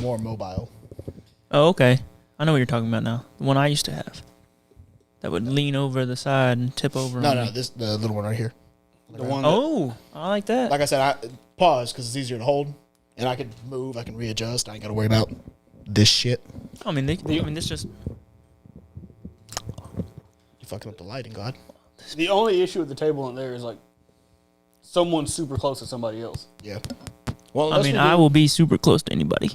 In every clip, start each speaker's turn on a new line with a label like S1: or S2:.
S1: more mobile.
S2: Oh, okay. I know what you're talking about now. The one I used to have. That would lean over the side and tip over.
S1: No,
S2: on
S1: no,
S2: me.
S1: the little one right here.
S3: The one.
S2: Oh, I like that.
S1: Like I said, I pause because it's easier to hold, and I can move. I can readjust. I ain't got to worry about this shit.
S2: I mean, this just.
S1: You fucking up the lighting, God.
S3: The only issue with the table in there is like someone's super close to somebody else.
S1: Yeah. Well,
S2: I mean, I will be super close to anybody.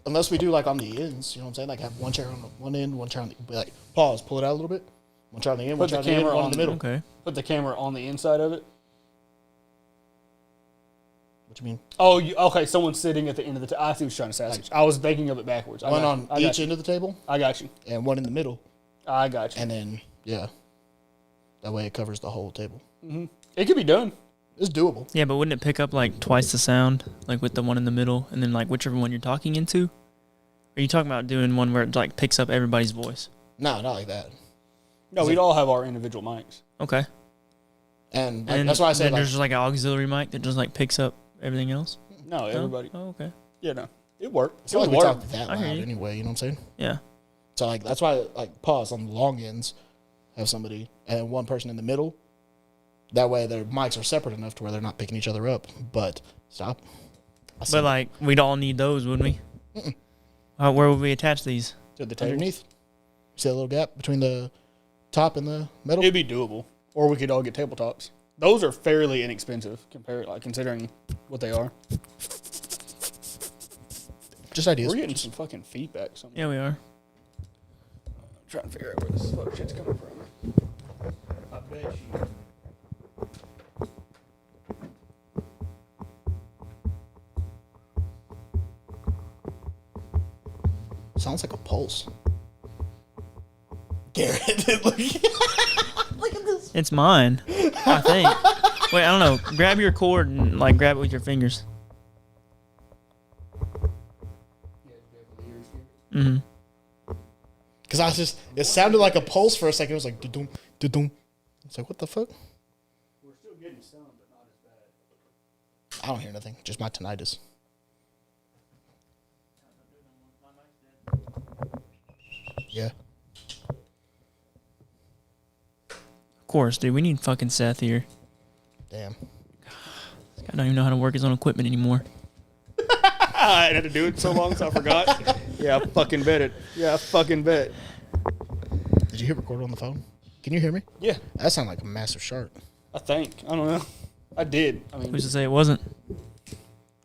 S1: Unless we do like on the ends, you know what I'm saying? Like have one chair on one end, one chair on the like pause, pull it out a little bit. One chair on the end, one chair on the end, one in the middle.
S2: Okay.
S3: Put the camera on the inside of it.
S1: What you mean?
S3: Oh, okay. Someone's sitting at the end of the table. I see what you're trying to say. I was thinking of it backwards.
S1: One on each end of the table.
S3: I got you.
S1: And one in the middle.
S3: I got you.
S1: And then yeah, that way it covers the whole table.
S3: Mm-hmm. It could be done.
S1: It's doable.
S2: Yeah, but wouldn't it pick up like twice the sound, like with the one in the middle, and then like whichever one you're talking into? Or are you talking about doing one where it like picks up everybody's voice?
S1: No, not like that.
S3: No, we'd all have our individual mics.
S2: Okay.
S1: And that's why I say
S2: then
S1: like,
S2: there's like an auxiliary mic that just like picks up everything else.
S3: No, everybody.
S2: Oh, okay.
S3: Yeah, no, it worked.
S1: I feel like we talk that
S2: I
S1: loud
S2: hear you.
S1: anyway. You know what I'm saying?
S2: Yeah.
S1: So like that's why like pause on the long ends, have somebody and one person in the middle. That way their mics are separate enough to where they're not picking each other up. But stop.
S2: But like we'd all need those, wouldn't we? Where would we attach these?
S3: To the table.
S1: Underneath. See that little gap between the top and the middle?
S3: It'd be doable, or we could all get tabletops. Those are fairly inexpensive considering what they are.
S1: Just ideas.
S3: We're getting some fucking feedback. Somewhere.
S2: Yeah, we are.
S3: I'm trying to figure out where this fuck shit's coming from. I bet you.
S1: Sounds like a pulse. Garrett, look at this.
S2: It's mine, I think. Wait, I don't know. Grab your cord and like grab it with your fingers. Mm-hmm.
S1: Because I was just, it sounded like a pulse for a second. It was like, da-dum, da-dum. It's like, what the fuck?
S3: We're still getting some, but not as bad.
S1: I don't hear nothing. Just my tinnitus. Yeah.
S2: Of course, dude. We need fucking Seth here.
S1: Damn.
S2: I don't even know how to work his own equipment anymore.
S3: I had to do it so long, so I forgot. Yeah, I fucking bet it. Yeah, I fucking bet.
S1: Did you hit record on the phone? Can you hear me?
S3: Yeah,
S1: That sounded like a massive shark.
S3: I think. I don't know. I did. I mean,
S2: Who's to say it wasn't?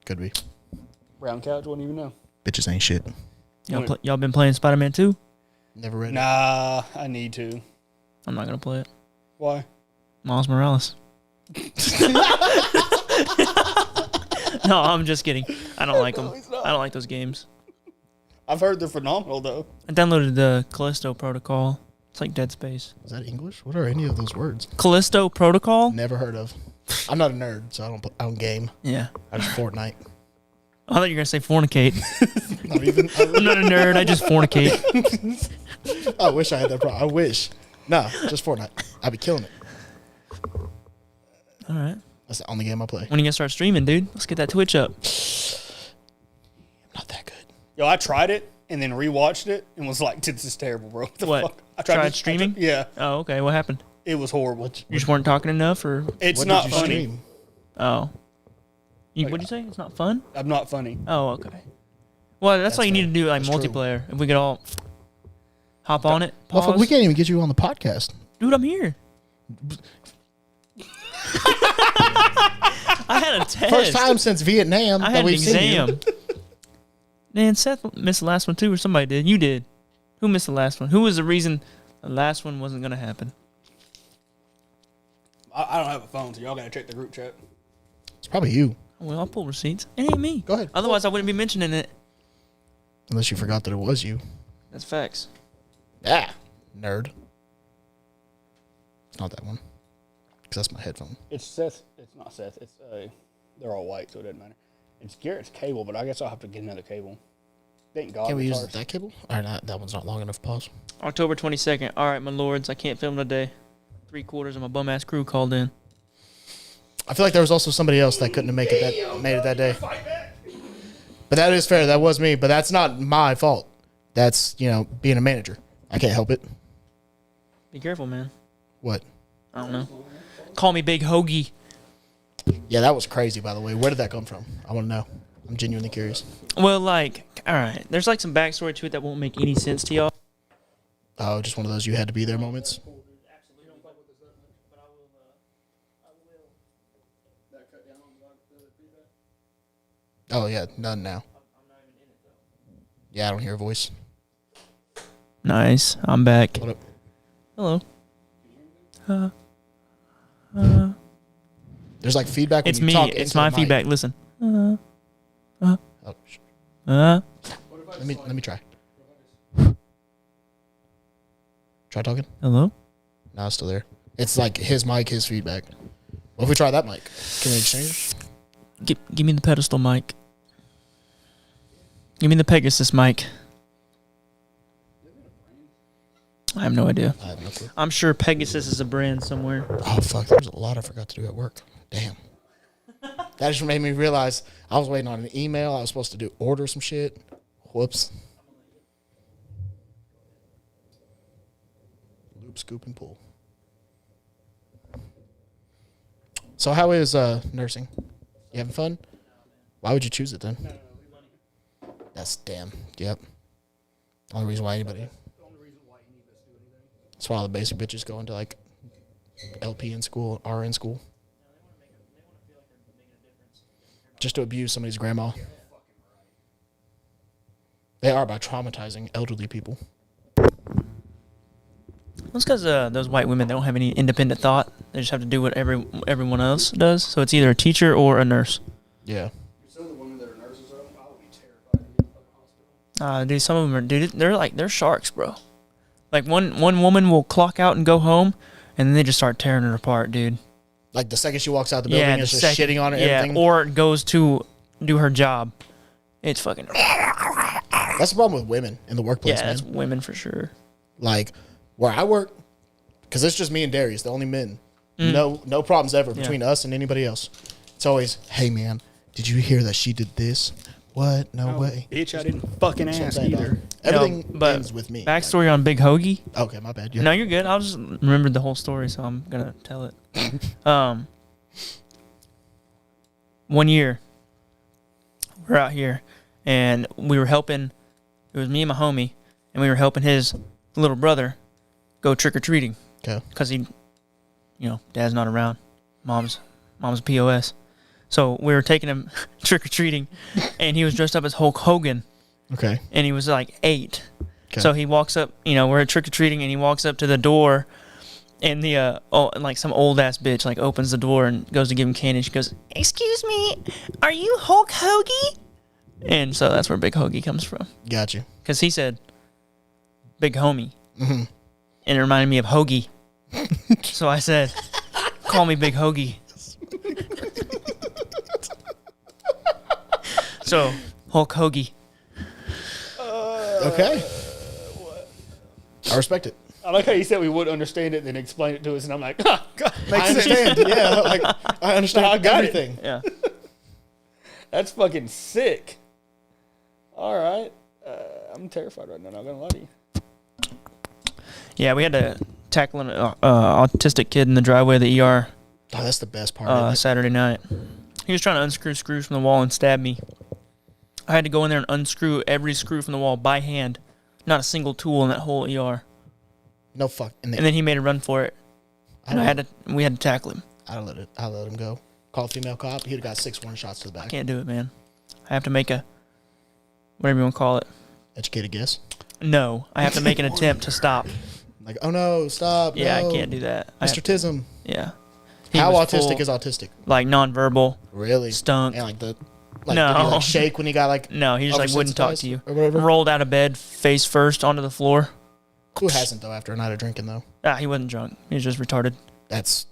S1: Could be.
S3: brown couch wouldn't even know.
S1: Bitches ain't shit.
S2: Y'all been playing Spider-Man 2?
S1: Never read it.
S3: Nah, I need to.
S2: I'm not gonna play it.
S3: Why?
S2: Miles Morales. No, I'm just kidding. I don't like them. I don't like those games.
S3: I've heard they're phenomenal, though.
S2: I downloaded the Callisto Protocol. It's like Dead Space.
S1: Is that English? What are any of those words?
S2: Callisto Protocol?
S1: Never heard of. I'm not a nerd, so I don't game.
S2: Yeah.
S1: I just Fortnite.
S2: I thought you were gonna say fornicate.
S1: Not even.
S2: I'm not a nerd. I just fornicate.
S1: I wish I had that problem. I wish. Nah, just Fortnite. I'd be killing it.
S2: All right.
S1: That's the only game I play.
S2: When you gonna start streaming, dude? Let's get that Twitch up.
S1: I'm not that good.
S3: Yo, I tried it and then rewatched it and was like, this is terrible, bro. What the
S2: What?
S3: fuck? I
S2: Tried streaming?
S3: Yeah,
S2: Oh, okay. What happened?
S3: it was horrible.
S2: You just weren't talking enough, or
S3: It's
S1: What
S3: not
S1: did you
S3: funny.
S1: stream?
S2: oh? What'd you say? It's not fun?
S3: I'm not funny.
S2: Oh, okay. Well, that's all you need to do, like
S1: That's true.
S2: multiplayer. If we could all hop on it,
S1: Motherfucker,
S2: pause.
S1: we can't even get you on the podcast.
S2: Dude, I'm here. I had a test.
S1: First time since Vietnam
S2: I
S1: that
S2: had an
S1: we've seen you.
S2: exam. Man, Seth missed the last one too, or somebody did. You did. Who missed the last one? Who was the reason the last one wasn't gonna happen?
S3: I don't have a phone, so y'all gotta check the group chat.
S1: It's probably you.
S2: Well, I'll pull receipts. It ain't me.
S1: Go ahead.
S2: Otherwise, I wouldn't be mentioning it.
S1: Unless you forgot that it was you.
S2: That's facts.
S1: Ah, nerd. It's not that one. Because that's my headphone.
S3: It's Seth. It's not Seth. It's they're all white, so it doesn't matter. It's Garrett's cable, but I guess I'll have to get another cable. Thank God.
S1: Can we
S3: it's
S1: use
S3: ours.
S1: that cable? All right, that one's not long enough. Pause.
S2: October 22nd. All right, my lords, I can't film today. 3/4 of my bum ass crew called in.
S1: I feel like there was also somebody else that couldn't have made it that day. But that is fair. That was me. But that's not my fault. That's, being a manager. I can't help it.
S2: Be careful, man.
S1: What?
S2: I don't know. Call me Big Hoagie.
S1: Yeah, that was crazy, by the way. Where did that come from? I want to know. I'm genuinely curious.
S2: Well, like, all right. There's like some backstory to it that won't make any sense to y'all.
S1: Oh, just one of those you had to be there moments? Oh, yeah. None now. Yeah, I don't hear a voice.
S2: Nice. I'm back.
S1: What up?
S2: Hello.
S1: There's like feedback when
S2: It's
S1: you
S2: me.
S1: talk
S2: It's
S1: into
S2: my
S1: the mic.
S2: feedback. Listen.
S1: Oh, let me try. Try talking?
S2: Hello?
S1: No, it's still there. It's like his mic, his feedback. What if we try that mic? Can we exchange?
S2: Give me the pedestal mic. Give me the Pegasus mic. I have no idea.
S1: I have no clue.
S2: I'm sure Pegasus is a brand somewhere.
S1: Oh, fuck. There's a lot I forgot to do at work. Damn. That just made me realize I was waiting on an email. I was supposed to order some shit. Whoops. Loop, scoop, and pull. So how is nursing? You having fun? Why would you choose it then? That's damn. Yep. Only reason why anybody. That's why all the basic bitches go into like LP in school, R in school. Just to abuse somebody's grandma. They are by traumatizing elderly people.
S2: That's because those white women, they don't have any independent thought. They just have to do what everyone else does. So it's either a teacher or a nurse.
S1: Yeah.
S3: Some of the women that are nurses, I would be terrified to get in the hospital.
S2: Dude, some of them are, they're sharks, bro. Like one woman will clock out and go home, and then they just start tearing her apart, dude.
S1: Like the second she walks out the building, it's just shitting on it.
S2: Yeah,
S1: Everything.
S2: or goes to do her job. It's fucking.
S1: That's the problem with women in the workplace,
S2: Yeah,
S1: man.
S2: that's women for sure.
S1: Like where I work, because it's just me and Darius, the only men. No problems ever between us and anybody else. It's always, hey man, did you hear that she did this? What? No way.
S3: Bitch, I didn't fucking
S1: That's what I'm
S3: ask
S1: saying,
S3: either.
S1: dog. Everything
S2: but
S1: ends with me.
S2: Backstory on Big Hoagie.
S1: Okay, my bad. Yeah.
S2: No, you're good. I just remembered the whole story, so I'm gonna tell it. One year, we're out here, and we were helping. It was me and my homie, and we were helping his little brother go trick or treating.
S1: Okay.
S2: Because dad's not around, mom's POS. So we were taking him trick or treating, and he was dressed up as Hulk Hogan.
S1: Okay.
S2: And he was like 8.
S1: Okay.
S2: So he walks up, we're at trick or treating, and he walks up to the door, and like some old ass bitch like opens the door and goes to give him candy. And she goes, "Excuse me, are you Hulk Hoagie?" And so that's where Big Hoagie comes from.
S1: Got you.
S2: Because he said, "Big homie,"
S1: Mm-hmm.
S2: and it reminded me of Hoagie. So I said, "Call me Big Hoagie." So Hulk Hoagie.
S1: Okay. I respect it.
S3: I like how you said we would understand it and then explain it to us, and I'm like, God, makes
S1: I understand.
S3: sense.
S1: Yeah, like I understand
S3: I got it.
S1: everything.
S2: Yeah.
S3: That's fucking sick. All right. I'm terrified right now, not gonna lie to you.
S2: Yeah, we had to tackle an autistic kid in the driveway of the ER
S1: Oh, that's the best part. Isn't it?
S2: Saturday night. He was trying to unscrew screws from the wall and stab me. I had to go in there and unscrew every screw from the wall by hand. Not a single tool in that whole ER.
S1: No fuck.
S2: And then he made a run for it. And we had to tackle him.
S1: I let him go. Call a female cop. He'd have got 6 warning shots to the back.
S2: Can't do it, man. I have to make a, whatever you want to call it.
S1: Educated guess.
S2: No, I have to make an attempt to stop.
S1: Like, oh no, stop.
S2: Yeah,
S1: no.
S2: I can't do that.
S1: Mr. Tism.
S2: Yeah.
S1: How autistic is autistic?
S2: Like nonverbal.
S1: Really?
S2: Stunk.
S1: And like
S2: No.
S1: did he like shake when he got like
S2: No, he just like wouldn't talk to you.
S1: or whatever?
S2: Rolled out of bed face first onto the floor.
S1: Who hasn't though after a night of drinking though?
S2: He wasn't drunk. He was just retarded.
S1: That's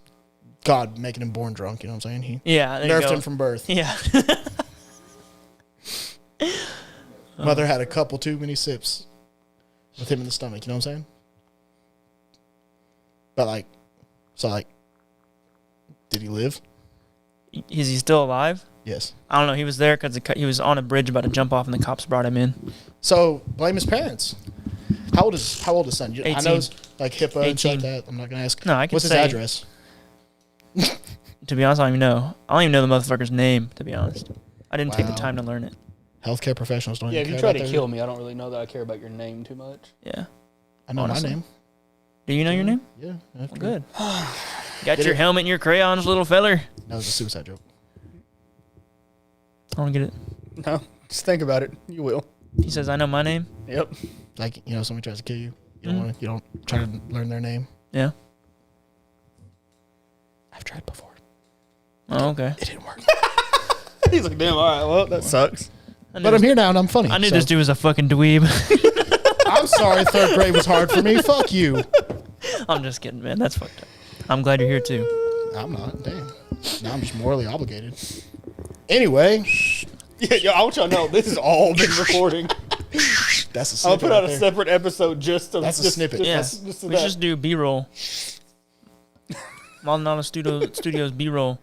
S1: God making him born drunk. You know what I'm saying? He
S2: Yeah, there you
S1: nerfed
S2: go.
S1: him from birth.
S2: Yeah.
S1: Mother had a couple too many sips with him in the stomach. You know what I'm saying? But did he live?
S2: Is he still alive?
S1: Yes.
S2: I don't know. He was there because he was on a bridge about to jump off, and the cops brought him in.
S1: So blame his parents. How old is son? I
S2: 18.
S1: know it's like HIPAA and shit
S2: 18.
S1: like that. I'm not gonna ask.
S2: No, I can
S1: What's
S2: say.
S1: his address?
S2: To be honest, I don't even know. I don't even know the motherfucker's name. To be honest, I didn't take the
S1: Wow.
S2: time to learn it.
S1: Healthcare professionals don't.
S3: Yeah,
S1: even
S3: if you
S1: care
S3: try
S1: about
S3: to
S1: their-
S3: kill me, I don't really know that I care about your name too much.
S2: Yeah.
S1: I know
S2: honestly.
S1: my name.
S2: Do you know your name?
S1: Yeah.
S2: Well, good. Got
S1: Get
S2: your
S1: it?
S2: helmet and your crayons, little feller.
S1: That was a suicide joke.
S2: I don't get it.
S3: No, just think about it. You will.
S2: He says, "I know my name."
S3: Yep.
S1: Like, somebody tries to kill you. You
S2: Mm-hmm.
S1: don't want to. You don't try to learn their name.
S2: Yeah.
S1: I've tried before.
S2: Oh, okay.
S1: It didn't work.
S3: He's like, damn. All right. Well, that sucks.
S1: But I'm here now and I'm funny.
S2: I knew
S1: so-
S2: this dude was a fucking dweeb.
S1: I'm sorry. 3rd grade was hard for me. Fuck you.
S2: I'm just kidding, man. That's fucked up. I'm glad you're here too.
S1: I'm not. Damn. Now I'm just morally obligated. Anyway,
S3: Yeah, I want y'all to know this has all been recording.
S1: that's a
S3: I'll
S1: snippet.
S3: put out
S1: right
S3: a
S1: there.
S3: separate episode just to.
S1: That's a
S3: just,
S1: snippet.
S3: Just,
S2: Yeah.
S3: just to
S2: We
S3: that.
S2: should just do B-roll. Maldonado Studios B-roll.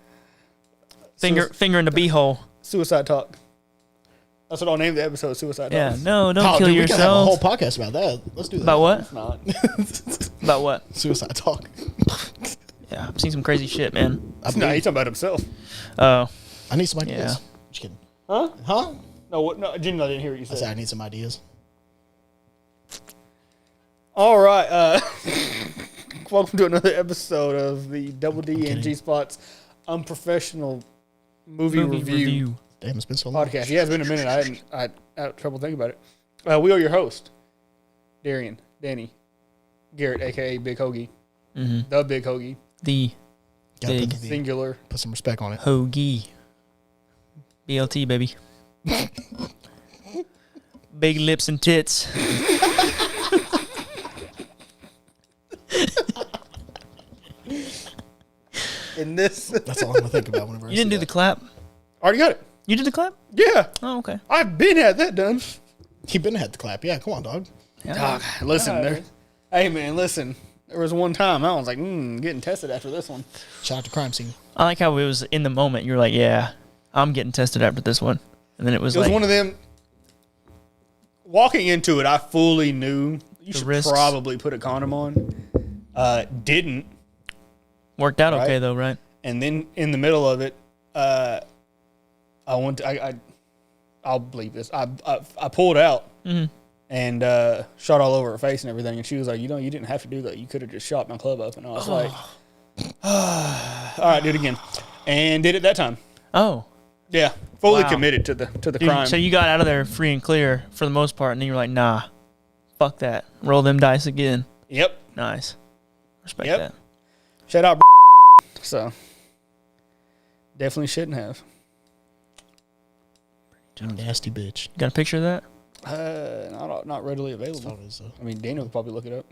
S2: Finger in the B-hole.
S3: Suicide talk. That's what I'll name the episode. Suicide
S2: Yeah.
S3: talk.
S2: No, don't
S1: Oh,
S2: kill
S1: dude, we can have a whole
S2: yourself.
S1: podcast about that. Let's do that.
S2: About what?
S3: It's not.
S2: About what?
S1: Suicide talk.
S2: Yeah, I've seen some crazy shit, man.
S3: No, he's talking about himself.
S2: Oh,
S1: I need some ideas.
S2: Yeah.
S1: Just kidding.
S3: Huh?
S1: Huh?
S3: No, what? No, Jenny, I didn't hear what you
S1: I said
S3: said.
S1: I need some ideas.
S3: All right. Welcome to another episode of the Double D and
S1: kidding.
S3: G Spots Unprofessional movie review
S1: Damn, it's been so long.
S3: podcast. Yeah, it's been a minute. I had trouble thinking about it. We are your host, Darion, Danny, Garrett, aka Big Hoagie, the Big Hoagie,
S2: the
S1: Gotta
S2: Big.
S1: put, the,
S3: singular.
S1: put some respect on it.
S2: hoagie. BLT, baby. Big lips and tits.
S3: In this,
S1: That's all I'm gonna think about whenever I
S2: You didn't
S1: see
S2: do the
S1: that.
S2: clap?
S3: already got it.
S2: You did the clap?
S3: Yeah,
S2: Oh, okay.
S3: I've been had that done.
S1: He been had the clap. Yeah, come on, dog.
S2: Yeah.
S3: Dog, listen,
S2: Uh,
S3: there. Hey man, listen. There was one time I was like, getting tested after this one.
S1: Shout out to crime scene.
S2: I like how it was in the moment. You were like, yeah, I'm getting tested after this one. And then it was
S3: It was
S2: like,
S3: one of them. Walking into it, I fully knew you
S2: The
S3: should
S2: risks.
S3: probably put a condom on. Didn't,
S2: worked out
S3: Right.
S2: okay, though, right?
S3: and then in the middle of it, I went. I'll believe this. I pulled out and shot all over her face and everything, and she was like, you didn't have to do that. You could have just shot my club up, and I was like, all right, do it again, and did it that time.
S2: Oh.
S3: Yeah, fully
S2: Wow.
S3: committed to the
S2: Dude,
S3: crime.
S2: so you got out of there free and clear for the most part, and then you were like, nah, fuck that. Roll them dice again.
S3: Yep.
S2: Nice. Respect
S3: Yep.
S2: that.
S3: Shout out. So definitely shouldn't have.
S1: Nasty bitch.
S2: You got a picture of that?
S3: Not readily
S1: That's
S3: available.
S1: all it is, though.
S3: I mean, Daniel could probably look it up.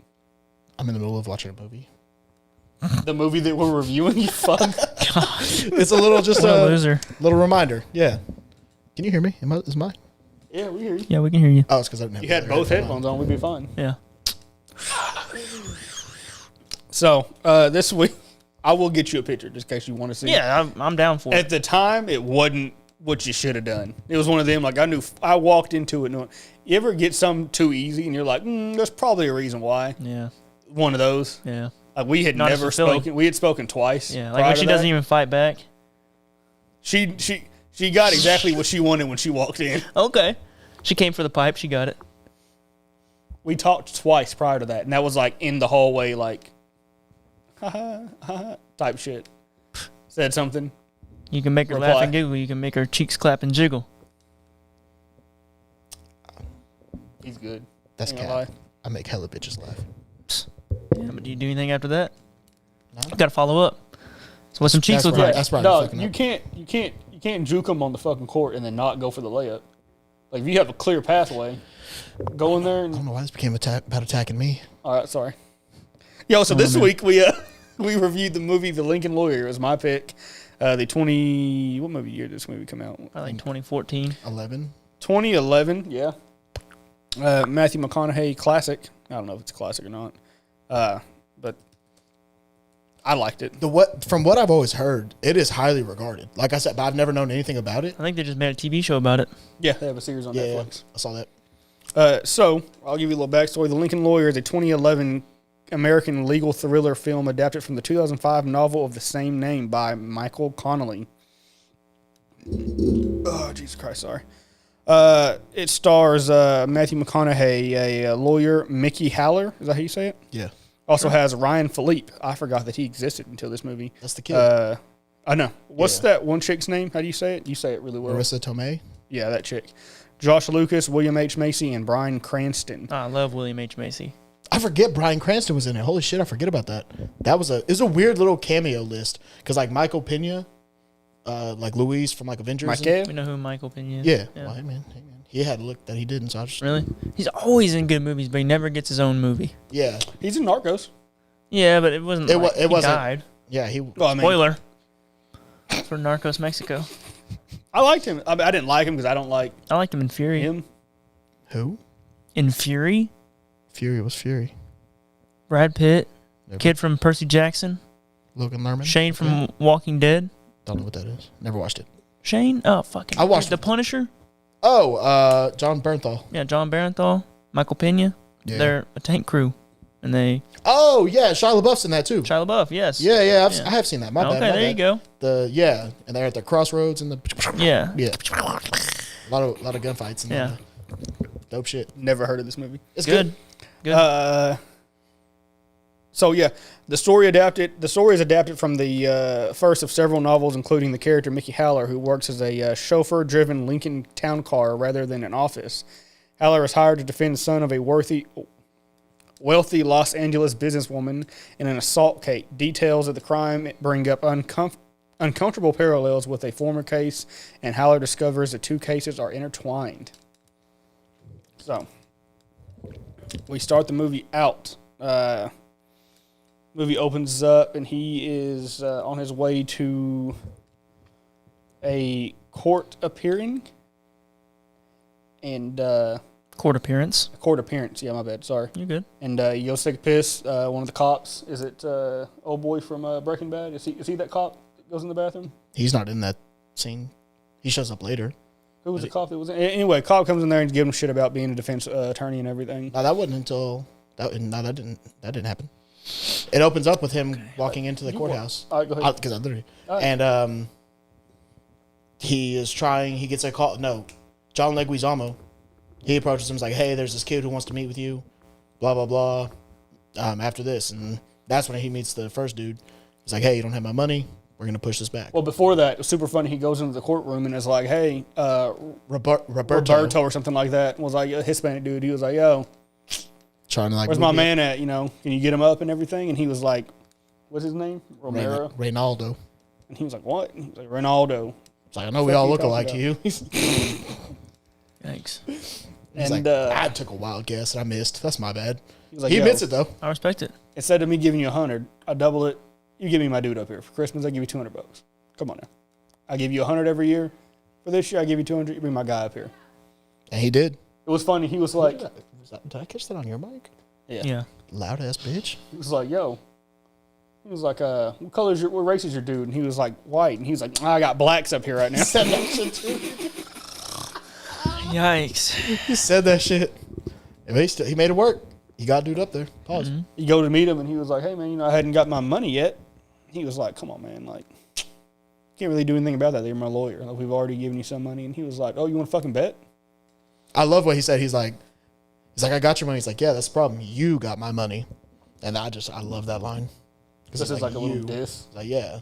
S1: I'm in the middle of watching a movie.
S3: The movie that we're reviewing, you fuck.
S1: It's a little just
S2: What a
S1: a
S2: loser.
S1: little reminder. Yeah. Can you hear me? Is mine?
S3: Yeah, we hear you.
S2: Yeah, we can hear you.
S1: Oh, it's because I didn't have
S3: You had
S1: the
S3: both
S1: headphone
S3: headphones on, we'd be fine.
S2: Yeah.
S3: So this week, I will get you a picture just in case you want to see.
S2: Yeah, I'm down for it.
S3: At the time, it wasn't what you should have done. It was one of them, like I walked into it knowing, you ever get something too easy and you're like, there's probably a reason why.
S2: Yeah.
S3: One of those.
S2: Yeah.
S3: Like we had
S2: Not as
S3: never
S2: fulfilling.
S3: spoken. We had spoken twice.
S2: Yeah. Like
S3: prior
S2: when
S3: to
S2: she
S3: that.
S2: doesn't even fight back.
S3: She got exactly what she wanted when she walked in.
S2: Okay. She came for the pipe. She got it.
S3: We talked twice prior to that, and that was like in the hallway, like, type shit. Said something.
S2: You can make her
S3: Reply.
S2: laugh and giggle. You can make her cheeks clap and jiggle.
S3: He's good.
S1: That's
S3: Ain't gonna
S1: cat.
S3: lie.
S1: I make hella bitches laugh.
S2: Yeah, but do you do anything after that?
S1: No.
S2: You gotta follow up. So what some cheeks
S1: That's
S2: look
S1: right.
S2: like?
S1: That's right.
S3: No,
S1: fucking
S3: you
S1: up.
S3: can't juke them on the fucking court and then not go for the layup. Like if you have a clear pathway, go in there
S1: I
S3: and.
S1: don't know why this became about attacking me.
S3: All right, sorry. Yo, so this week we reviewed the movie The Lincoln Lawyer. It was my pick. What movie year did this movie come out?
S2: Probably like 2014.
S1: 11.
S3: 2011, yeah. Matthew McConaughey classic. I don't know if it's a classic or not. But I liked it.
S1: From what I've always heard, it is highly regarded. Like I said, but I've never known anything about it.
S2: I think they just made a TV show about it.
S3: Yeah, they have a series on Netflix.
S1: I saw that.
S3: So I'll give you a little backstory. The Lincoln Lawyer is a 2011 American legal thriller film adapted from the 2005 novel of the same name by Michael Connelly. Oh, Jesus Christ, sorry. It stars Matthew McConaughey, a lawyer, Mickey Haller. Is that how you say it?
S1: Yeah.
S3: Also has Ryan Philippe. I forgot that he existed until this movie.
S1: That's the kid.
S3: I know. What's that one chick's name? How do you say it? You say it really well.
S1: Marissa Tomei?
S3: Yeah, that chick. Josh Lucas, William H. Macy, and Bryan Cranston.
S2: I love William H. Macy.
S1: I forget Bryan Cranston was in it. Holy shit, I forget about that. That was a weird little cameo list. Because like Michael Pena, like Luis from like Avengers.
S2: We know who Michael Pena is.
S1: Yeah. Well, hey man. He had a look that he didn't, so I just...
S2: Really? He's always in good movies, but he never gets his own movie.
S1: Yeah.
S3: He's in Narcos.
S2: Yeah, but it wasn't he
S1: wasn't,
S2: died.
S1: Yeah, he...
S3: Well, I mean,
S2: Spoiler. For Narcos Mexico.
S3: I liked him. I didn't like him because I don't like
S2: I liked him in Fury.
S3: him.
S1: Who?
S2: In Fury?
S1: Fury was Fury.
S2: Brad Pitt.
S1: Never.
S2: Kid from Percy Jackson.
S1: Logan Lerman.
S2: Shane from Walking Dead.
S1: Don't know what that is. Never watched it.
S2: Shane? Oh, fucking.
S1: I watched
S2: The Punisher?
S1: Oh, John Bernthal.
S2: Yeah, John Barenthal. Michael Pena.
S1: Yeah.
S2: They're a tank crew. And they...
S1: Oh, yeah, Shia LaBeuf's in that too.
S2: Shia LaBeouf, yes.
S1: Yeah, I have seen that. My bad.
S2: Okay, there you go.
S1: And they're at the crossroads and the...
S2: Yeah.
S1: Yeah. A lot of gunfights and
S2: Yeah.
S1: dope shit.
S3: Never heard of this movie.
S1: It's good.
S2: Good.
S3: So yeah, the story is adapted from the first of several novels, including the character Mickey Haller, who works as a chauffeur-driven Lincoln town car rather than an office. Haller is hired to defend the son of a wealthy Los Angeles businesswoman in an assault case. Details of the crime bring up uncomfortable parallels with a former case, and Haller discovers the two cases are intertwined. So, we start the movie out. Movie opens up, and he is on his way to a court appearing. And...
S2: Court appearance.
S3: court appearance. Yeah, my bad. Sorry.
S2: You're good.
S3: And he goes to take a piss. One of the cops, is it old boy from Breaking Bad? Is he that cop that goes in the bathroom?
S1: He's not in that scene. He shows up later.
S3: Who was the cop that was in? Anyway, cop comes in there and gives him shit about being a defense attorney and everything.
S1: No, that wasn't until... that didn't happen. It opens up with him walking into the courthouse.
S3: All right, go ahead.
S1: Because I literally...
S3: Right.
S1: And he gets a call... No, John Leguizamo. He approaches him, he's like, hey, there's this kid who wants to meet with you, blah, blah, blah, after this. And that's when he meets the first dude. He's like, hey, you don't have my money. We're going to push this back.
S3: Well, before that, it was super funny. He goes into the courtroom and is like, hey,
S1: Roberto
S3: or something like that. Was like a Hispanic dude. He was like, yo,
S1: trying to like...
S3: where's my man at? You know, can you get him up and everything? And he was like, what's his name? Romero.
S1: Reynaldo.
S3: And he was like, what? And he was like, Ronaldo.
S1: It's like, I know we all look alike to you.
S2: Thanks.
S1: He's
S3: And
S1: like, I took a wild guess and I missed. That's my bad.
S3: he was like,
S1: He
S3: yo,
S1: admits it, though.
S2: I respect it.
S3: instead of me giving you 100, I double it. You give me my dude up here for Christmas. I give you $200. Come on now. I give you 100 every year. For this year, I give you 200. You bring my guy up here.
S1: And he did.
S3: It was funny. He was like,
S1: Did I catch that on your mic?
S2: Yeah.
S1: Loud ass bitch.
S3: he was like, yo. He was like, what race is your dude? And he was like, white. And he was like, I got blacks up here right now.
S2: Yikes.
S1: He said that shit. And he made it work. He got dude up there. Pause.
S2: Mm-hmm.
S3: You go to meet him, and he was like, hey, man, I hadn't got my money yet. He was like, come on, man. Like, can't really do anything about that. You're my lawyer. Like, we've already given you some money. And he was like, oh, you want to fucking bet?
S1: I love what he said. He's like, I got your money. He's like, yeah, that's the problem. You got my money. And I love that line.
S3: This is like a little diss.
S1: It's like, yeah,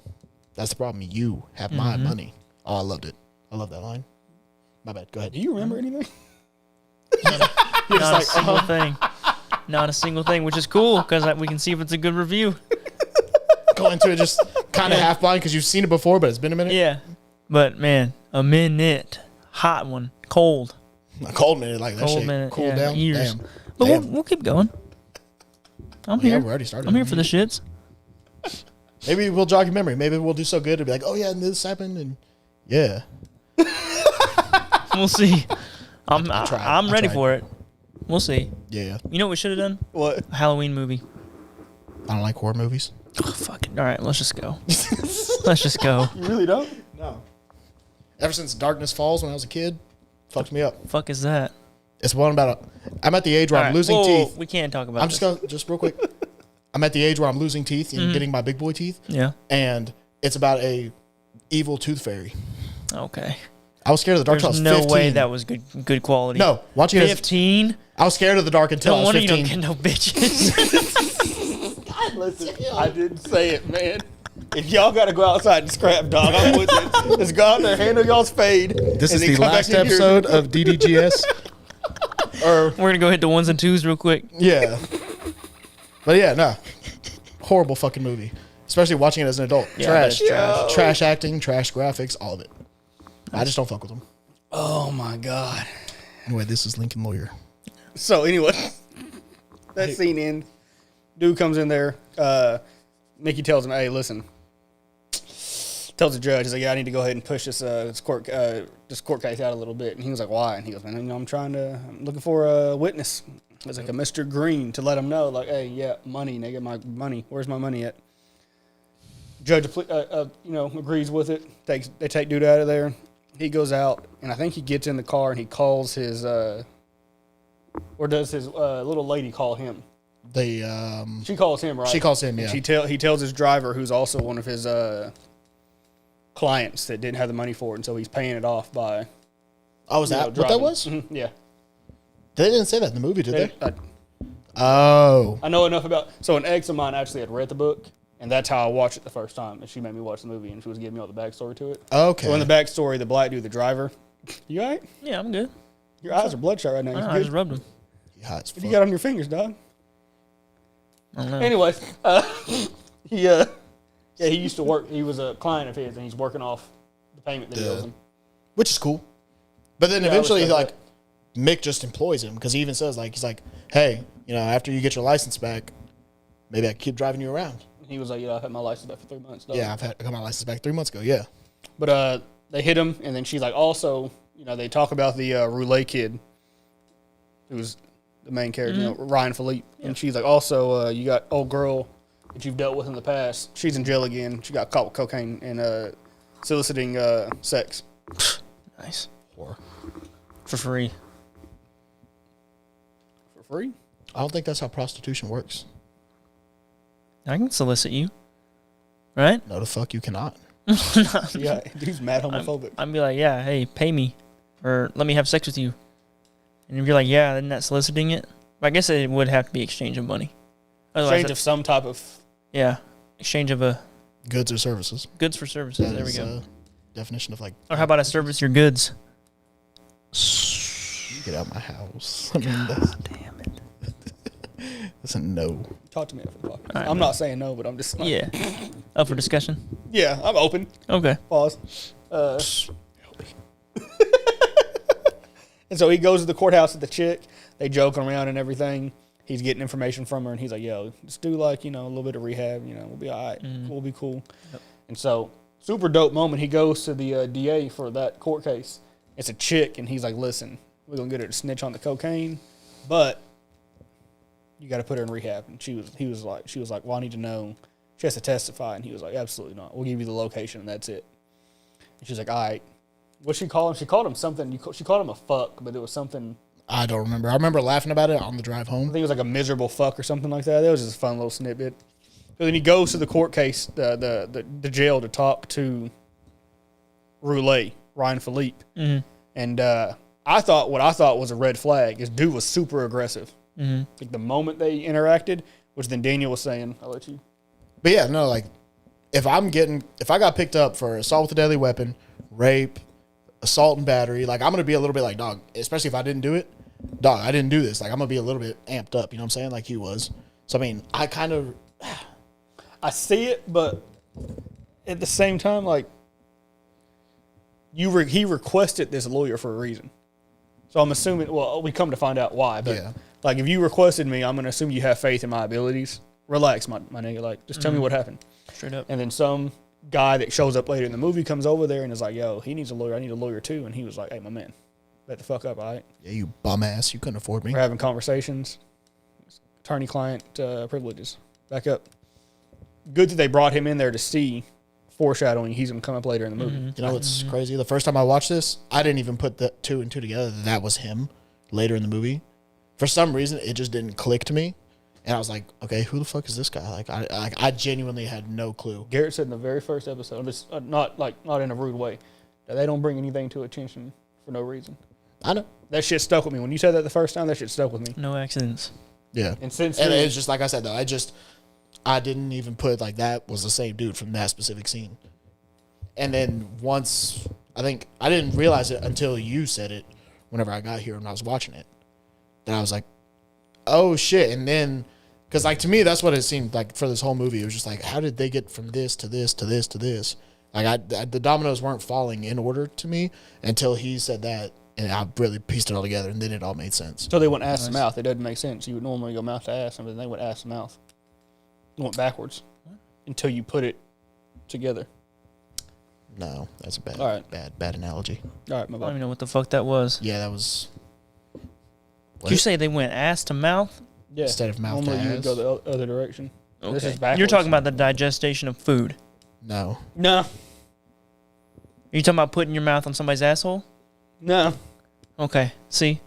S1: that's the problem. You have my money. Oh, I loved it. I love that line. My bad. Go ahead.
S3: Do you remember anything?
S2: Not a single thing. Not a single thing, which is cool because we can see if it's a good review.
S1: Go into it just kind of half blind because you've seen it before, but it's been a minute.
S2: Yeah. But, man, a minute. Hot one. Cold.
S1: A cold minute like that
S2: Cold
S1: shit.
S2: minute.
S1: Cool
S2: Yeah,
S1: down.
S2: years.
S1: Damn.
S2: But
S1: Damn.
S2: we'll keep going. I'm
S1: Yeah,
S2: here.
S1: we already started.
S2: I'm here for the shits.
S1: Maybe we'll jog your memory. Maybe we'll do so good to be like, oh yeah, and this happened, and yeah.
S2: We'll see. I'm
S1: I
S2: ready
S1: tried.
S2: for it. We'll see.
S1: Yeah.
S2: You know what we should have done?
S3: What?
S2: A Halloween movie.
S1: I don't like horror movies.
S2: Oh, fucking. All right, let's just go. Let's just go.
S3: You really don't?
S1: No. Ever since Darkness Falls when I was a kid, fucked me up.
S2: Fuck is that?
S1: It's one about I'm at the age where
S2: All
S1: I'm
S2: right,
S1: losing
S2: whoa,
S1: teeth.
S2: we can't talk about
S1: I'm
S2: this.
S1: just real quick. I'm at the age where I'm losing teeth and getting my big boy teeth.
S2: Yeah.
S1: And it's about a evil tooth fairy.
S2: Okay.
S1: I was scared of the dark
S2: There's
S1: until I was
S2: no
S1: 15.
S2: way that was good quality.
S1: No, watching it.
S2: 15?
S1: I was scared of the dark until
S2: No
S1: I was
S2: wonder you
S1: 15.
S2: don't get no bitches.
S3: Listen, I didn't say it, man. If y'all got to go outside and scrap, dog, I'm with it. Just go out there, handle y'all's fade.
S1: This
S3: and
S1: is
S3: then
S1: the
S3: come back
S1: last
S3: in here.
S1: episode of DDGS.
S2: We're going to go hit the ones and twos real quick.
S1: Yeah. But yeah, no. Horrible fucking movie. Especially watching it as an adult.
S2: Yeah,
S1: Trash.
S2: that's trash.
S1: Trash acting, trash graphics, all of it. I just don't fuck with them.
S3: Oh, my God.
S1: Anyway, this is Lincoln Lawyer.
S3: So, anyway, that scene ends. Dude comes in there. Mickey tells him, hey, listen. Tells the judge, he's like, yeah, I need to go ahead and push this court case out a little bit. And he was like, why? And he goes, man, I'm looking for a witness. It's like a Mr. Green to let him know, like, hey, yeah, money, nigga, my money. Where's my money at? Judge, agrees with it. They take dude out of there. He goes out, and I think he gets in the car and he calls his, or does his little lady call him?
S1: She
S3: calls him, right?
S1: She calls him, yeah.
S3: He tells his driver, who's also one of his clients that didn't have the money for it, and so he's paying it off by.
S1: Oh, was that what that was?
S3: Mm-hmm. Yeah.
S1: They didn't say that in the movie, did they? Oh.
S3: I know enough about. So an ex of mine actually had read the book, and that's how I watched it the first time. And she made me watch the movie, and she was giving me all the backstory to it.
S1: Okay.
S3: So in the backstory, the black dude, the driver. You all right?
S2: Yeah, I'm good.
S3: Your eyes are bloodshot right now. You
S2: I
S3: good?
S2: just rubbed them.
S1: Yeah, it's
S3: What do you got on your fingers, dog?
S2: I don't know.
S3: Anyways, he used to work. He was a client of his, and he's working off the payment that he owes him.
S1: Which is cool. But then
S3: Yeah, I
S1: eventually,
S3: respect
S1: like, Mick just employs him because he even says, like, he's like, hey, after you get your license back, maybe I can keep driving you around.
S3: And he was like, I've had my license back for 3 months. Dog.
S1: Yeah, I got my license back 3 months ago, yeah.
S3: But they hit him, and then she's like, also, they talk about the Roulet kid, who's the main character, Ryan Philippe. Yeah. And she's like, also, you got old girl that you've dealt with in the past. She's in jail again. She got caught with cocaine and soliciting sex.
S2: Nice.
S1: Or
S2: For free.
S3: For free?
S1: I don't think that's how prostitution works.
S2: I can solicit you. Right?
S1: No, the fuck you cannot.
S3: Yeah, dude's mad homophobic.
S2: I'd be like, yeah, hey, pay me. Or let me have sex with you. And if you're like, yeah, then that's soliciting it. But I guess it would have to be exchange of money. Otherwise
S3: Exchange of some type of...
S2: Yeah. Exchange of
S1: Goods or services.
S2: goods for services.
S1: That
S2: There we
S1: is,
S2: go.
S1: Definition of, like...
S2: Or how about I service your goods?
S1: Get out of my house. I mean, that's...
S2: Damn it.
S1: That's a no.
S3: Talk to me after the podcast.
S2: Right,
S3: I'm
S2: man.
S3: not saying no, but I'm just... Like,
S2: Yeah. Up for discussion?
S3: Yeah, I'm open.
S2: Okay.
S3: Pause. And so he goes to the courthouse with the chick. They joke around and everything. He's getting information from her, and he's like, yo, just do like, a little bit of rehab. We'll be all right. We'll be cool.
S2: Yep.
S3: And so, super dope moment. He goes to the DA for that court case. It's a chick, and he's like, listen, we're going to get her to snitch on the cocaine, but you got to put her in rehab. And she was like, well, I need to know. She has to testify. And he was like, absolutely not. We'll give you the location, and that's it. And she's like, all right. What'd she call him? She called him something. She called him a fuck, but it was something.
S1: I don't remember. I remember laughing about it on the drive
S3: I
S1: home.
S3: think it was like a miserable fuck or something like that. That was just a fun little snippet. So then he goes to the court case, the jail, to talk to Roulet, Ryan Philippe.
S2: Mm-hmm.
S3: And I thought was a red flag is dude was super aggressive.
S2: Mm-hmm.
S3: Like the moment they interacted, which then Daniel was saying, I'll let you.
S1: But yeah, no, like, if I got picked up for assault with a deadly weapon, rape, assault and battery, like, I'm going to be a little bit like, dog, especially if I didn't do it, dog, I didn't do this. Like, I'm going to be a little bit amped up, you know what I'm saying? Like he was. So, I mean,
S3: I see it, but at the same time, like, he requested this lawyer for a reason. So I'm assuming, well, we come to find out why, but
S1: Yeah.
S3: like, if you requested me, I'm going to assume you have faith in my abilities. Relax, my nigga. Like, just tell me what happened.
S2: Straight up.
S3: And then some guy that shows up later in the movie comes over there and is like, yo, he needs a lawyer. I need a lawyer too. And he was like, hey, my man, let the fuck up, all right?
S1: Yeah, you bum ass. You couldn't afford me.
S3: We're having conversations. Attorney-client privileges. Back up. good that they brought him in there to see foreshadowing. He's going to come up later in the movie.
S1: You know what's crazy? The first time I watched this, I didn't even put the 2 and 2 together. That was him later in the movie. For some reason, it just didn't click to me. And I was like, okay, who the fuck is this guy? Like, I genuinely had no clue.
S3: Garrett said in the very first episode, this, not in a rude way, that they don't bring anything to attention for no reason.
S1: I know.
S3: That shit stuck with me. When you said that the first time, that shit stuck with me.
S2: No accidents.
S1: Yeah.
S3: And since
S1: and
S3: then,
S1: it's just like I said, though, I didn't even put like that was the same dude from that specific scene. And then once, I think, I didn't realize it until you said it whenever I got here and I was watching it. Then I was like, oh shit. And then, because like to me, that's what it seemed like for this whole movie. It was just like, how did they get from this to this to this to this? Like the dominoes weren't falling in order to me until he said that. And I really pieced it all together, and then it all made sense.
S3: So they went ass to mouth. It doesn't make sense. You would normally go mouth to ass, and then they went ass to mouth. It went backwards until you put it together.
S1: No, that's a bad,
S3: All right.
S1: bad analogy.
S3: All right, my
S2: I don't
S3: bad.
S2: even know what the fuck that was.
S1: Yeah, that was.
S2: Did you say they went ass to mouth?
S3: Yeah.
S1: Instead of mouth to
S3: normally you would
S1: ass?
S3: go the other direction. This is backwards.
S2: You're talking about the digestion of food.
S1: No.
S3: No,
S2: Are you talking about putting your mouth on somebody's asshole?
S3: no.
S2: Okay. See?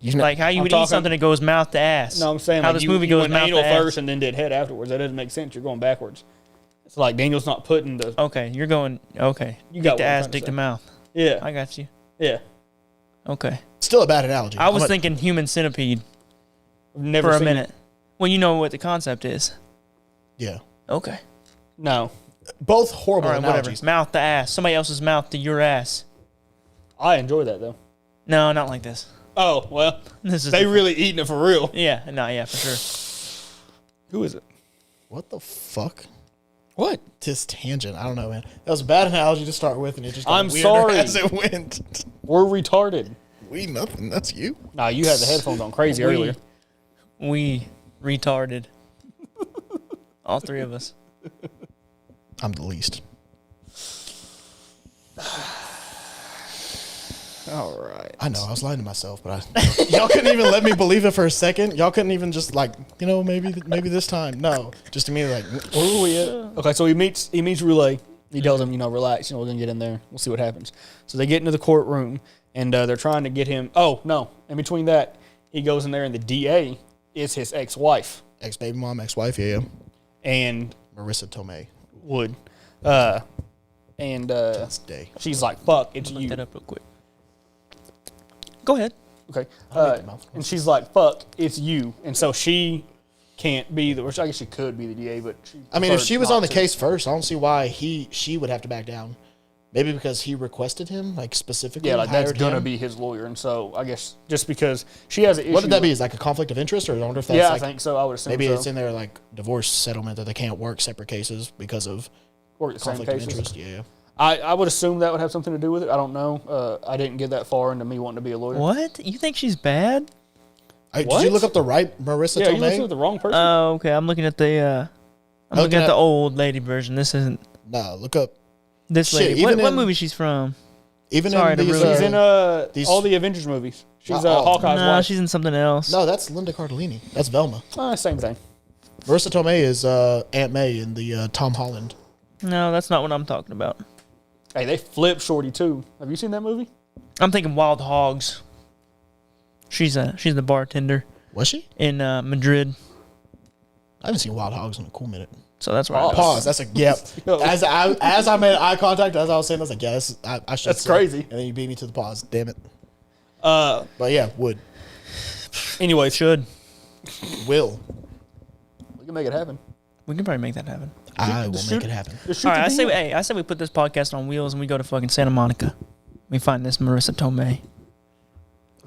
S1: You know,
S2: Like how you
S3: I'm
S2: would
S3: talking-
S2: eat something that goes mouth to ass.
S3: No, I'm saying
S2: how
S3: like
S2: this
S3: you,
S2: movie
S3: you
S2: goes
S3: went
S2: mouth
S3: anal
S2: to ass.
S3: first and then did head afterwards. That doesn't make sense. You're going backwards. It's like Daniel's not putting the.
S2: Okay, you're going. Okay.
S3: You got
S2: dick to
S3: what I'm
S2: ass,
S3: trying to
S2: dick to
S3: say.
S2: mouth.
S3: Yeah,
S2: I got you.
S3: yeah.
S2: Okay.
S1: still a bad analogy.
S2: I was
S1: I'm
S2: thinking human centipede
S3: I've never
S2: for a
S3: seen
S2: minute. Well, you know what the concept is.
S1: yeah.
S2: Okay.
S3: It. No,
S1: Both horrible
S2: All right, whatever.
S1: analogies.
S2: Mouth to ass. Somebody else's mouth to your ass.
S3: I enjoy that though.
S2: No, not like this.
S3: Oh well,
S2: This is
S3: they
S2: different.
S3: really eating it for real.
S2: Yeah, no, yeah, for sure.
S3: Who is it?
S1: What the fuck?
S3: What?
S1: This tangent. I don't know, man. That was a bad analogy to start with, and it just got
S3: I'm
S1: weirder
S3: sorry.
S1: as it went.
S3: We're retarded.
S1: We nothing. That's you.
S3: Nah, you had the headphones on crazy earlier.
S2: We retarded. All three of us.
S1: I'm the least.
S3: All right.
S1: I know. I was lying to myself, but y'all couldn't even let me believe it for a second. Y'all couldn't even just like, maybe this time. No, just immediately like,
S3: Where were we at? Okay, so he meets Roulet. He tells him, relax. We're gonna get in there. We'll see what happens. So they get into the courtroom, and they're trying to get him. Oh no! In between that, he goes in there, and the DA is his ex-wife,
S1: ex-baby mom, ex-wife, yeah.
S3: and
S1: Marissa Tomei.
S3: Wood.
S1: That's day.
S3: She's like, "Fuck, it's
S2: Look
S3: you."
S2: that up real quick. Go ahead.
S3: Okay.
S1: I'll make the mouth
S3: And she's like, "Fuck, it's you," and so she can't be the. Which I guess she could be the DA, but
S1: I mean, if
S3: preferred
S1: she was
S3: not
S1: on the
S3: to.
S1: case first, I don't see why she would have to back down. Maybe because he requested him, like specifically.
S3: Yeah, like that's
S1: hired
S3: gonna
S1: him?
S3: be his lawyer, and so I guess just because she has an issue.
S1: What would that be?
S3: with-
S1: Is like a conflict of interest, or I wonder if that's
S3: Yeah,
S1: like
S3: I think so. I would assume
S1: maybe
S3: so.
S1: it's in their like divorce settlement that they can't work separate cases because of
S3: Work the same
S1: conflict of
S3: cases.
S1: interest. Yeah.
S3: I would assume that would have something to do with it. I don't know. I didn't get that far into me wanting to be a lawyer.
S2: What? You think she's bad?
S1: Did
S3: What?
S1: you look up the right Marissa
S3: Yeah, you listened to
S1: Tomei?
S3: the wrong person.
S2: Oh, okay. I'm looking at the. I'm looking at the old lady version. This isn't
S1: No, look up.
S2: this
S1: Shit,
S2: lady.
S1: even
S2: What
S1: in-
S2: movie she's from?
S1: Even
S2: Sorry
S1: in
S2: to
S1: these,
S2: ruin
S3: She's in
S1: these-
S3: all the Avengers movies. She's
S1: Oh,
S3: Hawkeye's
S2: No,
S3: wife.
S2: she's in something else.
S1: no, that's Linda Cardellini. That's Velma.
S3: Same thing.
S1: Marissa Tomei is Aunt May in the Tom Holland.
S2: No, that's not what I'm talking about.
S3: Hey, they flip Shorty too. Have you seen that movie?
S2: I'm thinking Wild Hogs. She's the bartender
S1: Was she?
S2: in Madrid.
S1: I haven't seen Wild Hogs in a cool minute.
S2: So that's right.
S3: Pause.
S1: Pause. That's a yep.
S3: Yo.
S1: As I made eye contact, as I was saying, I was like, yeah, I should.
S3: That's
S1: say.
S3: crazy.
S1: And then you beat me to the pause. Damn it.
S3: Uh,
S1: But yeah, would
S3: anyways,
S2: Should
S1: will
S3: we can make it happen.
S2: we can probably make that happen?
S1: I will
S3: Just
S1: make
S3: shoot-
S1: it happen.
S3: Just shoot
S2: All right,
S3: the deal.
S2: I say we put this podcast on wheels and we go to fucking Santa Monica. We find this Marissa Tomei.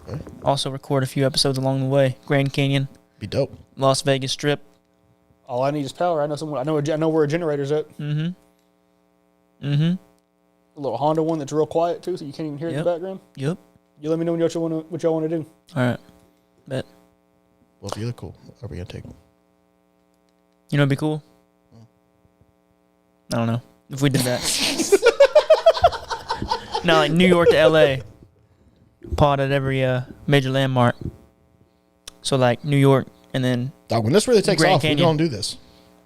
S1: Okay.
S2: Also record a few episodes along the way. Grand Canyon,
S1: Be dope.
S2: Las Vegas Strip.
S3: All I need is power. I know someone. I know where a generator's at.
S2: Mm-hmm.
S3: A little Honda one that's real quiet too, so you can't even hear it in
S2: Yep.
S3: the background.
S2: Yep.
S3: You let me know what y'all want to do.
S2: All right. Bet.
S1: Well, if you're cool, are we gonna take?
S2: You know what'd be cool? I don't know. If we did that. No, like New York to L.A. Pod at every major landmark. So like New York and then
S1: Dog, when this really takes
S2: Grand
S1: off,
S2: Canyon.
S1: we're gonna do this.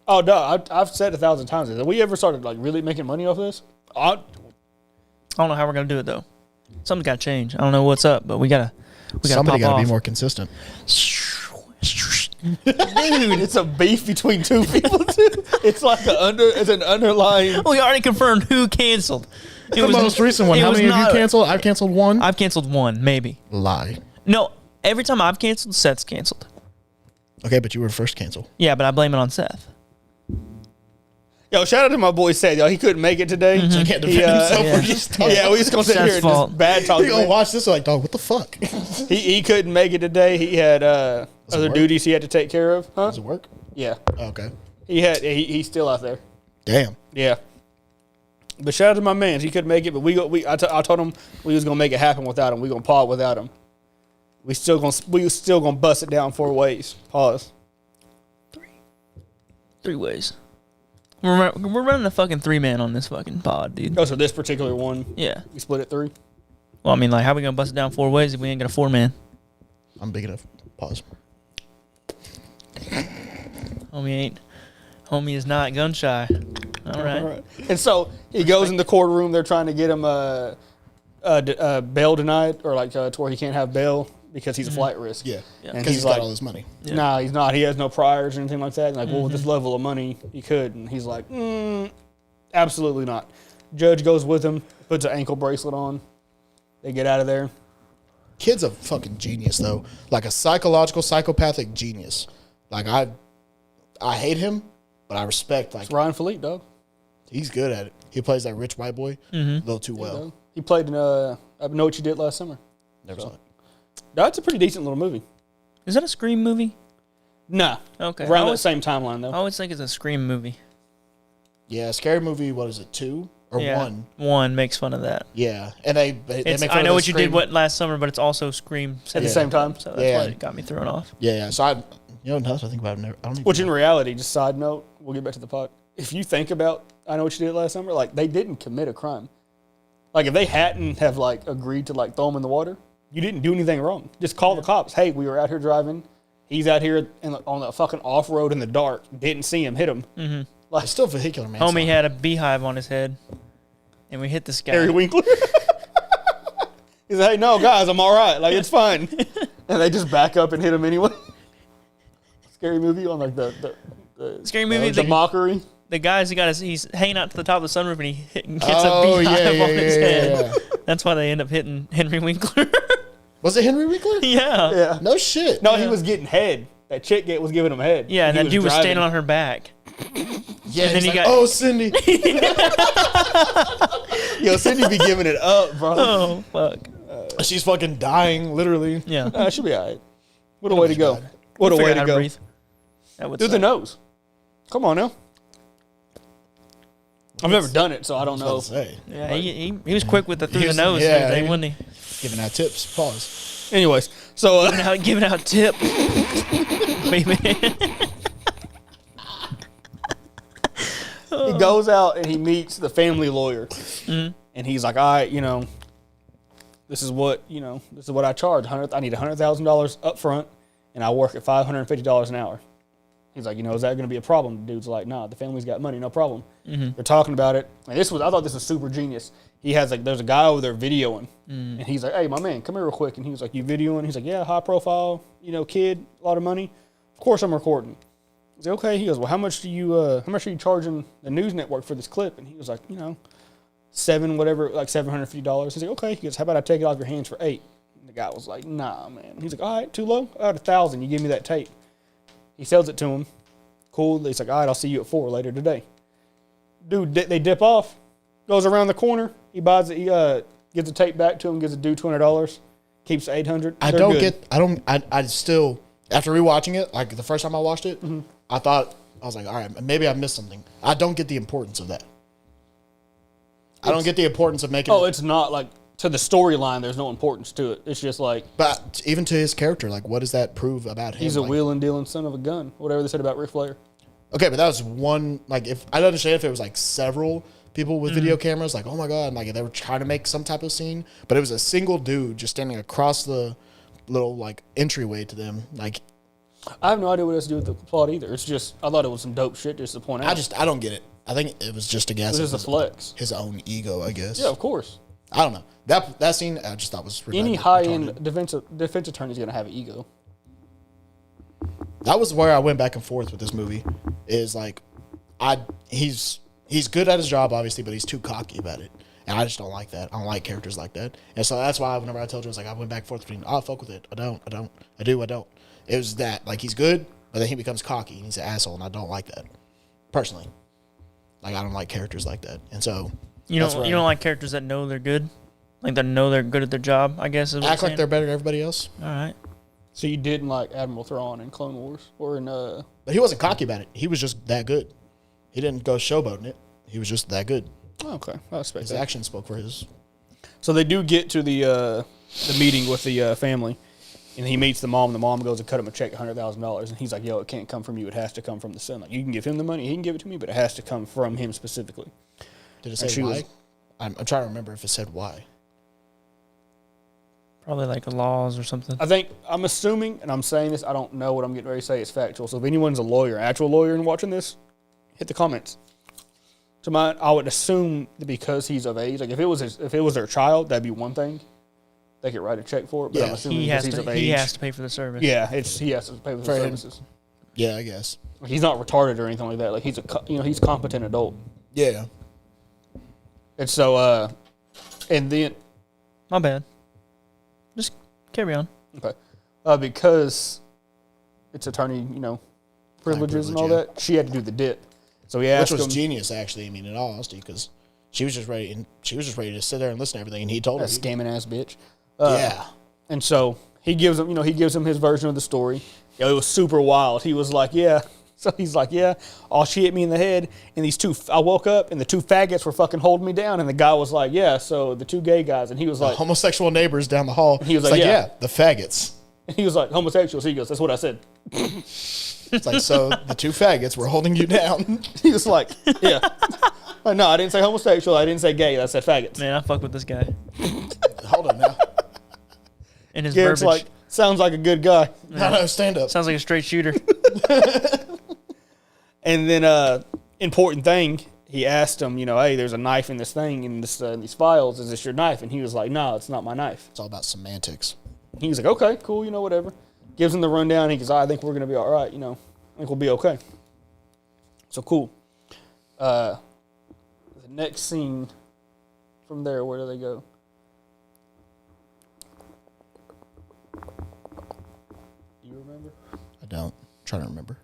S3: Oh, no, I've said 1,000 times. Have we ever started like really making money off this?
S2: I don't know how we're gonna do it though. Something's gotta change. I don't know what's up, but we gotta
S1: Somebody
S2: got to
S1: be more consistent.
S3: Dude, it's a beef between two people too. It's like it's an underlying.
S2: We already confirmed who canceled. It
S1: The most recent one. How many have you canceled? I've canceled one.
S2: I've canceled one, maybe.
S1: Lie.
S2: No, every time I've canceled, Seth's canceled.
S1: Okay, but you were first cancel.
S2: Yeah, but I blame it on Seth.
S3: Yo, shout out to my boy Seth. Yo, he couldn't make it today.
S1: So he can't defend himself.
S2: Yeah.
S1: We're just talking.
S3: Yeah, we just gonna sit
S2: Seth's
S3: here and
S2: fault.
S3: just bad talk.
S1: He gonna watch this like, dog, what the fuck?
S3: He couldn't make it today. He had other
S1: work?
S3: duties he had to take care of. Huh?
S1: Does it work?
S3: Yeah.
S1: Okay.
S3: He's still out there.
S1: Damn.
S3: Yeah. But shout out to my man. He couldn't make it, but I told him we was gonna make it happen without him. We gonna pod without him. We still gonna bust it down 4 ways. Pause.
S2: 3 ways. We're running a fucking 3-man on this fucking pod, dude.
S3: Oh, so this particular one,
S2: Yeah.
S3: we split it 3.
S2: Well, I mean, like, how we gonna bust it down 4 ways if we ain't got a 4-man?
S1: I'm big enough. Pause.
S2: Homie is not gun shy. All right.
S3: And so he goes in the courtroom. They're trying to get him bail denied, or like to where he can't have bail because he's a flight risk.
S1: Yeah.
S3: And
S1: Because
S3: he's
S1: he's
S3: like,
S1: got all this money.
S2: Yeah.
S3: Nah, he's not. He has no priors or anything like that. And like, well, with this level of money, he could. And he's like, absolutely not. Judge goes with him, puts an ankle bracelet on. They get out of there.
S1: Kid's a fucking genius, though. Like a psychological, psychopathic genius. Like, I hate him, but I respect, like,
S3: It's Ryan Fleet, dog.
S1: he's good at it. He plays that rich white boy a little too well.
S3: Dog. He played in I Know What You Did Last Summer.
S1: Never saw it.
S3: That's a pretty decent little movie.
S2: Is that a Scream movie?
S3: Nah.
S2: Okay.
S3: Around that same timeline, though.
S2: I always think it's a Scream movie.
S1: Yeah, scary movie, what is it, 2 or
S2: Yeah.
S1: 1?
S2: 1 makes fun of that.
S1: Yeah. And they make fun
S2: I
S1: of
S2: know
S1: the
S2: what you did
S1: Scream-
S2: last summer, but it's also Scream
S3: At the same time.
S2: So that's
S1: Yeah.
S2: why it got me thrown off.
S1: Yeah, so I think about it. I don't even
S3: Which in
S1: know.
S3: reality, just side note, we'll get back to the pod. If you think about I Know What You Did Last Summer, like they didn't commit a crime. Like if they hadn't have like agreed to like throw him in the water, you didn't do anything wrong. Just call the cops. Hey, we were out here driving. He's out here on the fucking off road in the dark. Didn't see him. Hit him.
S2: Mm-hmm.
S1: It's still vehicular manslaughter.
S2: Homie had a beehive on his head, and we hit this guy.
S3: Harry Winkler. He's like, hey, no, guys, I'm all right. Like it's fine. And they just back up and hit him anyway. Scary movie on like the
S2: Scary movie.
S3: the mockery.
S2: The guy's he's hanging out to the top of the sunroof and he gets
S1: Oh,
S2: a beehive
S1: yeah,
S2: on his
S1: yeah,
S2: head.
S1: yeah.
S2: That's why they end up hitting Henry Winkler.
S1: Was it Henry Winkler?
S2: Yeah.
S3: Yeah.
S1: No shit.
S3: No, he was getting head. That chick was giving him head.
S2: Yeah, and
S3: He
S2: that dude was
S3: driving.
S2: standing on her back.
S1: Yeah,
S2: And then
S1: he's
S2: he
S1: like,
S2: got-
S1: oh, Cindy.
S3: Yo, Cindy be giving it up, bro.
S2: Oh, fuck.
S1: She's fucking dying, literally.
S2: Yeah.
S3: She'll be all right. What a way to go. What a
S2: Figure
S3: way
S2: out how
S3: to go.
S2: breathe. That would
S3: Through the
S2: suck.
S3: nose. Come on now. I've never done it, so I don't
S1: I
S3: know.
S1: was about to say.
S2: Yeah, he was quick with the through
S1: He
S2: the
S1: was-
S2: nose
S1: yeah,
S2: and everything,
S1: he-
S2: wasn't he?
S1: Giving out tips. Pause.
S3: Anyways, so
S2: Giving out tip. Baby.
S3: he goes out and he meets the family lawyer.
S2: Mm-hmm.
S3: And he's like, all right, this is what I charge. I need $100,000 up front, and I work at $550 an hour. He's like, is that going to be a problem? The dude's like, nah, the family's got money, no problem.
S2: Mm-hmm.
S3: They're talking about it. And I thought this was super genius. He has there's a guy over there videoing, and he's like, hey, my man, come here real quick. And he was like, you videoing? He's like, yeah, high profile, kid, a lot of money. Of course I'm recording. He's like, okay. He goes, well, how much are you charging the news network for this clip? And he was like, $750. He's like, okay. He goes, how about I take it off your hands for $8? And the guy was like, nah, man. He's like, all right, too low? All right, $1,000. You give me that tape. He sells it to him. Cool. He's like, all right, I'll see you at 4 later today. Dude, they dip off. Goes around the corner. He buys it. He gives the tape back to him. Gives the dude $200. Keeps $800.
S1: I still, after rewatching it, like the first time I watched it, I was like, all right, maybe I missed something. I don't get the importance of that. I don't get the importance of making
S3: Oh, it's not like to the storyline. There's no importance to it. It's just like
S1: But even to his character, like, what does that prove about him?
S3: he's a
S1: Like,
S3: wheeling dealing son of a gun. Whatever they said about Ric Flair.
S1: Okay, but that was one. Like, if I'd understand if it was like several people with video cameras, like, oh my god, like they were trying to make some type of scene, but it was a single dude just standing across the little like entryway to them. Like,
S3: I have no idea what it has to do with the plot either. It's just I thought it was some dope shit just to point out.
S1: I don't get it. I think it was just a guess.
S3: It was just a flex.
S1: His own ego, I guess.
S3: Yeah, of course.
S1: I don't know. That scene I just thought was
S3: any high-end defense attorney is going to have an ego.
S1: That was where I went back and forth with this movie. Is like, he's good at his job, obviously, but he's too cocky about it. And I just don't like that. I don't like characters like that. And so that's why whenever I told you, I was like, I went back and forth between, I'll fuck with it. I don't. I do, I don't. It was that. Like, he's good, but then he becomes cocky and he's an asshole, and I don't like that. Personally. Like, I don't like characters like that. And so.
S2: You don't like characters that know they're good? Like, that know they're good at their job, I guess. Is what
S1: act like they're better than everybody else.
S2: All right.
S3: So you didn't like Admiral Thrawn in Clone Wars? Or in,
S1: But he wasn't cocky about it. He was just that good. He didn't go showboating it. He was just that good.
S3: Oh, okay. I respect
S1: His
S3: that.
S1: action spoke for his.
S3: So they do get to the meeting with the family, and he meets the mom. The mom goes to cut him a check, $100,000, and he's like, "Yo, it can't come from you. It has to come from the son. Like, you can give him the money, he can give it to me, but it has to come from him specifically."
S1: Did it say why? I'm trying to remember if it said why.
S2: Probably like laws or something.
S3: I'm assuming, and I'm saying this, I don't know what I'm getting ready to say. It's factual. So if anyone's a lawyer, actual lawyer, and watching this, hit the comments. To mine, I would assume that because he's of age, like if it was their child, that'd be one thing. They could write a check for it, but
S1: Yeah.
S3: I'm assuming
S2: He
S3: because
S2: has
S3: he's of
S2: to.
S3: age.
S2: He has to pay for the service.
S3: Yeah, he has to pay for the
S1: For him.
S3: services.
S1: Yeah, I guess.
S3: Like, he's not retarded or anything like that. Like he's he's a competent adult.
S1: Yeah.
S3: And so, and then
S2: My bad. Just carry on.
S3: okay, because it's attorney, privileges and all
S1: privilege,
S3: that. She had to do the dip. So he asked
S1: Which was
S3: him,
S1: genius, actually. I mean, in all honesty, because she was just ready to sit there and listen to everything, and he told her.
S3: that scamming ass bitch.
S1: Yeah.
S3: And so he gives him his version of the story. It was super wild. He was like, yeah. So he's like, yeah. Oh, she hit me in the head, and I woke up, and the two faggots were fucking holding me down, and the guy was like, yeah. So the two gay guys, and he was like,
S1: homosexual neighbors down the hall.
S3: He was
S1: It's
S3: like, yeah.
S1: the faggots.
S3: and he was like, homosexual. So he goes, that's what I said.
S1: It's like, so the two faggots were holding you down.
S3: He was like, yeah. Like, no, I didn't say homosexual. I didn't say gay. I said faggots.
S2: Man, I fuck with this guy.
S1: Hold on now.
S2: And his
S3: Garrett's
S2: verbiage.
S3: like, sounds like a good guy.
S1: No, stand up.
S2: Sounds like a straight shooter.
S3: And then, important thing, he asked him, hey, there's a knife in this thing, in these files. Is this your knife? And he was like, no, it's not my knife.
S1: It's all about semantics.
S3: He was like, okay, cool, whatever. Gives him the rundown. He goes, I think we're going to be all right, I think we'll be okay. So cool. The next scene from there, where do they go? Do you remember?
S1: I don't. I'm trying to remember.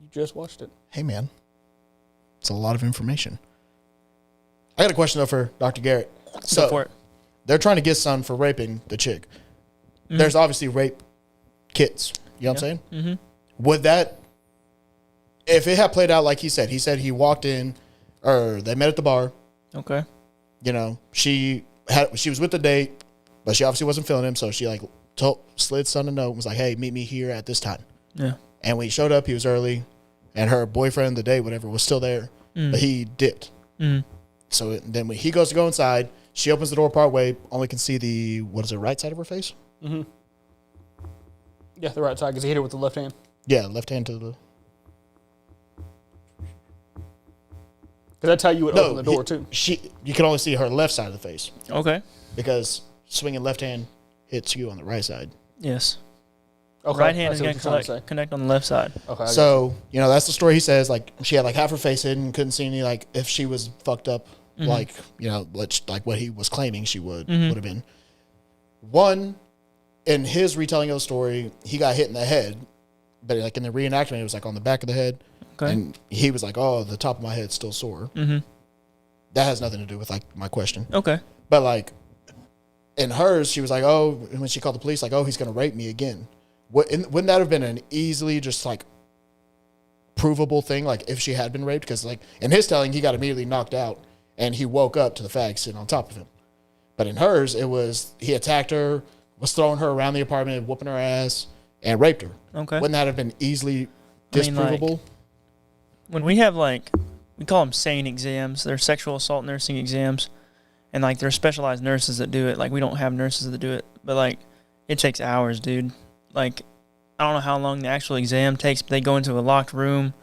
S3: You just watched it.
S1: Hey, man. It's a lot of information. I got a question, though, for Dr. Garrett. So,
S2: Go for it.
S1: they're trying to get son for raping the chick.
S2: Mm-hmm.
S1: There's obviously rape kits. You know what I'm saying?
S2: Mm-hmm.
S1: Would that, if it had played out like he said he walked in, or they met at the bar,
S2: Okay.
S1: she was with the date, but she obviously wasn't feeling him, so she slid son a note and was like, hey, meet me here at this time.
S2: Yeah.
S1: And when he showed up, he was early, and her boyfriend, the date, whatever, was still there, but he dipped.
S2: Mm.
S1: So then when he goes to go inside, she opens the door part way, only can see the, right side of her face?
S3: Mm-hmm. Yeah, the right side, because he hit her with the left hand.
S1: Yeah, left hand to the...
S3: Because that's how you would open the door, too.
S1: You can only see her left side of the face,
S2: Okay.
S1: because swinging left hand hits you on the right side.
S2: Yes.
S3: Okay,
S2: Right
S3: I
S2: hand is
S3: see
S2: going
S3: what you're trying
S2: to connect on the left side.
S3: Okay,
S1: So, that's the story he says. Like, she had, half her face hidden, couldn't see any, if she was fucked up, like what he was claiming she would have been. One, in his retelling of the story, he got hit in the head, but, in the reenactment, it was, on the back of the head.
S2: Okay.
S1: And he was like, oh, the top of my head's still sore.
S2: Mm-hmm.
S1: That has nothing to do with, my question.
S2: Okay.
S1: But, in hers, she was like, oh, when she called the police, oh, he's going to rape me again. Wouldn't that have been an easily just, provable thing, if she had been raped? Because, in his telling, he got immediately knocked out, and he woke up to the fag sitting on top of him. But in hers, it was he attacked her, was throwing her around the apartment, whooping her ass, and raped her.
S2: Okay.
S1: Wouldn't that have been easily disprovable?
S2: When we have we call them SANE exams, they're sexual assault nursing exams, and there are specialized nurses that do it. We don't have nurses that do it, but it takes hours, dude. I I don't know how long the actual exam takes, but they go into a locked room.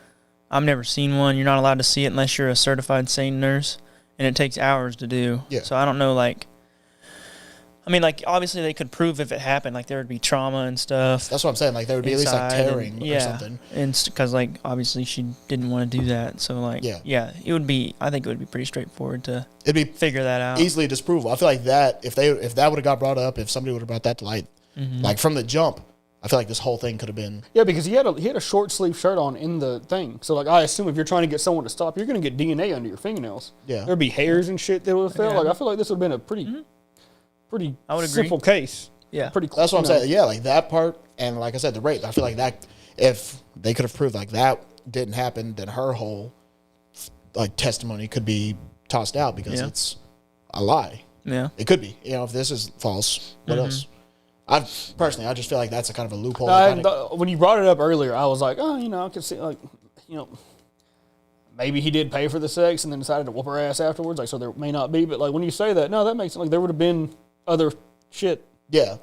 S2: I've never seen one. You're not allowed to see it unless you're a certified SANE nurse, and it takes hours to do.
S1: Yeah.
S2: So I don't know, like, I mean, like, obviously they could prove if it happened, like, there would be trauma and stuff.
S1: That's what I'm saying. Like, there would be at least, like, tearing or something.
S2: And because, like, obviously she didn't want to do that. So, like, yeah, it would be, I think it would be pretty straightforward to figure that out.
S1: Easily disprovable. I feel like that, if that would have got brought up, if somebody would have brought that to light, like, from the jump, I feel like this whole thing could have been.
S3: Yeah, because he had a short sleeve shirt on in the thing. So, like, I assume if you're trying to get someone to stop, you're going to get DNA under your fingernails.
S1: Yeah.
S3: There'd be hairs and shit that would have fell. Like, I feel like this would have been a pretty
S2: I would
S3: simple
S2: agree.
S3: case.
S2: Yeah.
S3: Pretty.
S1: That's what I'm saying. Yeah, like that part, and like I said, the rape. I feel like that, if they could have proved like that didn't happen, then her whole like testimony could be tossed out because it's a lie.
S2: Yeah.
S1: It could be. You know, if this is false, what else? I just feel like that's a kind of a loophole.
S3: When you brought it up earlier, I was like, oh, you know, I could see, like, you know, maybe he did pay for the sex and then decided to whoop her ass afterwards. Like, so there may not be, but like when you say that, no, that makes like there would have been other shit.
S1: Yeah,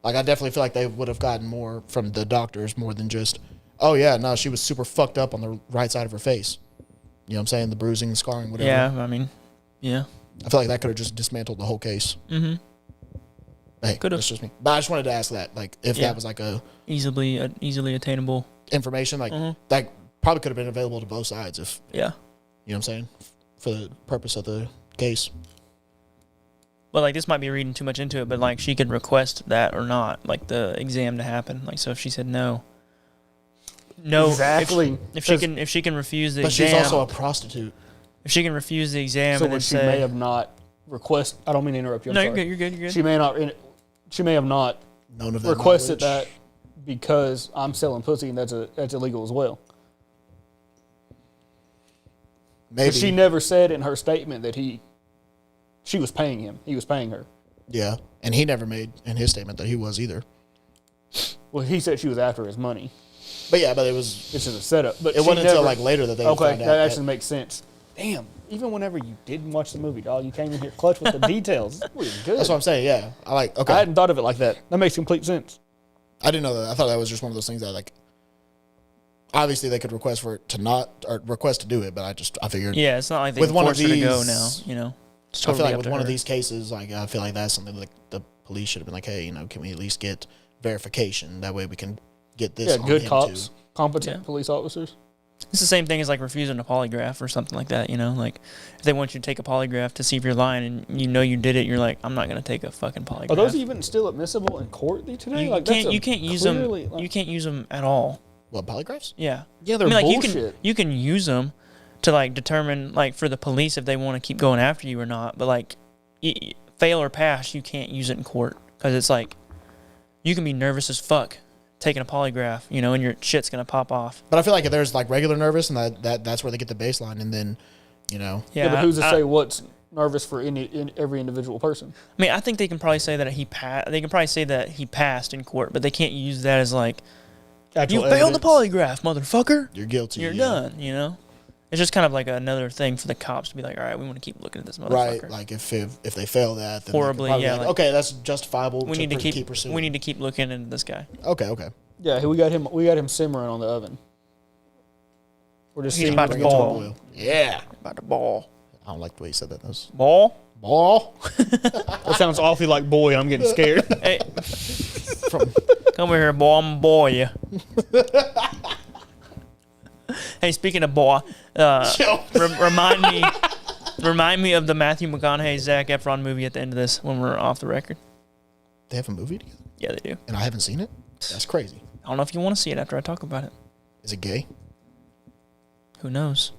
S1: like I definitely feel like they would have gotten more from the doctors more than just, oh yeah, no, she was super fucked up on the right side of her face. You know what I'm saying? The bruising, scarring, whatever.
S2: Yeah, I mean, yeah.
S1: I feel like that could have just dismantled the whole case. Mm-hmm. Hey, that's just me. But I just wanted to ask that, like, if that was like a
S2: easily attainable
S1: information, like that probably could have been available to both sides if you know what I'm saying, for the purpose of the case.
S2: But like this might be reading too much into it, but like she could request that or not, like the exam to happen. Like so, if she said no,
S3: exactly.
S2: If she can refuse the
S1: but
S2: exam,
S1: she's also a prostitute.
S2: If she can refuse the exam,
S3: so
S2: and then
S3: she may have not request. I don't mean to interrupt you. I'm sorry.
S2: You're good.
S3: She may not. She may have not
S1: known of that
S3: requested
S1: knowledge.
S3: that because I'm selling pussy and that's illegal as well.
S1: Maybe
S3: she never said in her statement that she was paying him. He was paying her.
S1: Yeah, and he never made in his statement that he was either.
S3: Well, he said she was after his money.
S1: But yeah, but it was
S3: this is a setup. But
S1: it wasn't until like later that they found out.
S3: That actually makes sense. Damn. Even whenever you didn't watch the movie, dog, you came in here clutch with the details. That's really good.
S1: That's what I'm saying. Yeah, I
S3: hadn't thought of it like that. That makes complete sense.
S1: I didn't know that. I thought that was just one of those things that like. Obviously, they could request for it to not or request to do it, but I figured.
S2: Yeah, it's not like they can force her to go now. You know, it's totally
S1: I feel like with one
S2: her.
S1: of these cases, like I feel like that's something like the police should have been like, hey, you know, can we at least get verification? That way we can get this.
S3: Yeah, good cops, competent police officers.
S2: It's the same thing as like refusing a polygraph or something like that, you know? Like, if they want you to take a polygraph to see if you're lying and you know you did it, you're like, I'm not going to take a fucking polygraph.
S3: Are those even still admissible in court today?
S2: You can't use them. You can't use them at all.
S1: What, polygraphs?
S2: Yeah.
S3: Yeah, they're bullshit.
S2: You can use them to like determine like for the police if they want to keep going after you or not, but like fail or pass, you can't use it in court because it's like you can be nervous as fuck taking a polygraph, you know, and your shit's gonna pop off.
S1: But I feel like if there's like regular nervous, and that's where they get the baseline, and then, you know,
S3: yeah. But who's to say what's nervous for every individual person?
S2: I mean, I think they can probably say that he passed. They can probably say that he passed in court, but they can't use that as like
S3: actual
S2: you failed the polygraph, motherfucker.
S1: You're guilty.
S2: You're done. You know. It's just kind of like another thing for the cops to be like, all right, we want to keep looking at this motherfucker.
S1: Right, like if they fail that, then
S2: horribly, yeah.
S1: like, okay, that's justifiable.
S2: We need to keep
S1: pursuing.
S2: We need to keep looking into this guy.
S1: Okay.
S3: Yeah, we got him simmering on the oven. We're just
S2: He's about to boil.
S1: Yeah,
S2: about to ball.
S1: I don't like the way you said that. That's
S2: Ball.
S3: That sounds awfully like boy. I'm getting scared.
S2: Hey, come over here, boy. I'm gonna boy you. Hey, speaking of boy, remind me of the Matthew McConaughey Zac Efron movie at the end of this when we're off the record.
S1: They have a movie together?
S2: Yeah, they do.
S1: And I haven't seen it? That's crazy.
S2: I don't know if you want to see it after I talk about it.
S1: Is it gay?
S2: Who knows?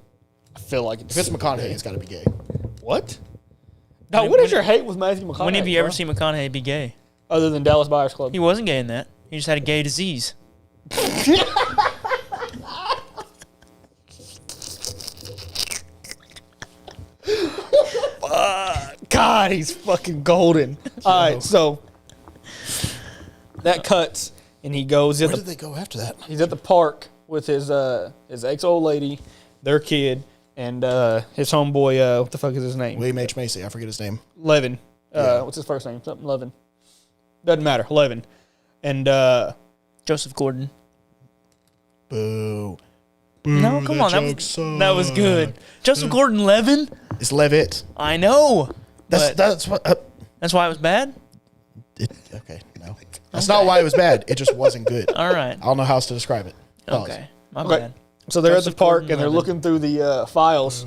S3: I feel like
S1: if it's McConaughey, it's got to be gay.
S3: What? Now, what is your hate with Matthew McConaughey?
S2: When have you ever seen McConaughey be gay?
S3: Other than Dallas Buyers Club.
S2: He wasn't gay in that. He just had a gay disease.
S3: God, he's fucking golden. All right, so that cuts, and he goes.
S1: Where did they go after that?
S3: He's at the park with his ex old lady, their kid, and his homeboy. What the fuck is his name?
S1: William H. Macy. I forget his name.
S3: Levin. What's his first name? Something Levin. Doesn't matter. Levin. And
S2: Joseph Gordon.
S1: Boo.
S2: No, come on. That was good. Joseph Gordon-Levitt?
S1: It's Levitt.
S2: I know.
S1: That's what.
S2: That's why it was bad?
S1: Okay, no. That's not why it was bad. It just wasn't good.
S2: All right.
S1: I don't know how else to describe it.
S2: Okay. My bad.
S3: So they're
S2: Joseph
S3: at the park and they're
S2: Gordon-Levitt.
S3: looking through the files,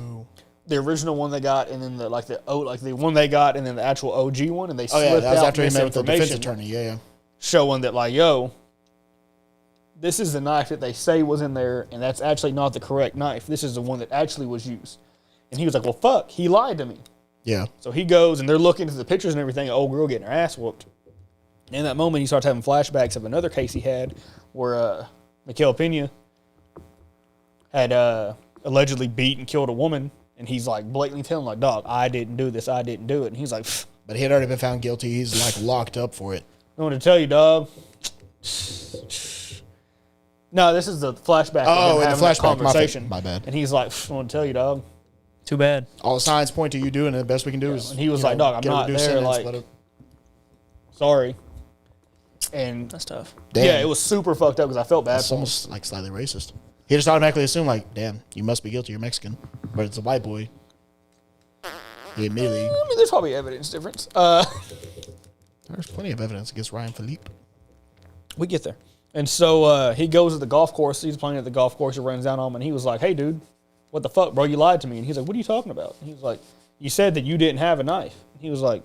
S3: the original one they got, and then the one they got, and then the actual OG one, and they
S1: Oh yeah,
S3: slipped
S1: that was
S3: out
S1: after he met with the defense
S3: misinformation
S1: attorney. Yeah.
S3: showing that like, yo, this is the knife that they say was in there, and that's actually not the correct knife. This is the one that actually was used. And he was like, well, fuck, he lied to me.
S1: Yeah.
S3: So he goes, and they're looking at the pictures and everything, old girl getting her ass whooped. And in that moment, he starts having flashbacks of another case he had where Miguel Pena had allegedly beat and killed a woman, and he's like blatantly telling like, dog, I didn't do this, I didn't do it. And he's like, pfft.
S1: But he had already been found guilty. He's like locked up for it.
S3: I want to tell you, dog. No, this is the flashback.
S1: Oh,
S3: of him
S1: in the
S3: having that
S1: flashback,
S3: conversation.
S1: my bad.
S3: And he's like, I want to tell you, dog.
S2: Too bad.
S1: All the signs point to you doing it. The best we can do is.
S3: And he was like, dog, I'm
S1: get a
S3: not
S1: reduced
S3: there.
S1: sentence,
S3: Like,
S1: let it-
S3: sorry. And
S2: That's tough.
S1: Damn.
S3: yeah, it was super fucked up because I felt bad
S1: It's
S3: for him.
S1: almost like slightly racist. He just automatically assumed like, damn, you must be guilty. You're Mexican, but it's a white boy. He immediately.
S3: I mean, there's probably evidence difference.
S1: There's plenty of evidence against Ryan Philippe.
S3: We get there. And so he goes to the golf course. He's playing at the golf course. He runs down on him, and he was like, hey, dude, what the fuck, bro? You lied to me. And he's like, what are you talking about? And he was like, you said that you didn't have a knife. And he was like,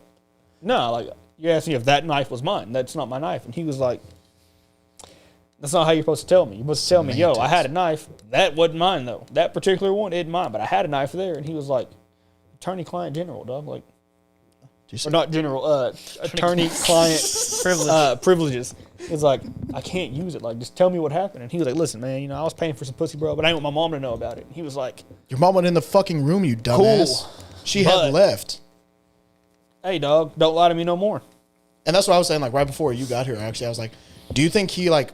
S3: no, like, you asked me if that knife was mine. That's not my knife. And he was like, that's not how you're supposed to tell me. You're supposed to tell me, yo, I had a knife. That wasn't mine, though. That particular one isn't mine, but I had a knife there. And he was like, attorney-client general, dog. Like, or not general, attorney-client privileges. He's like, I can't use it. Like, just tell me what happened. And he was like, listen, man, you know, I was paying for some pussy, bro, but I didn't want my mom to know about it. And he was like,
S1: Your mom went in the fucking room, you dumbass.
S3: Cool,
S1: She
S3: but-
S1: had left.
S3: hey, dog, don't lie to me no more.
S1: And that's what I was saying, like, right before you got here, actually. I was like, do you think he, like,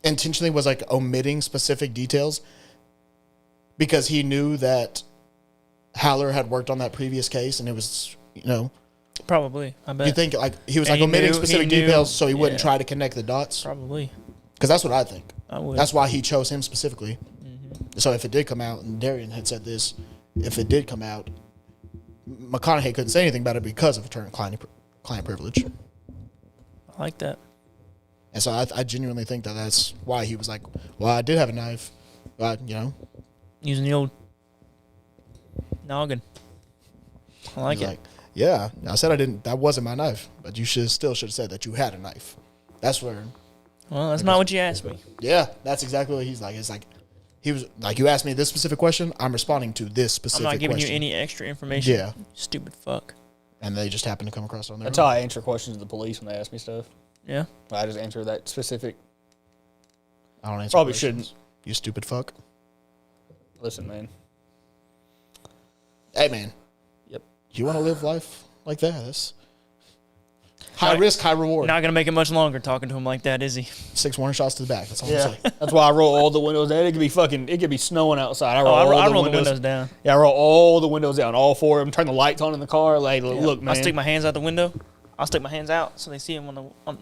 S1: intentionally was, like, omitting specific details because he knew that Haller had worked on that previous case and it was, you know...
S2: Probably. I bet.
S1: You think, like, he was,
S2: And
S1: like,
S2: he
S1: omitting
S2: knew-
S1: specific
S2: he knew-
S1: details so he wouldn't
S2: yeah.
S1: try to connect the dots?
S2: Probably.
S1: Because that's what I think.
S2: I would.
S1: That's why he chose him specifically. Mm-hmm. So if it did come out, and Darion had said this, if it did come out, McConaughey couldn't say anything about it because of attorney-client privilege.
S2: I like that.
S1: And so I genuinely think that that's why he was like, well, I did have a knife, but, you know.
S2: Using the old noggin. I like
S1: He's
S2: it.
S1: like, yeah, I said I didn't, that wasn't my knife, but you still should have said that you had a knife. That's where,
S2: Well, that's not what you asked me.
S1: yeah, that's exactly what he's like. It's like, he was like, you asked me this specific question, I'm responding to this
S2: I'm
S1: specific
S2: not giving
S1: question.
S2: you any extra information.
S1: Yeah.
S2: Stupid fuck.
S1: And they just happened to come across it on their
S3: That's
S1: own.
S3: how I answer questions to the police when they ask me stuff.
S2: Yeah.
S3: I just answer that specific.
S1: I don't answer
S3: Probably
S1: questions.
S3: shouldn't.
S1: You stupid fuck.
S3: Listen, man.
S1: Hey, man.
S3: Yep.
S1: You want to live life like that? That's high risk, high reward.
S2: Not gonna make it much longer talking to him like that, is he?
S1: 6 warning shots to the back. That's all I'm
S3: Yeah,
S1: saying.
S3: that's why I roll all the windows down. It could be snowing outside. I roll
S2: I
S3: all
S2: roll the windows down.
S3: Yeah, I roll all the windows down, all four of them. Turn the lights on in the car. Like, look, man.
S2: I stick my hands out the window. I'll stick my hands out so they see him when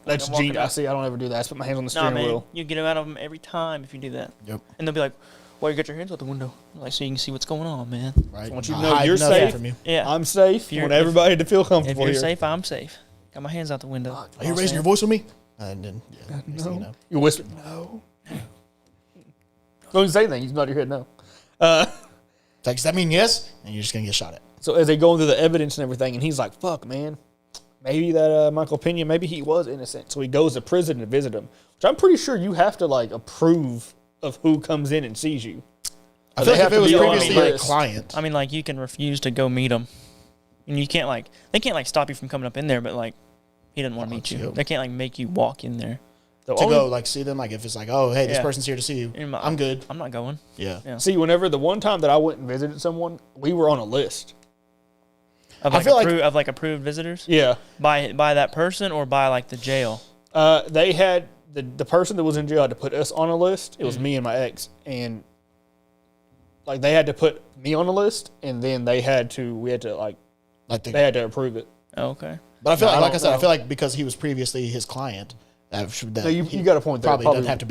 S3: That's
S2: they're walking
S3: genius. I
S2: out.
S3: see. I don't ever do that. I just put my hands on the
S2: Nah,
S3: steering
S2: man,
S3: wheel.
S2: you get out of them every time if you do that.
S1: Yep.
S2: And they'll be like, "Why you got your hands out the window?" Like, so you can see what's going on, man.
S1: Right.
S3: I want you to
S1: Not
S3: know
S1: hiding
S3: you're
S1: nothing
S3: safe.
S1: from you.
S2: Yeah.
S3: I'm safe. I
S2: you're-
S3: want everybody to feel
S2: If
S3: comfortable
S2: you're
S3: here.
S2: safe, I'm safe. Got my hands out the window.
S1: Are you raising your voice with me? And then, yeah, next thing you know.
S3: You whisper, no. Don't even say anything. You just nod your head, no.
S1: It's like, does that mean yes? And you're just going to get shot at.
S3: So as they go into the evidence and everything, and he's like, fuck, man. Maybe that Michael Pena, maybe he was innocent. So he goes to prison to visit him, which I'm pretty sure you have to, like, approve of who comes in and sees you.
S1: I feel
S3: They
S1: like if
S3: have
S1: it was
S3: to be on
S1: previously
S3: the
S1: a
S3: list.
S1: client.
S2: I mean, like, you can refuse to go meet him. And you can't, like, they can't, like, stop you from coming up in there, but, like, he doesn't want to meet you.
S1: chill.
S2: They can't, like, make you walk in there.
S3: The
S1: to
S3: only-
S1: go, like, see them, like, if it's like, oh, hey, this
S2: Yeah.
S1: person's here to see you.
S2: And
S1: I'm good.
S2: I'm not going.
S1: Yeah.
S2: Yeah.
S3: See, whenever the one time that I went and visited someone, we were on a list.
S2: Of,
S1: I
S2: like,
S1: feel like-
S2: approved visitors?
S3: Yeah.
S2: By that person or by, like, the jail?
S3: They had, the person that was in jail had to put us on a list. It was me and my ex. And, like, they had to put me on a list, and then we had to, like,
S1: Like the,
S3: they had to approve it.
S2: Oh, okay.
S1: but I feel
S3: No, I
S1: like I
S3: don't
S1: said, I
S3: know.
S1: feel like because he was previously his client, That
S3: you got a point there.
S1: Probably doesn't have to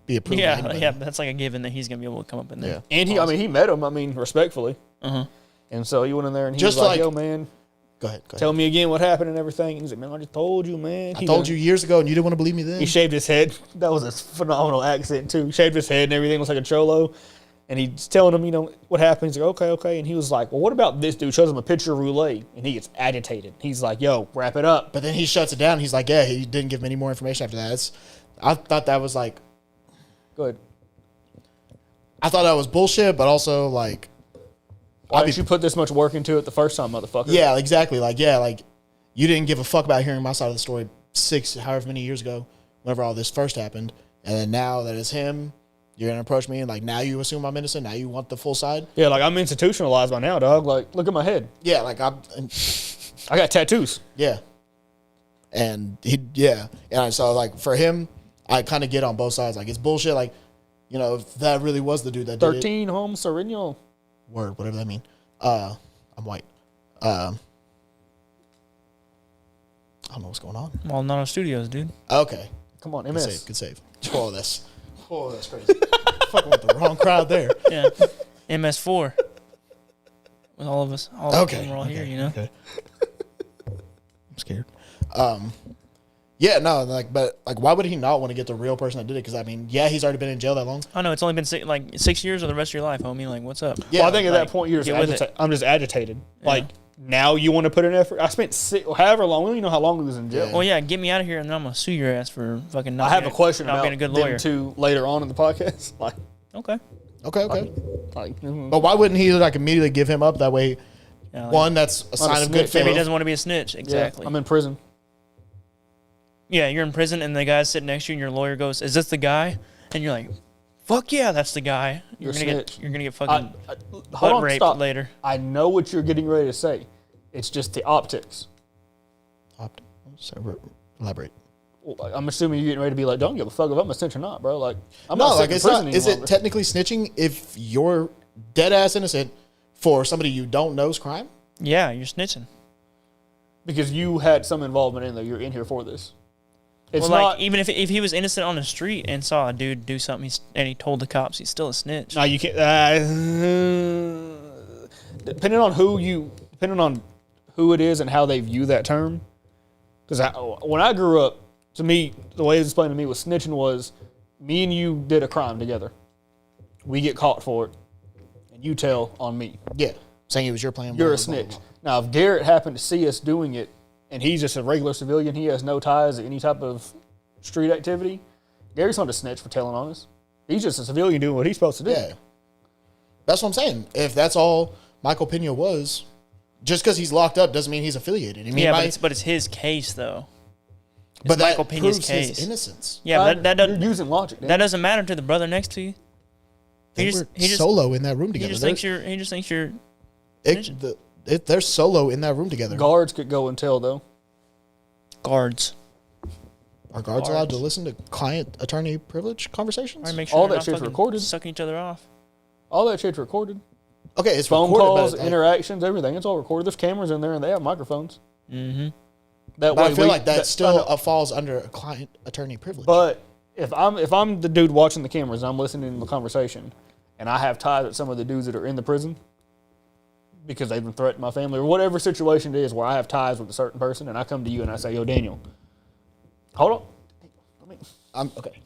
S1: be approved.
S2: Yeah,
S1: by anybody.
S2: yeah, that's like a given that he's gonna be able to come up in there.
S1: Yeah.
S3: And he met him. I mean, respectfully. And so he went in there and he
S1: Just
S3: was like,
S1: like-
S3: "Yo, man,
S1: Go ahead.
S3: tell me again what happened and everything." And he's like, "Man, I just told you, man."
S1: I told you years ago, and you didn't want to believe me then.
S3: He shaved his head. That was a phenomenal accent too. He shaved his head and everything was like a cholo. And he's telling him, what happened. He's like, okay. And he was like, well, what about this dude? Shows him a picture of roulette, and he gets agitated. He's like, yo, wrap it up.
S1: But then he shuts it down. He's like, yeah, he didn't give him any more information after that. I thought that was like,
S3: Good.
S1: I thought that was bullshit, but also like,
S3: Why did you put this much work into it the first time, motherfucker?
S1: yeah, exactly. Like, yeah, like you didn't give a fuck about hearing my side of the story however many years ago, whenever all this first happened. And then now that it's him, you're going to approach me and like, now you assume I'm innocent. Now you want the full side.
S3: Yeah, like I'm institutionalized by now, dog. Like, look at my head.
S1: Yeah. Like
S3: I got tattoos.
S1: yeah. And And so like for him, I kind of get on both sides. Like it's bullshit. Like, if that really was the dude that did
S3: 13 home Sereno.
S1: Word, whatever that mean. I'm white. I don't know what's going on.
S2: Maldonado Studios, dude.
S1: Okay.
S3: Come on,
S1: Good
S3: MS.
S1: save. Good save. Oh, that's crazy. Fucking with the wrong crowd there.
S2: Yeah. MS4. With all of us. All of them, we're all here,
S1: Okay. I'm scared. Yeah, no, but why would he not want to get the real person that did it? Because, I mean, yeah, he's already been in jail that long.
S2: I know, it's only been 6 years of the rest of your life, homie. Like, what's up?
S1: Yeah,
S3: well, I think at
S2: like,
S3: that point, you're just
S2: get with
S3: agitated.
S2: it.
S3: I'm just agitated.
S2: Yeah.
S3: Like, now you want to put in effort? I spent however long. We don't even know how long he was in jail.
S1: Yeah.
S2: Well, yeah, get me out of here, and then I'm going to sue your ass for fucking not
S3: I have
S2: being
S3: a question
S2: not
S3: about
S2: being a good
S3: them
S2: lawyer.
S3: two later on in the podcast. Like,
S2: Okay.
S1: Okay.
S3: like
S1: But why wouldn't he, immediately give him up? That way,
S2: Yeah, like,
S1: one, that's a sign of good
S3: snitch.
S1: faith.
S2: maybe he doesn't want to be a snitch. Exactly.
S3: Yeah, I'm in prison.
S2: Yeah, you're in prison, and the guy's sitting next to you, and your lawyer goes, "Is this the guy?" And you're like, "Fuck yeah, that's the guy." You're gonna
S3: snitch.
S2: get fucking
S3: Hold
S2: butt
S3: on,
S2: raped
S3: stop.
S2: later.
S3: I know what you're getting ready to say. It's just the optics.
S1: Elaborate.
S3: Well, I'm assuming you're getting ready to be like, don't give a fuck if I'm a snitch or not, bro. Like, I'm
S1: No,
S3: not
S1: like
S3: sitting in
S1: it's
S3: prison
S1: not.
S3: any
S1: Is it
S3: longer.
S1: technically snitching if you're dead ass innocent for somebody you don't know's crime?
S2: Yeah, you're snitching.
S3: Because you had some involvement in there. You're in here for this. It's
S2: Well,
S3: not.
S2: like, even if he was innocent on the street and saw a dude do something and he told the cops, he's still a snitch.
S3: No, you can't. Depending on who it is and how they view that term. Because when I grew up, to me, the way it was explained to me was snitching was me and you did a crime together. We get caught for it, and you tell on me.
S1: Yeah, saying it was your plan.
S3: You're a
S1: blah, blah, blah,
S3: snitch.
S1: blah.
S3: Now, if Garrett happened to see us doing it, and he's just a regular civilian, he has no ties to any type of street activity, Garrett's not a snitch for telling on us. He's just a civilian doing what he's supposed to do.
S1: Yeah, that's what I'm saying. If that's all Michael Pena was, just because he's locked up doesn't mean he's affiliated. I mean,
S2: Yeah, but it's his case though. It's
S1: but that
S2: Michael Pena's
S1: proves
S2: case.
S1: his innocence.
S2: Yeah, but that
S3: You're
S2: doesn't
S3: using logic.
S2: that doesn't matter to the brother next to you.
S1: They were solo in that room
S2: He
S1: together.
S2: just thinks you're.
S1: They're solo in that room together.
S3: Guards could go and tell, though.
S2: Guards.
S1: Are guards allowed to listen to client-attorney privilege conversations?
S2: Or make sure
S3: All
S2: they're
S3: that
S2: not
S3: shit's
S2: fucking
S3: recorded.
S2: sucking each other off.
S3: All that shit's recorded.
S1: Okay, it's
S3: Phone
S1: recorded,
S3: calls,
S1: but,
S3: interactions, everything. It's all recorded. There's cameras in there, and they have microphones.
S2: Mm-hmm.
S3: That
S1: but
S3: way
S1: I feel like that
S3: I
S1: still
S3: know.
S1: falls under a client-attorney privilege.
S3: But if I'm the dude watching the cameras, and I'm listening to the conversation, and I have ties with some of the dudes that are in the prison because they've been threatening my family or whatever situation it is where I have ties with a certain person, and I come to you and I say, "Yo, Daniel, hold on,
S1: I'm okay.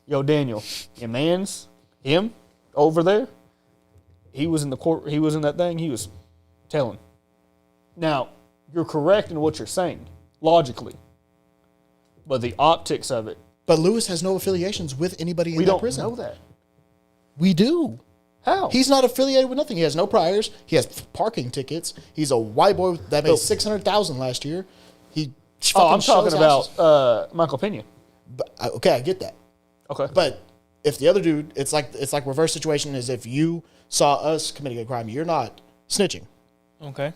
S3: Yo, Daniel, your man's him over there. He was in the court. He was in that thing. He was telling. Now, you're correct in what you're saying logically, but the optics of it,
S1: But Lewis has no affiliations with anybody in
S3: we
S1: that
S3: don't
S1: prison.
S3: know that.
S1: We do.
S3: How?
S1: He's not affiliated with nothing. He has no priors. He has parking tickets. He's a white boy that made $600,000 last year. He.
S3: I'm
S1: fucking
S3: talking
S1: shows
S3: about
S1: houses.
S3: Michael Pena.
S1: But, okay, I get that.
S3: Okay.
S1: But if the other dude, it's like reverse situation is if you saw us committing a crime, you're not snitching.
S2: Okay.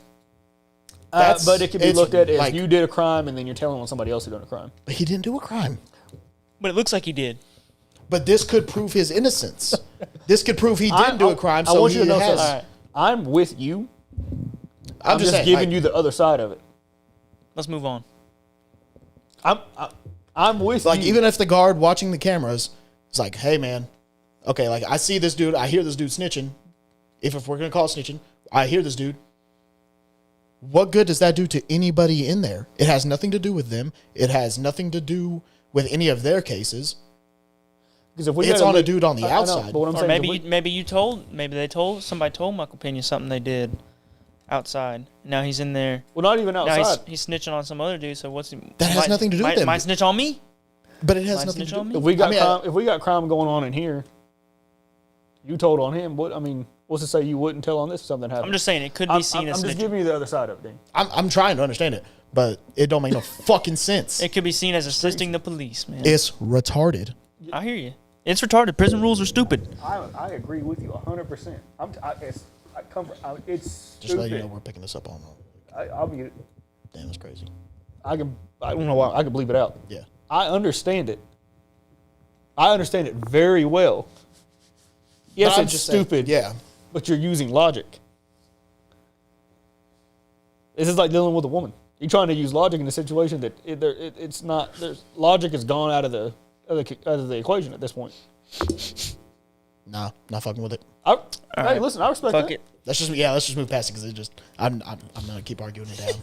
S3: But it can be
S1: it's
S3: looked at as
S1: like-
S3: you did a crime and then you're telling on somebody else who done a crime.
S1: But he didn't do a crime.
S2: But it looks like he did.
S1: But this could prove his innocence. This could prove he didn't do a crime.
S3: I
S1: So
S3: want you
S1: he
S3: to know
S1: has.
S3: something. All right. I'm with you. I'm just
S1: saying,
S3: giving
S1: like,
S3: you the other side of it.
S2: Let's move on.
S3: I'm with
S1: Like,
S3: you.
S1: even if the guard watching the cameras is like, hey, man, okay, like, I see this dude. I hear this dude snitching. If we're going to call it snitching, I hear this dude. What good does that do to anybody in there? It has nothing to do with them. It has nothing to do with any of their cases.
S3: Because if we
S1: It's
S3: gotta
S1: on a
S3: leave-
S1: dude on the
S3: I know,
S1: outside.
S3: but what I'm
S2: Or
S3: saying is
S2: maybe somebody told Michael Pena something they did outside. Now he's in there.
S3: well, not even
S2: Now
S3: outside.
S2: he's snitching on some other dude. So what's he?
S1: That has nothing to do with them.
S2: Might snitch on me?
S1: But it has
S2: Might
S1: nothing to
S2: snitch
S1: do
S2: on
S1: with
S2: me?
S3: If we got crime going on in here, you told on him. What's to say you wouldn't tell on this if something happened?
S2: I'm just saying it could be seen as
S3: I'm just
S2: snitching.
S3: giving you the other side of it, Dean.
S1: I'm trying to understand it, but it don't make no fucking sense.
S2: It could be seen as assisting the police, man.
S1: It's retarded.
S2: I hear you. It's retarded. Prison rules are stupid.
S3: I agree with you 100%. It's
S1: Just
S3: stupid.
S1: let you know we're picking this up on.
S3: I'll be.
S1: Damn, that's crazy.
S3: I don't know why I can bleep it out.
S1: Yeah.
S3: I understand it. I understand it very well. Yes,
S1: But I'm
S3: it's
S1: just saying,
S3: stupid.
S1: yeah.
S3: But you're using logic. This is like dealing with a woman. You're trying to use logic in a situation that it's not. There's logic is gone out of the equation at this point.
S1: Nah, not fucking with it.
S3: Hey,
S2: right.
S3: listen, I respect
S2: Fuck
S3: that.
S2: it.
S1: Let's just move past it because it just I'm gonna keep arguing it down.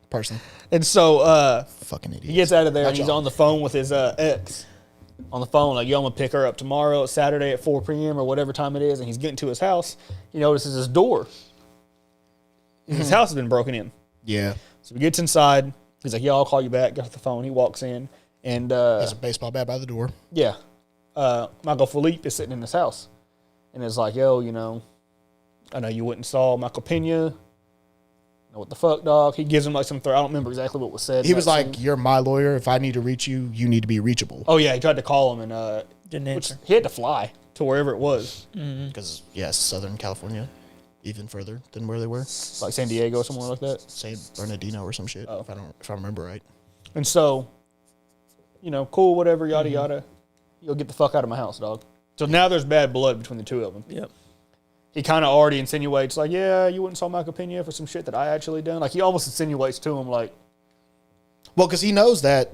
S1: Personally,
S3: And so
S1: fucking idiot.
S3: he gets out of there
S1: Not
S3: and he's
S1: y'all.
S3: on the phone with his ex. On the phone, like, yo, I'm gonna pick her up tomorrow. It's Saturday at 4 p.m. or whatever time it is, and he's getting to his house. He notices his door. His house has been broken in.
S1: Yeah,
S3: So he gets inside. He's like, yeah, I'll call you back. Gets off the phone. He walks in, and
S1: there's a baseball bat by the door.
S3: yeah, Michael Felipe is sitting in his house, and it's like, yo, I know you went and saw Michael Pena. Know what the fuck, dog? He gives him like some I don't remember exactly what was said.
S1: He
S3: in
S1: was
S3: that
S1: like,
S3: scene.
S1: "You're my lawyer. If I need to reach you, you need to be reachable."
S3: Oh yeah, he tried to call him, and
S2: Didn't answer.
S3: he had to fly to wherever it was,
S1: Because Southern California, even further than where they were,
S3: like San Diego or somewhere like that.
S1: San Bernardino or some shit.
S3: Oh.
S1: If I remember right.
S3: And so, cool, whatever, yada yada. You'll get the fuck out of my house, dog. So now there's bad blood between the two of them.
S2: Yep.
S3: He kind of already insinuates, like, yeah, you wouldn't saw Michael Pena for some shit that I actually done. Like, he almost insinuates to him, like,
S1: Well, because he knows that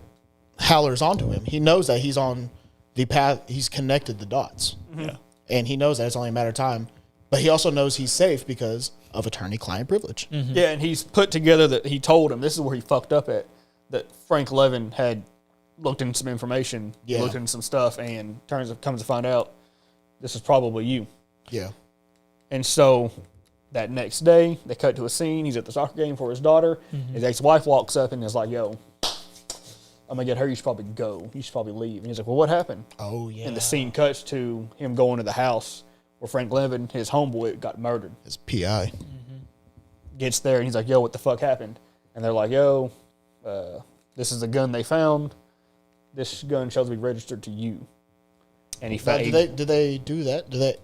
S1: Howler's onto him. He knows that he's on the path. He's connected the dots.
S2: Yeah.
S1: And he knows that it's only a matter of time. But he also knows he's safe because of attorney-client privilege.
S3: yeah, and he's put together that he told him, this is where he fucked up at, that Frank Levin had looked into some information,
S1: Yeah.
S3: looked into some stuff, and comes to find out this is probably you.
S1: Yeah.
S3: And so that next day, they cut to a scene. He's at the soccer game for his daughter. His ex-wife walks up and is like, yo, I'm going to get her. You should probably go. You should probably leave. And he's like, well, what happened?
S1: Oh, yeah.
S3: And the scene cuts to him going to the house where Frank Levin, his homeboy, got murdered.
S1: His PI.
S3: Gets there and he's like, yo, what the fuck happened? And they're like, yo, this is the gun they found. This gun shows to be registered to you. And he
S1: Now,
S3: found.
S1: did they do that? Did they?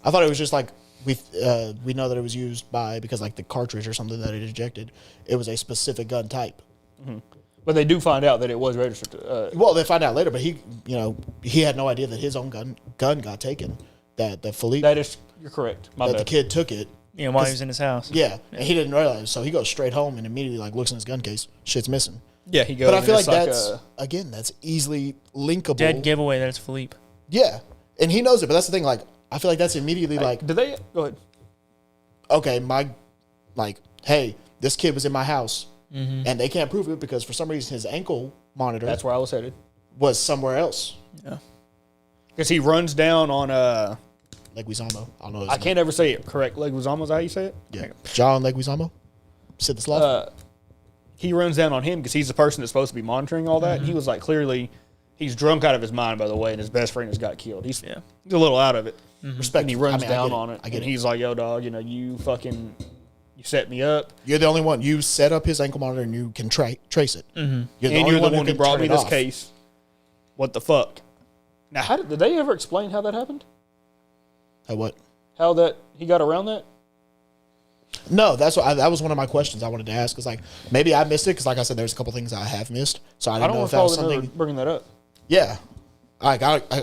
S1: I thought it was just like we know that it was used by because like the cartridge or something that it ejected. It was a specific gun type.
S3: But they do find out that it was registered to.
S1: Well, they find out later, but he had no idea that his own gun got taken. That Philippe
S3: You're correct. My
S1: that
S3: bad.
S1: the kid took it.
S2: Yeah, while he was in his house.
S1: Yeah, and he didn't realize. So he goes straight home and immediately like looks in his gun case. Shit's missing.
S3: Yeah, he goes.
S1: But I
S3: and
S1: feel like
S3: it's
S1: that's again that's easily linkable.
S2: Dead giveaway that it's Philippe.
S1: Yeah, and he knows it. But that's the thing. Like I feel like that's immediately like
S3: Did they go ahead?
S1: okay, hey, this kid was in my house, and they can't prove it because for some reason his ankle monitor
S3: That's where I was headed.
S1: was somewhere else.
S2: Yeah.
S3: Because he runs down on
S1: Leguizamo. I don't know. His
S3: I
S1: name.
S3: can't ever say it correct. Leguizamo is how you say it.
S1: Yeah, John Leguizamo. Sid the Sloth.
S3: He runs down on him because he's the person that's supposed to be monitoring all that. And he was like, clearly, he's drunk out of his mind, by the way, and his best friend has got killed. He's a little out of it.
S1: Respect.
S3: And he runs
S1: I
S3: down
S1: get
S3: on it.
S1: I get
S3: And
S1: it.
S3: he's like, yo, dog, you set me up.
S1: You're the only one. You set up his ankle monitor and you can trace it.
S3: And you're the one who
S1: can
S3: brought
S1: turn
S3: me
S1: it
S3: this
S1: off.
S3: case. What the fuck? Now, did they ever explain how that happened?
S1: What?
S3: How that he got around that?
S1: No, that was one of my questions I wanted to ask. Because like maybe I missed it. Because like I said, there's a couple things I have missed. So I
S3: I
S1: didn't
S3: don't
S1: know if that
S3: recall
S1: was
S3: them ever
S1: something.
S3: bringing that up.
S1: Yeah. I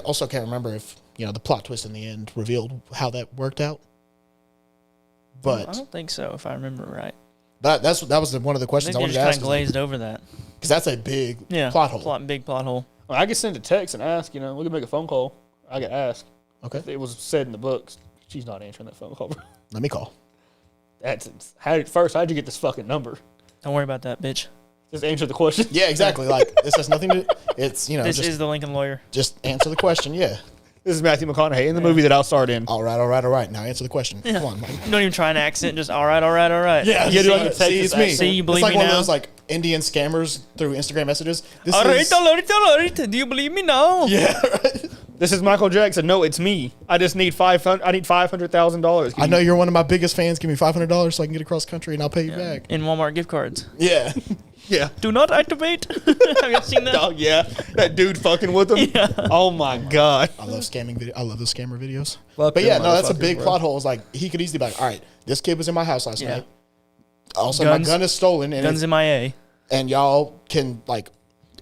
S1: also can't remember if the plot twist in the end revealed how that worked out.
S2: I
S1: But
S2: don't think so, if I remember right.
S1: But that was one of the questions I
S2: Maybe
S1: wanted
S2: just
S1: to
S2: kind
S1: ask.
S2: of glazed over that.
S1: Because that's a big
S2: Yeah,
S1: plot hole.
S2: Big plot hole.
S3: Well, I could send a text and ask. We could make a phone call. I could ask.
S1: Okay.
S3: If it was said in the books. She's not answering that phone call, bro.
S1: Let me call.
S3: How'd you get this fucking number?
S2: Don't worry about that, bitch.
S3: Just answer the question.
S1: Yeah, exactly. Like, this has nothing to... It's,
S2: This
S1: just,
S2: is the Lincoln Lawyer.
S1: just answer the question, yeah.
S3: This is Matthew McConaughey in the movie that I'll start in.
S1: All right. Now answer the question. Come on, Mike.
S2: Don't even try an accent. Just all right.
S1: Yeah,
S3: You do like a
S1: see, it's
S3: Texas
S1: me.
S3: accent.
S2: See, you believe
S1: it's like
S2: me
S1: one
S2: now?
S1: of those like Indian scammers through Instagram messages. This
S2: All right,
S1: is,
S2: all right. Do you believe me now?
S1: yeah, right.
S3: This is Michael Jackson. No, it's me. I just need $500,000.
S1: I know you're one of my biggest fans. Give me $500 so I can get across country and I'll pay you back.
S2: In Walmart gift cards.
S1: Yeah,
S3: Yeah.
S2: Do not activate. Have you seen that?
S3: Oh yeah, that dude fucking with him.
S2: Yeah.
S3: Oh my god.
S1: I love scamming video. I love those scammer videos.
S3: Fuck
S1: But yeah,
S3: them
S1: no, that's a
S3: motherfuckers,
S1: big
S3: bro.
S1: plot hole. It's like he could easily be like, all right, this kid was in my house last
S2: Yeah.
S1: night. Also,
S2: Guns-
S1: my gun is stolen, and
S2: Guns MIA.
S1: and y'all can like,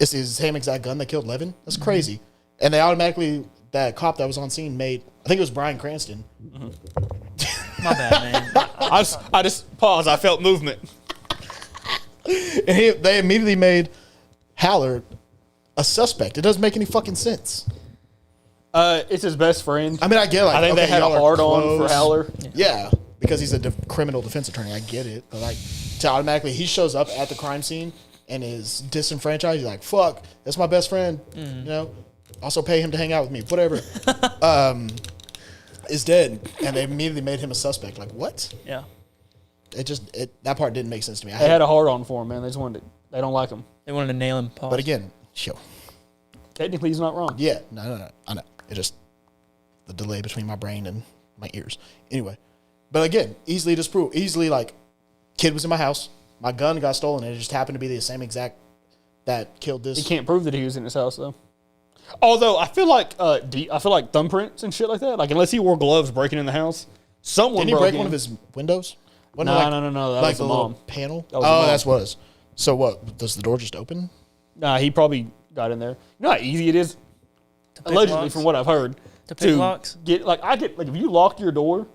S1: it's the same exact gun that killed Levin. That's
S2: Mm-hmm.
S1: crazy. And they automatically, that cop that was on scene made, I think it was Bryan Cranston.
S2: My bad, man.
S3: I just paused. I felt movement.
S1: And they immediately made Haller a suspect. It doesn't make any fucking sense.
S3: It's his best friend.
S1: I mean, I get like,
S3: I think
S1: okay,
S3: they had a
S1: y'all are
S3: hard on for
S1: close.
S3: Haller.
S1: Yeah, because he's a criminal defense attorney. I get it, but like, to automatically he shows up at the crime scene and is disenfranchised. He's like, "Fuck, that's my best friend." You know, also pay him to hang out with me. Whatever. Is dead, and they immediately made him a suspect. Like, what?
S2: Yeah.
S1: That part didn't make sense to me.
S3: They had a hard on for him, man. They just wanted. They don't like him.
S2: They wanted to nail him. Pause.
S1: but again,
S3: Technically, he's not wrong.
S1: yeah, no, I know. It just the delay between my brain and my ears. Anyway, but again, easily disproved. Easily, like, kid was in my house. My gun got stolen, and it just happened to be the same exact that killed this.
S3: He can't prove that he was in his house though. Although I feel like thumbprints and shit like that. Like unless he wore gloves breaking in the house, someone
S1: Didn't he
S3: broke
S1: break
S3: in.
S1: one of his windows? Wasn't
S3: No,
S1: it like,
S3: no. That
S1: like
S3: was
S1: the
S3: the
S1: little
S3: mom.
S1: panel.
S3: That was the
S1: Oh,
S3: mom.
S1: that's was. So what? Does the door just open?
S3: Nah, he probably got in there. You know how easy it is,
S2: pick
S3: allegedly,
S2: locks?
S3: from what I've heard,
S2: To pick locks?
S3: get like if you lock your door,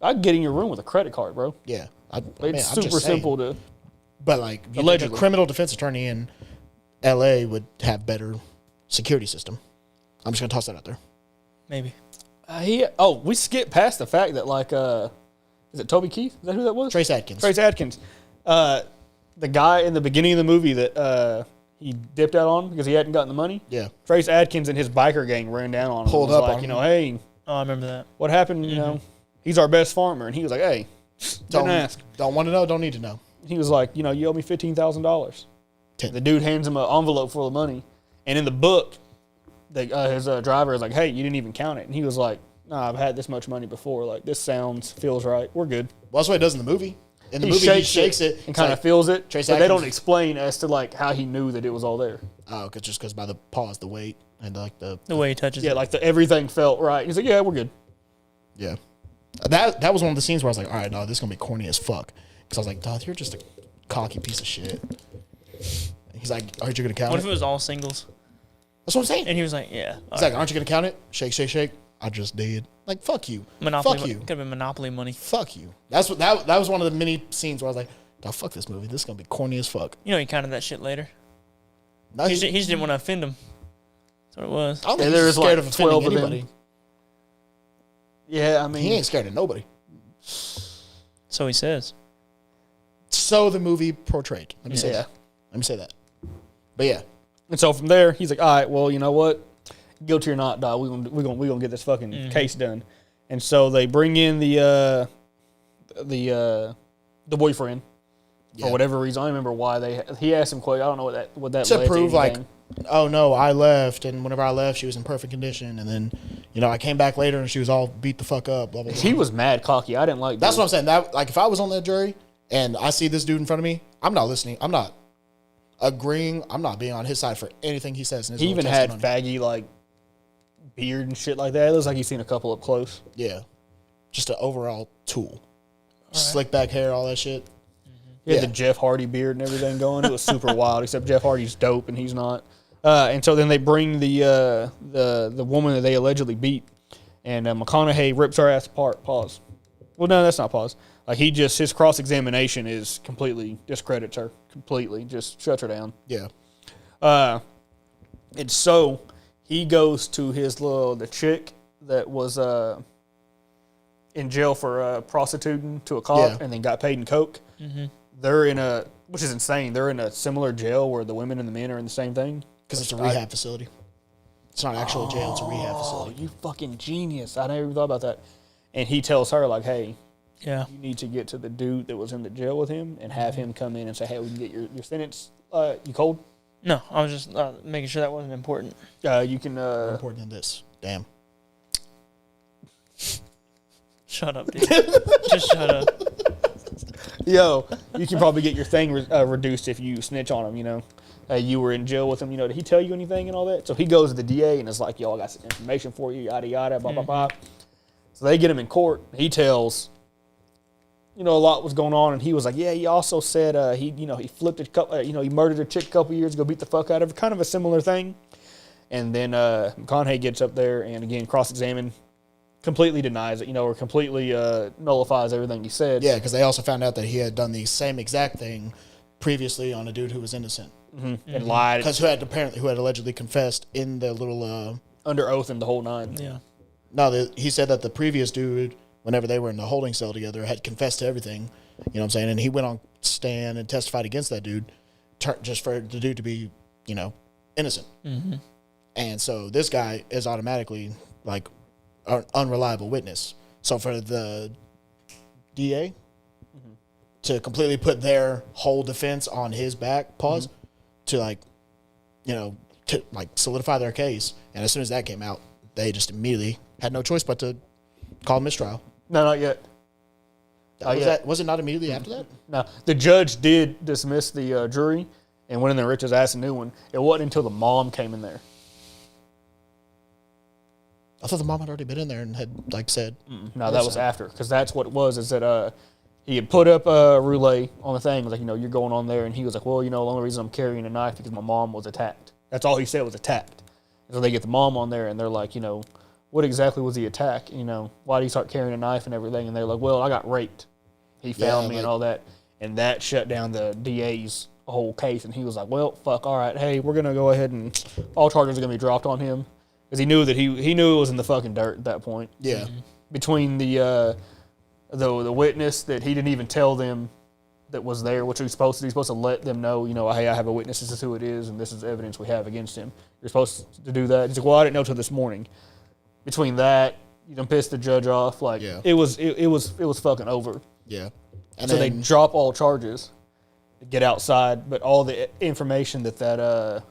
S3: I can get in your room with a credit card, bro.
S1: Yeah,
S3: It's super simple to.
S1: But like, you think
S3: Allegedly.
S1: a criminal defense attorney in L.A. would have better security system. I'm just gonna toss that out there.
S2: Maybe.
S3: We skipped past the fact that is it Toby Keith? Is that who that was?
S1: Trace Adkins.
S3: Trace Adkins. The guy in the beginning of the movie that he dipped out on because he hadn't gotten the money.
S1: Yeah.
S3: Trace Adkins and his biker gang ran down on him.
S1: Pulled
S3: and was
S1: up
S3: like,
S1: on
S3: you
S1: him.
S3: know, hey,
S2: Oh, I remember that.
S3: what happened? You know, he's our best farmer, and he was like, hey,
S1: Don't
S3: didn't ask.
S1: Don't want to know. Don't need to know.
S3: He was like, you know, you owe me $15,000.
S1: Ten.
S3: The dude hands him an envelope full of money, and in the book, his driver is like, hey, you didn't even count it, and he was like, nah, I've had this much money before. Like this feels right. We're good.
S1: Well, that's what he does in the movie. In the
S3: He
S1: movie,
S3: shakes,
S1: he shakes it
S3: and
S1: It's
S3: kind of
S1: like,
S3: feels it,
S1: Trace
S3: but they don't
S1: Adkins-
S3: explain as to like how he knew that it was all there.
S1: Oh, because by the pause, the weight, and like the
S2: The way he touches
S3: Yeah,
S2: it.
S3: like everything felt right. He's like, yeah, we're good.
S1: yeah. That was one of the scenes where I was like, all right, no, this is gonna be corny as fuck. Because I was like, Doth, you're just a cocky piece of shit. He's like, aren't you gonna count
S2: What
S1: it?
S2: if it was all singles?
S1: That's what I'm saying.
S2: And he was like, yeah.
S1: He's like, aren't you gonna count it? Shake, shake, shake. I just did. Like, fuck you.
S2: Monopoly.
S1: Fuck you.
S2: Could have been Monopoly money.
S1: Fuck you. That's what that was one of the many scenes where I was like, oh, fuck this movie. This is gonna be corny as fuck.
S2: You know, he counted that shit later.
S1: No,
S2: He just didn't want to offend him. That's what it was.
S1: I don't
S3: Yeah,
S1: think
S3: there
S1: he's
S3: was
S1: scared
S3: like
S1: of offending
S3: 12 of them.
S1: anybody.
S3: Yeah, I mean,
S1: He ain't scared of nobody.
S2: So he says.
S1: So the movie portrayed. Let me say
S3: Yeah.
S1: that. Let me say that. But yeah,
S3: and so from there, he's like, all right, well, you know what? Guilty or not, dog, we're gonna get this fucking case done. And so they bring in the boyfriend
S1: Yeah.
S3: for whatever reason. I don't remember why he asked him question. I don't know what that
S1: to
S3: led
S1: prove like,
S3: anything.
S1: oh no, I left, and whenever I left, she was in perfect condition, and then, I came back later and she was all beat the fuck up. Blah blah. blah.
S3: He was mad cocky. I didn't like
S1: That's
S3: dude.
S1: what I'm saying. That like if I was on that jury and I see this dude in front of me, I'm not listening. I'm not agreeing. I'm not being on his side for anything he says. In his
S3: He
S1: little
S3: even had
S1: testimony.
S3: faggy like beard and shit like that. It looks like he's seen a couple up close.
S1: Yeah, just an overall tool. Slick back hair, all that shit.
S3: He had
S1: Yeah.
S3: the Jeff Hardy beard and everything going. It was super wild. Except Jeff Hardy's dope and he's not. And so then they bring the woman that they allegedly beat, and McConaughey rips her ass apart. Pause. Well, no, that's not pause. Like, his cross-examination is completely discredits her. Completely. Just shuts her down.
S1: Yeah.
S3: And so he goes to the chick that was in jail for prostituting to a cop and then got paid in coke. Mm-hmm. They're which is insane. They're in a similar jail where the women and the men are in the same thing.
S1: Because it's a rehab facility. It's not an actual jail. It's a rehab facility.
S3: You fucking genius. I never even thought about that. And he tells her, like, hey,
S2: Yeah.
S3: you need to get to the dude that was in the jail with him and have him come in and say, hey, we can get your sentence. You cold?
S2: No, I was just making sure that wasn't important.
S3: You can.
S1: More important than this. Damn.
S2: Shut up, dude. Just shut up.
S3: Yo, you can probably get your thing reduced if you snitch on him, you know. You were in jail with him, you know. Did he tell you anything and all that? So he goes to the DA and is like, yo, I got some information for you, yada, yada, blah, blah, blah. So they get him in court. He tells, you know, a lot was going on. And he was like, yeah, he also said he flipped a couple, he murdered a chick a couple years ago, beat the fuck out of her. Kind of a similar thing. And then McConaughey gets up there and, again, cross-examined. Completely denies it, or completely nullifies everything he said.
S1: Yeah, because they also found out that he had done the same exact thing previously on a dude who was innocent.
S3: And lied.
S1: Because who had allegedly confessed in the little...
S3: under oath and the whole nine.
S2: Yeah.
S1: No, he said that the previous dude, whenever they were in the holding cell together, had confessed to everything. You know what I'm saying? And he went on stand and testified against that dude just for the dude to be, innocent. Mm-hmm. And so this guy is automatically, like... an unreliable witness. So for the DA to completely put their whole defense on his back, to solidify their case, and as soon as that came out, they just immediately had no choice but to call mistrial.
S3: No, not yet.
S1: Was it not immediately after that?
S3: No, the judge did dismiss the jury and went in there and ripped his ass a new one. It wasn't until the mom came in there.
S1: I thought the mom had already been in there and had said.
S3: No, that was after, because that's what it was. Is that he had put up a roulette on the thing, was like, you're going on there, and he was like, well, the only reason I'm carrying a knife because my mom was attacked. That's all he said was attacked. And so they get the mom on there, and they're like, what exactly was the attack? Why did he start carrying a knife and everything? And they're like, well, I got raped. He found me and all that, and that shut down the DA's whole case. And he was like, well, fuck, all right, hey, we're gonna go ahead and all charges are gonna be dropped on him. Because he knew that he knew it was in the fucking dirt at that point.
S1: Yeah.
S3: Between the witness that he didn't even tell them that was there, which he's supposed to do. He's supposed to let them know, hey, I have a witness. This is who it is, and this is evidence we have against him. You're supposed to do that. He's like, well, I didn't know till this morning. Between that, you done pissed the judge off. It was fucking over.
S1: Yeah.
S3: And so they drop all charges, get outside, but all the information that
S1: the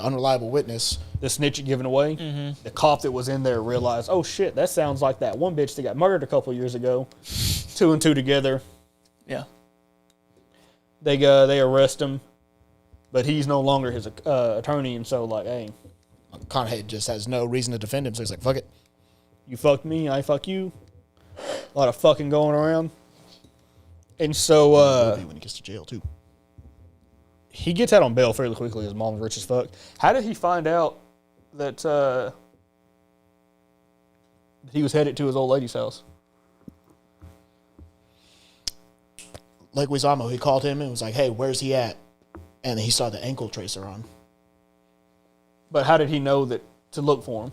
S1: unreliable witness,
S3: the snitch had given away, the cop that was in there realized, oh shit, that sounds like that one bitch that got murdered a couple years ago. 2 and 2 together.
S2: Yeah.
S3: They arrest him, but he's no longer his attorney, and so hey,
S1: McConaughey just has no reason to defend him, so he's like, fuck it.
S3: You fucked me, I fuck you. A lot of fucking going around. And so
S1: when he gets to jail too.
S3: He gets out on bail fairly quickly. His mom's rich as fuck. How did he find out that he was headed to his old lady's house?
S1: Like Wizamo, he called him and was like, hey, where's he at? And he saw the ankle tracer on.
S3: But how did he know that to look for him?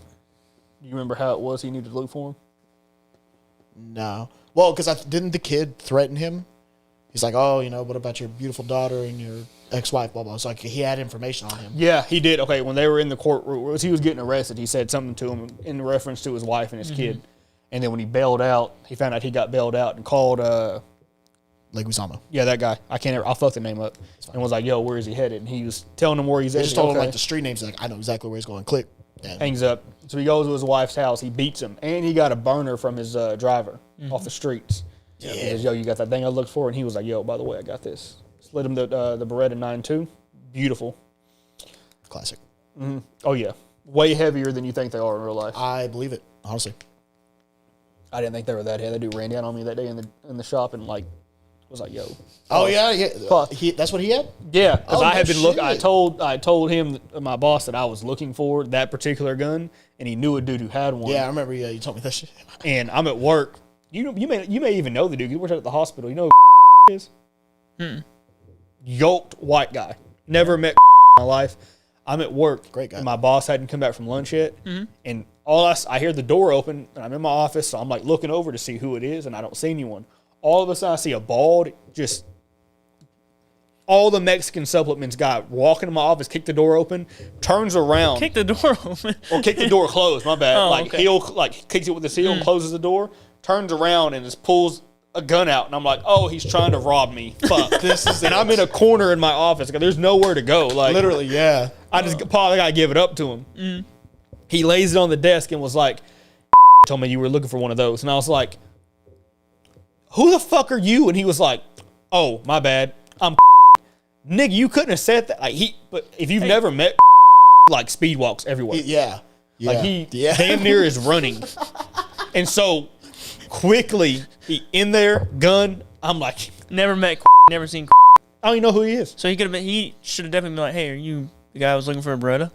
S3: Do you remember how it was he needed to look for him?
S1: No. Well, because didn't the kid threaten him? He's like, oh, what about your beautiful daughter and your ex-wife, blah, blah. It's like he had information on him.
S3: Yeah, he did. Okay, when they were in the courtroom, as he was getting arrested, he said something to him in reference to his wife and his kid. And then when he bailed out, he found out he got bailed out and called...
S1: Leguizamo.
S3: Yeah, that guy. I'll fuck the name up. And was like, yo, where is he headed? And he was telling him where he's at.
S1: He just told him the street names. Like, I know exactly where he's going. Click. And
S3: hangs up. So he goes to his wife's house. He beats him. And he got a burner from his driver off the streets. Yeah. He says, yo, you got that thing I looked for? And he was like, yo, by the way, I got this. Slid him the Beretta 9.2. Beautiful.
S1: Classic.
S3: Mm-hmm. Oh, yeah. Way heavier than you think they are in real life.
S1: I believe it, honestly.
S3: I didn't think they were that heavy. That dude ran down on me that day in the shop and was like, yo.
S1: Oh, yeah. That's what he had?
S3: Yeah, because I had been looking. I told him, my boss, that I was looking for that particular gun, and he knew a dude who had one.
S1: Yeah, I remember you told me that shit.
S3: And I'm at work, You may even know the dude. He works out at the hospital. You know who is? Yoked white guy. Never met in my life. I'm at work.
S1: Great guy.
S3: And my boss hadn't come back from lunch yet. And I hear the door open, and I'm in my office, so I'm like looking over to see who it is, and I don't see anyone. All of a sudden, I see a bald, just all the Mexican supplements guy walking in my office, kick the door open, turns around.
S2: Kick the door open.
S3: Or kick the door closed, my bad.
S2: Oh,
S3: like,
S2: okay.
S3: heel, like, kicks it with his heel and closes the door, turns around and just pulls a gun out. And I'm like, oh, he's trying to rob me. Fuck. And I'm in a corner in my office. There's nowhere to go. Like,
S1: Literally, yeah.
S3: I just probably got to give it up to him. He lays it on the desk and was like, told me you were looking for one of those. And I was like, who the fuck are you? And he was like, oh, my bad. I'm nigga, you couldn't have said that. Like, but if you've never met, like, speed walks everywhere.
S1: Yeah.
S3: Like, he damn near is running. And so quickly, he in there, gun. I'm like,
S2: Never met, never seen.
S3: I don't even know who he is.
S2: So he should have definitely been like, hey, are you the guy I was looking for a Beretta?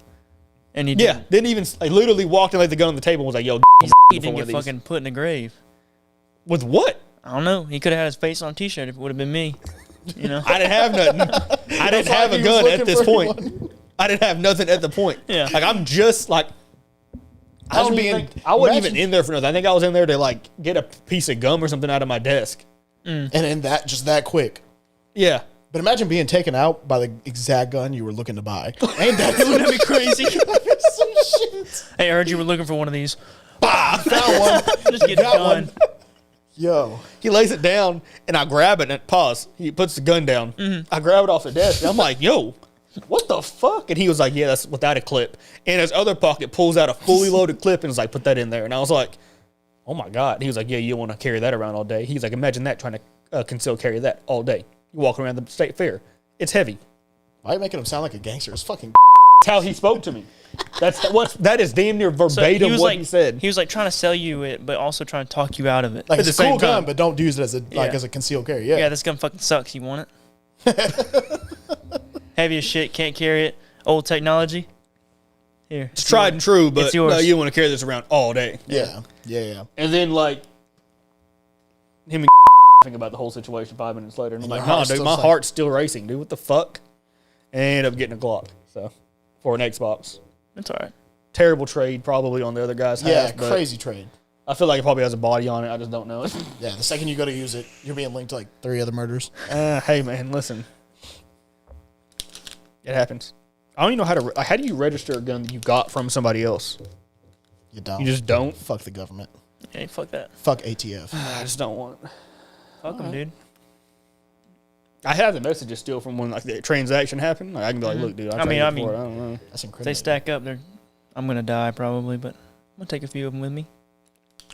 S2: And he
S3: Yeah, didn't even, like, literally walked and laid the gun on the table and was like, yo,
S2: he didn't get fucking put in the grave.
S3: with what?
S2: I don't know. He could have had his face on a t-shirt if it would have been me. You know?
S3: I didn't have nothing. I didn't have a gun at this point. I didn't have nothing at the point.
S2: Yeah.
S3: Like, I'm just like, I wasn't even in there for nothing. I think I was in there to, like, get a piece of gum or something out of my desk.
S1: And in that quick.
S3: Yeah.
S1: But imagine being taken out by the exact gun you were looking to buy. Ain't that
S2: Wouldn't that be crazy?
S1: some shit?
S2: Hey, I heard you were looking for one of these.
S1: Bah, found one.
S2: Just get it
S1: Got
S2: done.
S1: one. Yo.
S3: He lays it down, and I grab it, and pause. He puts the gun down. I grab it off the desk, and I'm like, yo, what the fuck? And he was like, yeah, that's without a clip. And his other pocket pulls out a fully loaded clip and is like, put that in there. And I was like, oh my God. And he was like, yeah, you don't want to carry that around all day. He's like, imagine that, trying to conceal carry that all day. You walk around the state fair. It's heavy.
S1: Why are you making him sound like a gangster? It's fucking.
S3: That's how he spoke to me. That is damn near verbatim he said.
S2: He was like trying to sell you it, but also trying to talk you out of it.
S1: Like,
S3: At
S1: it's
S3: the
S1: a cool
S3: same time.
S1: gun, but don't use it as a concealed carry. Yeah.
S2: Yeah, this gun fucking sucks. You want it? Heavy as shit. Can't carry it. Old technology. Here.
S3: It's tried and true, but
S2: It's yours.
S3: no, you don't want to carry this around all day.
S1: Yeah.
S3: And then, like, him and think about the whole situation 5 minutes later. And I'm
S1: And
S3: like,
S1: your
S3: nah,
S1: heart's
S3: dude,
S1: still
S3: my
S1: saying-
S3: heart's still racing, dude. What the fuck? And I ended up getting a Glock, so, for an Xbox.
S2: It's all right.
S3: Terrible trade, probably, on the other guy's
S1: Yeah,
S3: half. but
S1: crazy trade.
S3: I feel like it probably has a body on it. I just don't know it.
S1: Yeah, the second you go to use it, you're being linked to like 3 other murders.
S3: Hey, man, listen. It happens. I don't even know how do you register a gun that you got from somebody else?
S1: You don't.
S3: You just don't?
S1: Fuck the government.
S2: Hey, fuck that.
S1: Fuck ATF.
S3: I just don't want it.
S2: Fuck him, dude.
S3: I have the messages still from when, like, the transaction happened. Like, I can be like, look, dude, I
S2: mean,
S3: don't know.
S1: That's
S2: If they
S1: incredible.
S2: stack up, I'm gonna die probably, but I'm gonna take a few of them with me.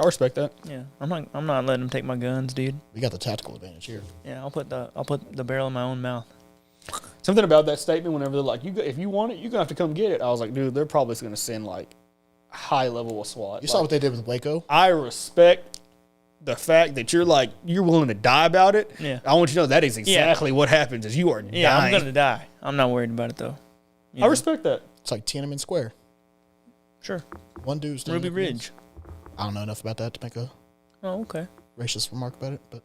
S3: I respect that.
S2: Yeah, I'm not letting them take my guns, dude.
S1: We got the tactical advantage here.
S2: Yeah, I'll put the barrel in my own mouth.
S3: Something about that statement, whenever they're like, if you want it, you're going to have to come get it. I was like, dude, they're probably going to send, like, high level of SWAT.
S1: You saw what they did with Waco?
S3: I respect the fact that you're willing to die about it.
S2: Yeah.
S3: I want you to know that is exactly what happens is you are
S2: Yeah,
S3: dying.
S2: I'm gonna die. I'm not worried about it though. You
S3: I
S2: know?
S3: respect that.
S1: It's like Tiananmen Square.
S2: Sure.
S1: One dude's doing
S2: Ruby
S1: it.
S2: Ridge.
S1: I don't know enough about that to make a
S2: Oh, okay.
S1: racist remark about it, but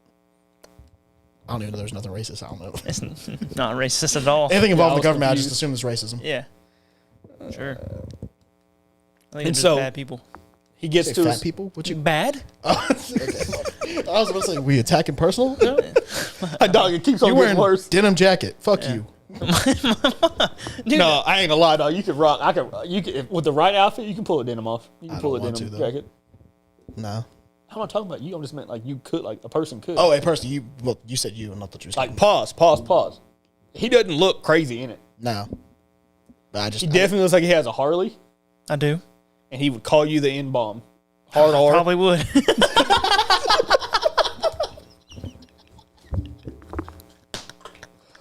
S1: I don't even know there's nothing racist. I don't know.
S2: It's not racist at all.
S1: Anything involving
S3: I was
S1: the government, I
S3: confused.
S1: just assume it's racism.
S2: Yeah. Sure. I think
S3: And
S2: it's
S3: so-
S2: just bad people.
S3: He gets
S1: Say
S3: to
S1: fat
S3: his,
S1: people? What you?
S2: Bad?
S1: Okay. I was about to say, we attacking personal?
S3: dog, it keeps on
S1: You
S3: getting
S1: wearing
S3: worse.
S1: denim jacket. Fuck you.
S2: Dude,
S3: No, I ain't gonna lie, dog. You could rock. With the right outfit, you can pull a denim off. You can
S1: I
S3: pull a
S1: don't want
S3: denim
S1: to, though.
S3: jacket.
S1: No.
S3: How am I talking about you? I just meant like you could, like a person could.
S1: Oh, a person. You said you, and not the truth.
S3: Like pause. He doesn't look crazy in it.
S1: No. But I just.
S3: He definitely looks like he has a Harley,
S2: I do.
S3: and he would call you the N-bomb. Hard R.
S2: Probably would.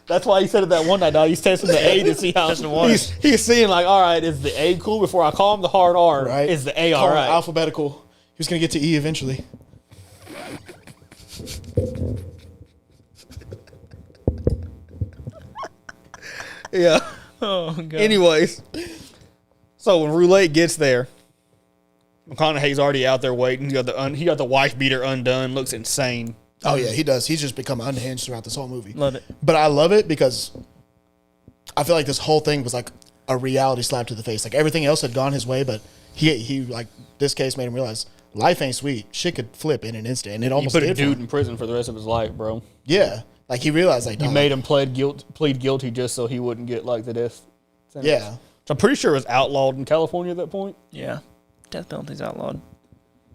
S3: That's why he said it that one night, dog. He's testing the A to see how
S2: Testing the waters.
S3: he's seeing like, all right, is the A cool before I call him the hard R?
S1: Right.
S3: Is the A
S1: Call
S3: all
S1: it
S3: right?
S1: alphabetical. He was going to get to E eventually.
S3: Yeah.
S2: Oh god.
S3: Anyways, so when Roulette gets there, McConaughey's already out there waiting. He got the wife beater undone. Looks insane.
S1: Oh yeah, he does. He's just become unhinged throughout this whole movie.
S2: Love it.
S1: But I love it because I feel like this whole thing was like a reality slap to the face. Like everything else had gone his way, but he like this case made him realize life ain't sweet. Shit could flip in an instant, and it almost
S3: You put
S1: did
S3: a
S1: for him.
S3: dude in prison for the rest of his life, bro.
S1: Yeah, like he realized like
S3: You made him plead guilty just so he wouldn't get like the death sentence.
S1: Yeah,
S3: Which I'm pretty sure it was outlawed in California at that point.
S2: Yeah. Death penalty's outlawed.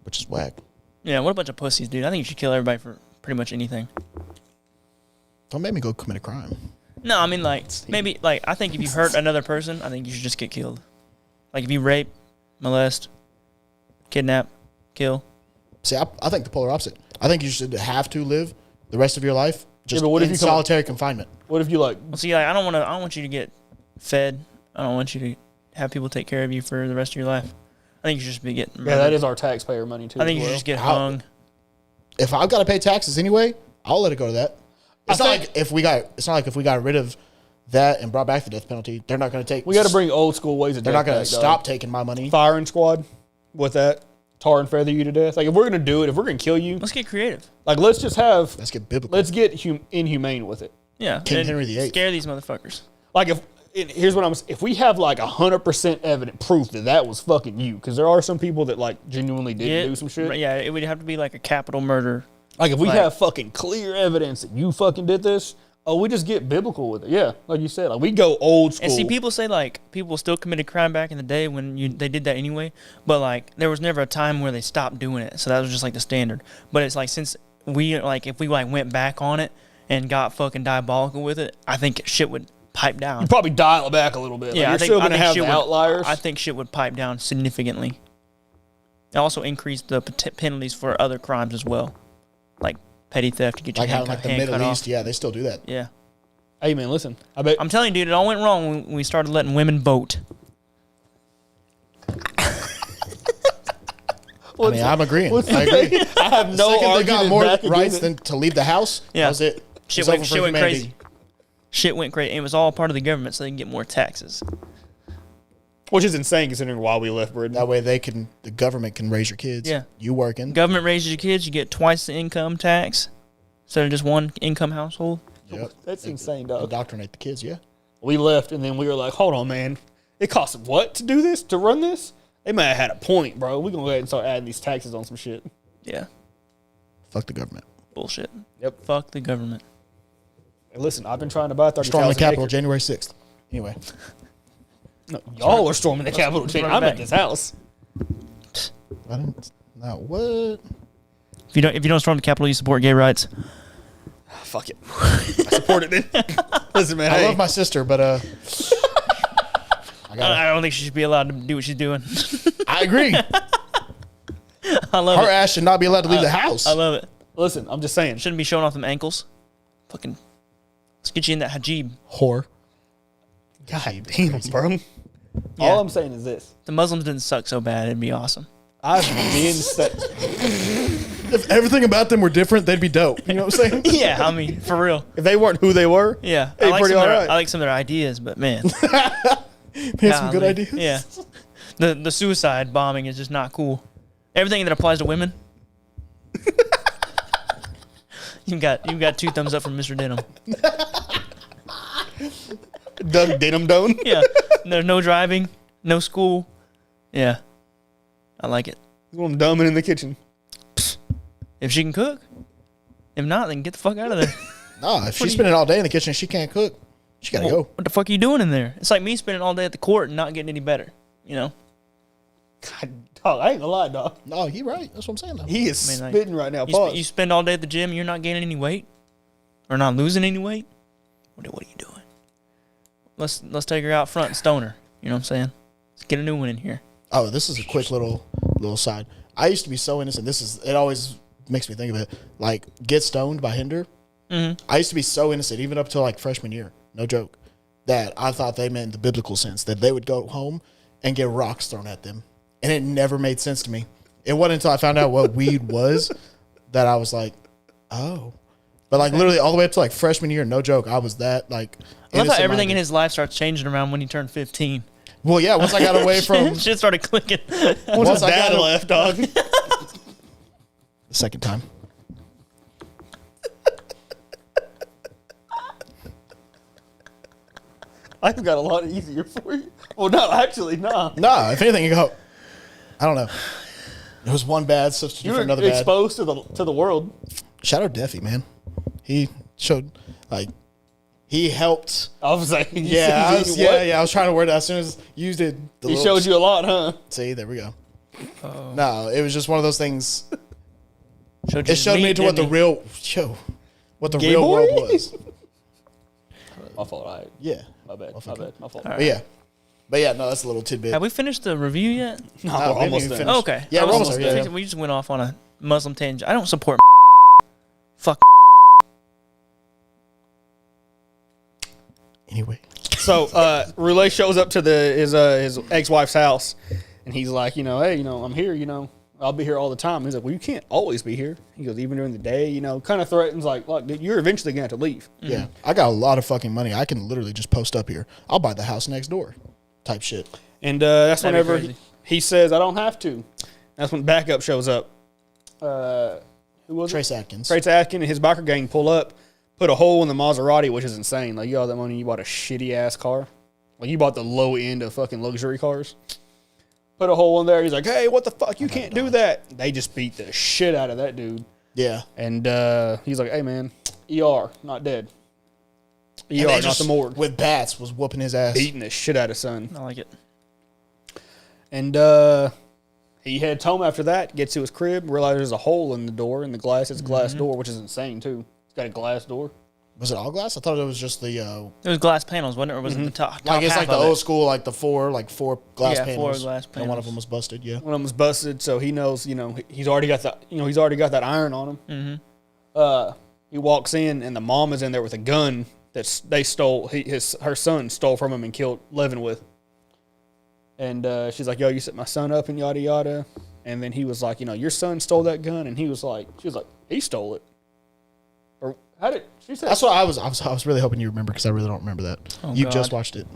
S1: which is whack.
S2: Yeah, what a bunch of pussies, dude. I think you should kill everybody for pretty much anything.
S1: Don't make me go commit a crime.
S2: No, I mean, like, maybe, like, I think if you hurt another person, I think you should just get killed. Like, if you rape, molest, kidnap, kill.
S1: See, I think the polar opposite. I think you should have to live the rest of your life just
S3: but what if
S1: in
S3: you come-
S1: solitary confinement.
S3: What if you like?
S2: Well, see, like, I don't want you to get fed. I don't want you to have people take care of you for the rest of your life. I think you should just be getting murdered.
S3: Yeah, that is our taxpayer money too.
S2: I think
S3: as
S2: you should
S3: well.
S2: just get
S1: How-
S2: hung.
S1: If I've got to pay taxes anyway, I'll let it go to that. It's not
S3: think-
S1: like if we got rid of that and brought back the death penalty, they're not going to take.
S3: We got to bring old school ways of.
S1: They're
S3: death
S1: not going
S3: back,
S1: to
S3: dog.
S1: stop taking my money.
S3: Firing squad with that. Tar and feather you to death. Like if we're gonna do it, if we're gonna kill you,
S2: Let's get creative.
S3: like let's just have.
S1: Let's get biblical.
S3: Let's get inhumane with it.
S2: Yeah.
S1: King
S2: and
S1: Henry VIII.
S2: Scare these motherfuckers.
S3: Like here's what if we have like 100% evident proof that was fucking you, because there are some people that like genuinely did do some shit.
S2: Yeah, it would have to be like a capital murder.
S3: Like if we
S2: Like-
S3: have fucking clear evidence that you fucking did this, we just get biblical with it. Yeah, like you said, like we go old school.
S2: And see, people say like people still committed crime back in the day when they did that anyway. But like there was never a time where they stopped doing it, so that was just like the standard. But it's like since we like if we like went back on it and got fucking diabolical with it, I think shit would pipe down.
S3: You probably dial it back a little bit. Like,
S2: Yeah,
S3: you're
S2: I think,
S3: still
S2: I
S3: gonna
S2: think
S3: have
S2: shit
S3: the
S2: would,
S3: outliers.
S2: I think shit would pipe down significantly. It also increased the penalties for other crimes as well, like petty theft to get your
S1: like how like the
S2: hand cut
S1: Middle
S2: off.
S1: East, yeah, they still do that.
S2: Yeah,
S3: Hey man, listen. I bet
S2: I'm telling you, dude, it all went wrong when we started letting women vote.
S1: I mean, I'm agreeing. I agree.
S3: I have no
S1: Second, they
S3: argument
S1: got more
S3: back
S1: rights
S3: against it.
S1: than to leave the house.
S2: Yeah.
S1: That was it.
S2: Shit
S1: It's
S2: went,
S1: over for
S2: shit went
S1: humanity.
S2: crazy. Shit went crazy. It was all part of the government so they can get more taxes.
S3: Which is insane considering why we left Britain.
S1: That way the government can raise your kids.
S2: Yeah.
S1: You working.
S2: Government raises your kids, you get twice the income tax instead of just one income household.
S1: Yep.
S3: That's insane, dog.
S1: Indoctrinate the kids, yeah.
S3: We left and then we were like, hold on, man. It costs what to do this, to run this? They might have had a point, bro. We're going to go ahead and start adding these taxes on some shit.
S2: Yeah,
S1: Fuck the government.
S2: bullshit.
S3: Yep.
S2: Fuck the government.
S3: Hey, listen, I've been trying to buy 30,000
S1: Storm the Capitol
S3: acres.
S1: January 6th. Anyway.
S3: No, y'all are storming the Capitol.
S2: let's run it
S3: I'm at
S2: back.
S3: this house.
S1: I don't now what?
S2: If you don't storm the Capitol, you support gay rights.
S3: Fuck it. I support it then. Listen, man.
S1: I
S3: hey,
S1: love my sister, but I
S2: I don't think she should be allowed to do what she's doing.
S1: I agree.
S2: I love
S1: Her
S2: it.
S1: ass should not be allowed to leave the house.
S2: I love it.
S3: listen, I'm just saying.
S2: Shouldn't be showing off them ankles. Fucking, let's get you in that hijab.
S1: Whore.
S3: God damn, bro.
S2: Yeah.
S3: All I'm saying is this.
S2: The Muslims didn't suck so bad. It'd be awesome.
S3: I've been set.
S1: If everything about them were different, they'd be dope. You know what I'm saying?
S2: Yeah, I mean, for real.
S3: If they weren't who they were,
S2: Yeah,
S3: Hey,
S2: I like
S3: pretty
S2: some of
S3: alright.
S2: I like some of their ideas, but man,
S1: They had some good
S2: golly.
S1: ideas.
S2: Yeah, the suicide bombing is just not cool. Everything that applies to women. You've got 2 thumbs up from Mr. Denham.
S3: Doug Denham Done.
S2: Yeah, there's no driving, no school. Yeah, I like it.
S3: He's one dumbing in the kitchen.
S2: If she can cook, if not, then get the fuck out of there.
S1: Nah, if she's spending all day in the kitchen and she can't cook, she gotta go.
S2: What the fuck are you doing in there? It's like me spending all day at the court and not getting any better. You know?
S3: God, dog, I ain't gonna lie, dog.
S1: No, you're right. That's what I'm saying. Though.
S3: He is
S2: I mean, like,
S3: spitting right now.
S2: You,
S3: Pause.
S2: you spend all day at the gym, you're not gaining any weight, or not losing any weight. What are you doing? Let's take her out front and stone her. You know what I'm saying? Let's get a new one in here.
S1: Oh, this is a quick little side. I used to be so innocent. It always makes me think of it. Like Get Stoned by Hinder.
S2: Mm-hmm.
S1: I used to be so innocent, even up till like freshman year. No joke. That I thought they meant in the biblical sense that they would go home and get rocks thrown at them, and it never made sense to me. It wasn't until I found out what weed was that I was like, oh. But like literally all the way up to like freshman year, no joke, I was that like.
S2: I love how everything
S1: innocent-minded.
S2: in his life starts changing around when he turned 15.
S1: Well, yeah. Once I got away from
S2: Shit started clicking.
S3: Once
S1: I
S3: dad
S1: got
S3: left, dog.
S1: the second time.
S3: I've got a lot easier for you. Well, no, actually, nah.
S1: Nah, if anything, you go. I don't know. It was one bad substitute
S3: You
S1: for
S3: were
S1: another bad.
S3: exposed to the world.
S1: Shout out Deffy, man. He showed he helped.
S3: I was like,
S1: Yeah, I was trying to word it as soon as you did.
S3: He showed you a lot, huh?
S1: See, there we go. No, it was just one of those things.
S2: Showed
S1: It showed me to what the real
S3: Gay
S1: real
S3: boy?
S1: world was.
S3: My fault.
S1: Yeah,
S3: My bad. My fault.
S1: but yeah, no, that's a little tidbit.
S2: Have we finished the review yet?
S3: No,
S1: No,
S3: we're
S1: we haven't
S3: almost
S1: even
S3: done.
S1: finished.
S2: Okay.
S1: Yeah,
S2: I
S1: we're
S2: was
S1: almost there.
S2: thinking we just went off on a Muslim tangent. I don't support fuck.
S1: Anyway,
S3: So, Relay shows up to his ex-wife's house, and he's like, hey, I'm here, I'll be here all the time. He's like, well, you can't always be here. He goes, even during the day, kind of threatens, like, look, dude, you're eventually going to have to leave.
S1: yeah, I got a lot of fucking money. I can literally just post up here. I'll buy the house next door, type shit.
S3: And that's
S2: That'd be
S3: whenever
S2: crazy.
S3: he says, I don't have to. That's when backup shows up. Who was
S1: Trace
S3: it?
S1: Atkins.
S3: Trace Atkins and his biker gang pull up, put a hole in the Maserati, which is insane. Like, you got all that money, you bought a shitty-ass car. Like, you bought the low end of fucking luxury cars. Put a hole in there. He's like, hey, what the fuck? You can't do that. They just beat the shit out of that dude.
S1: Yeah,
S3: And he's like, hey, man, ER, not dead.
S1: And
S3: ER,
S1: they
S3: not
S1: just,
S3: the morgue.
S1: with bats was whooping his ass.
S3: Beating the shit out of son.
S2: I like it.
S3: And he heads home after that, gets to his crib, realizes there's a hole in the door, in the glass. It's a glass door, which is insane, too. It's got a glass door.
S1: Was it all glass? I thought it was just the
S2: It was glass panels, wasn't it? Or was it the top?
S1: like it's
S2: half
S1: like the
S2: of it?
S1: old school, like the four glass
S2: Yeah,
S1: panels.
S2: 4 glass
S1: And one of
S2: panels.
S1: them was busted. Yeah.
S3: One of them was busted, so he knows, he's already got that iron on him. Mm-hmm. He walks in, and the mom is in there with a gun that they stole. Her son stole from him and killed Levin with. And she's like, "Yo, you set my son up and yada yada." And then he was like, "Your son stole that gun," and she was like, "He stole it." Or how did she say?
S1: That's what I was really hoping you remember because I really don't remember that.
S2: Oh,
S1: You
S2: God.
S1: just watched it.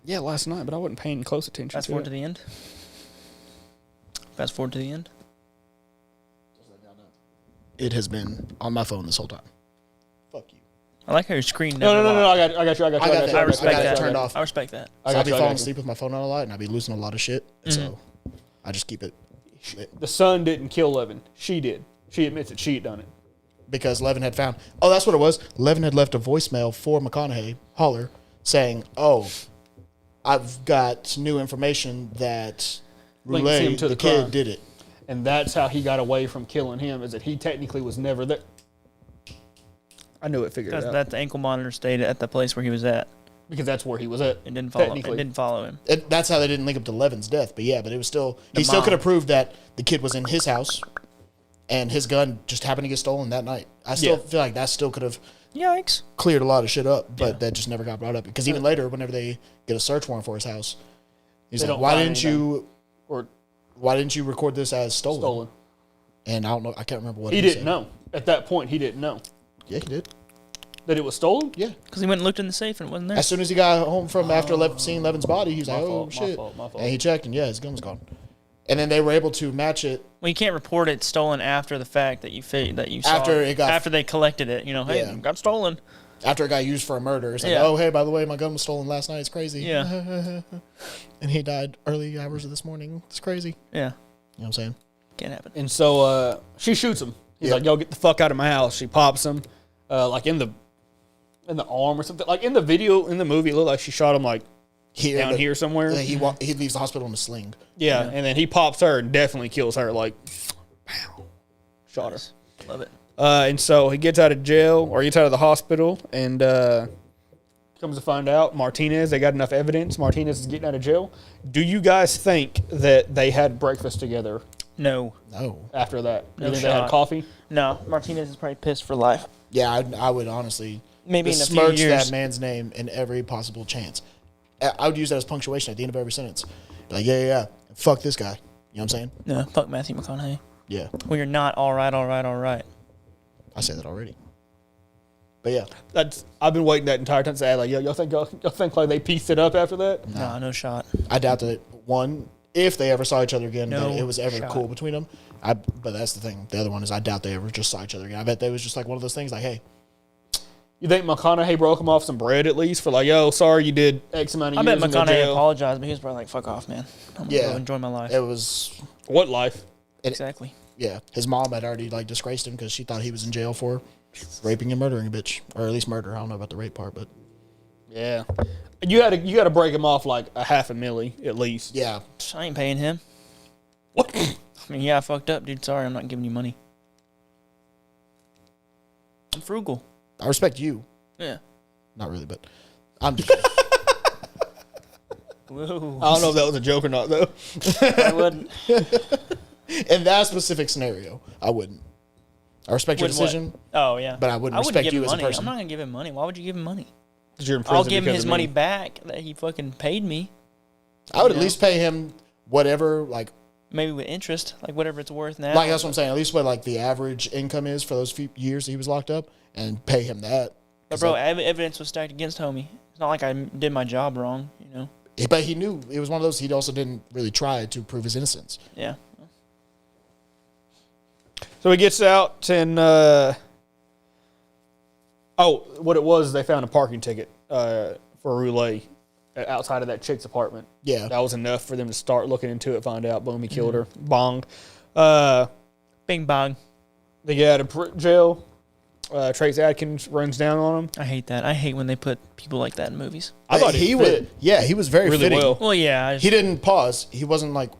S3: Yeah, last night, but I wasn't paying close attention
S2: Fast
S3: to
S2: forward
S3: it.
S2: to the end. Fast forward to the end.
S1: It has been on my phone this whole time. Fuck you.
S2: I like how your screen.
S3: No,
S2: never locked.
S3: I got you.
S1: I got that.
S2: I
S1: I
S2: respect
S1: got it
S2: that.
S1: turned off.
S2: I respect that.
S3: I
S1: So I'd
S3: got
S1: be
S3: you, I
S1: falling
S3: got you.
S1: asleep with my phone on a lot, and I'd be losing a lot of shit. So I just keep it lit.
S3: The son didn't kill Levin. She did. She admits that she had done it.
S1: Because Levin had found. Oh, that's what it was. Levin had left a voicemail for McConaughey, Holler, saying, "Oh, I've got new information that
S3: Links
S1: Roulette,
S3: him to
S1: the
S3: the
S1: kid,
S3: crime."
S1: did it."
S3: And that's how he got away from killing him, is that he technically was never there. I knew it, figured it out.
S2: That the ankle monitor stayed at the place where he was at.
S3: Because that's where he was at.
S2: It didn't follow. It
S3: Technically.
S2: didn't follow him.
S1: That's how they didn't link up to Levin's death. But yeah, but it was still he still
S2: mom.
S1: could have proved that the kid was in his house, and his gun just happened to get stolen that night. I still
S3: Yeah.
S1: feel like that still could have
S2: Yikes!
S1: cleared a lot of shit up, but that just never got brought up. Because even later, whenever they get a search warrant for his house, he's
S3: They
S1: like,
S3: don't
S1: "Why
S3: find
S1: didn't
S3: Or
S1: you record this as stolen?"
S3: stolen.
S1: And I don't know. I can't remember what
S3: He
S1: said.
S3: didn't know. At that point, he didn't know
S1: Yeah, he did.
S3: that it was stolen.
S1: Yeah.
S2: Because he went and looked in the safe and it wasn't there.
S1: As soon as he got home from after seeing Levin's body, he was like,
S3: My
S1: "Oh
S3: fault, my
S1: shit!"
S3: fault, my fault.
S1: And he checked, and yeah, his gun was gone. And then they were able to match it.
S2: Well, you can't report it stolen after the fact that you saw
S1: After it got-
S2: after they collected it. Hey,
S1: Yeah.
S2: it got stolen.
S1: After it got used for a murder. It's like,
S2: Yeah.
S1: "Oh, hey, by the way, my gun was stolen last night. It's crazy."
S2: Yeah.
S1: And he died early hours of this morning. It's crazy.
S2: Yeah,
S1: You know what I'm saying?
S2: can't happen.
S3: And so she shoots him. He's
S1: Yeah.
S3: like, "Yo, get the fuck out of my house." She pops him, like in the arm or something. Like in the video, in the movie, it looked like she shot him like
S1: Here,
S3: down
S1: but-
S3: here somewhere.
S1: He leaves the hospital in a sling.
S3: Yeah, and then he pops her and definitely kills her. Like, pow, shot her.
S2: Love it.
S3: And so he gets out of jail or gets out of the hospital and comes to find out Martinez, they got enough evidence. Martinez is getting out of jail. Do you guys think that they had breakfast together
S2: No,
S1: No.
S3: after that?
S2: No
S3: you think they had
S2: shot.
S3: coffee?
S2: no. Martinez is probably pissed for life.
S1: Yeah, I would honestly
S2: Maybe in a few
S1: besmirch
S2: years.
S1: that man's name in every possible chance. I would use that as punctuation at the end of every sentence. Be like, yeah. Fuck this guy. You know what I'm saying?
S2: No, fuck Matthew McConaughey.
S1: Yeah.
S2: Well, you're not all right.
S1: I say that already. But yeah,
S3: I've been waiting that entire time to say, like, y'all think like they pieced it up after that?
S2: Nah, no shot.
S1: I doubt that if they ever saw each other again,
S2: No
S1: that it was ever
S2: shot.
S1: cool between them. But that's the thing. The other one is I doubt they ever just saw each other again. I bet they was just like one of those things like, hey.
S3: You think McConaughey broke him off some bread at least for like, yo, sorry you did X amount of
S2: I
S3: years
S2: bet
S3: in the
S2: McConaughey
S3: jail.
S2: apologized, but he was probably like, fuck off, man. I'm gonna go enjoy my life.
S1: It was.
S3: What life?
S2: Exactly.
S1: Yeah. His mom had already like disgraced him because she thought he was in jail for raping and murdering a bitch. Or at least murder. I don't know about the rape part, but.
S3: Yeah. You got to break him off like a $500,000 at least.
S1: Yeah.
S2: I ain't paying him.
S3: What?
S2: I mean, yeah, I fucked up, dude. Sorry, I'm not giving you money. I'm frugal.
S1: I respect you.
S2: Yeah.
S1: Not really, but I'm just.
S2: Whoa.
S3: I don't know if that was a joke or not, though.
S2: I wouldn't.
S1: In that specific scenario, I wouldn't. I respect your
S2: Wouldn't what?
S1: decision,
S2: Oh, yeah.
S1: but I wouldn't respect
S2: give
S1: you
S2: him
S1: as a
S2: money.
S1: person.
S2: I'm not going to give him money. Why would you give him money?
S3: 'Cause you're in prison
S2: I'll give him
S3: because
S2: his
S3: of
S2: money
S3: me.
S2: back that he fucking paid me.
S1: I would at
S2: Yeah.
S1: least pay him whatever, like
S2: Maybe with interest, like whatever it's worth now.
S1: that's what I'm saying. At least what like the average income is for those few years that he was locked up, and pay him that.
S2: But bro, evidence was stacked against homie. It's not like I did my job wrong, you know?
S1: But he knew it was one of those. He also didn't really try to prove his innocence.
S2: Yeah.
S3: So he gets out and, what it was, they found a parking ticket for Roulette outside of that chick's apartment.
S1: Yeah,
S3: That was enough for them to start looking into it, find out, boom, he killed her. Bong.
S2: Bing bong.
S3: They get out of jail. Trace Adkins runs down on him.
S2: I hate that. I hate when they put people like that in movies.
S3: I thought
S1: he
S3: he
S1: would.
S3: fit
S1: Yeah, he was very
S3: really
S1: fitting.
S3: well.
S2: Well, yeah.
S1: He didn't pause. He wasn't like,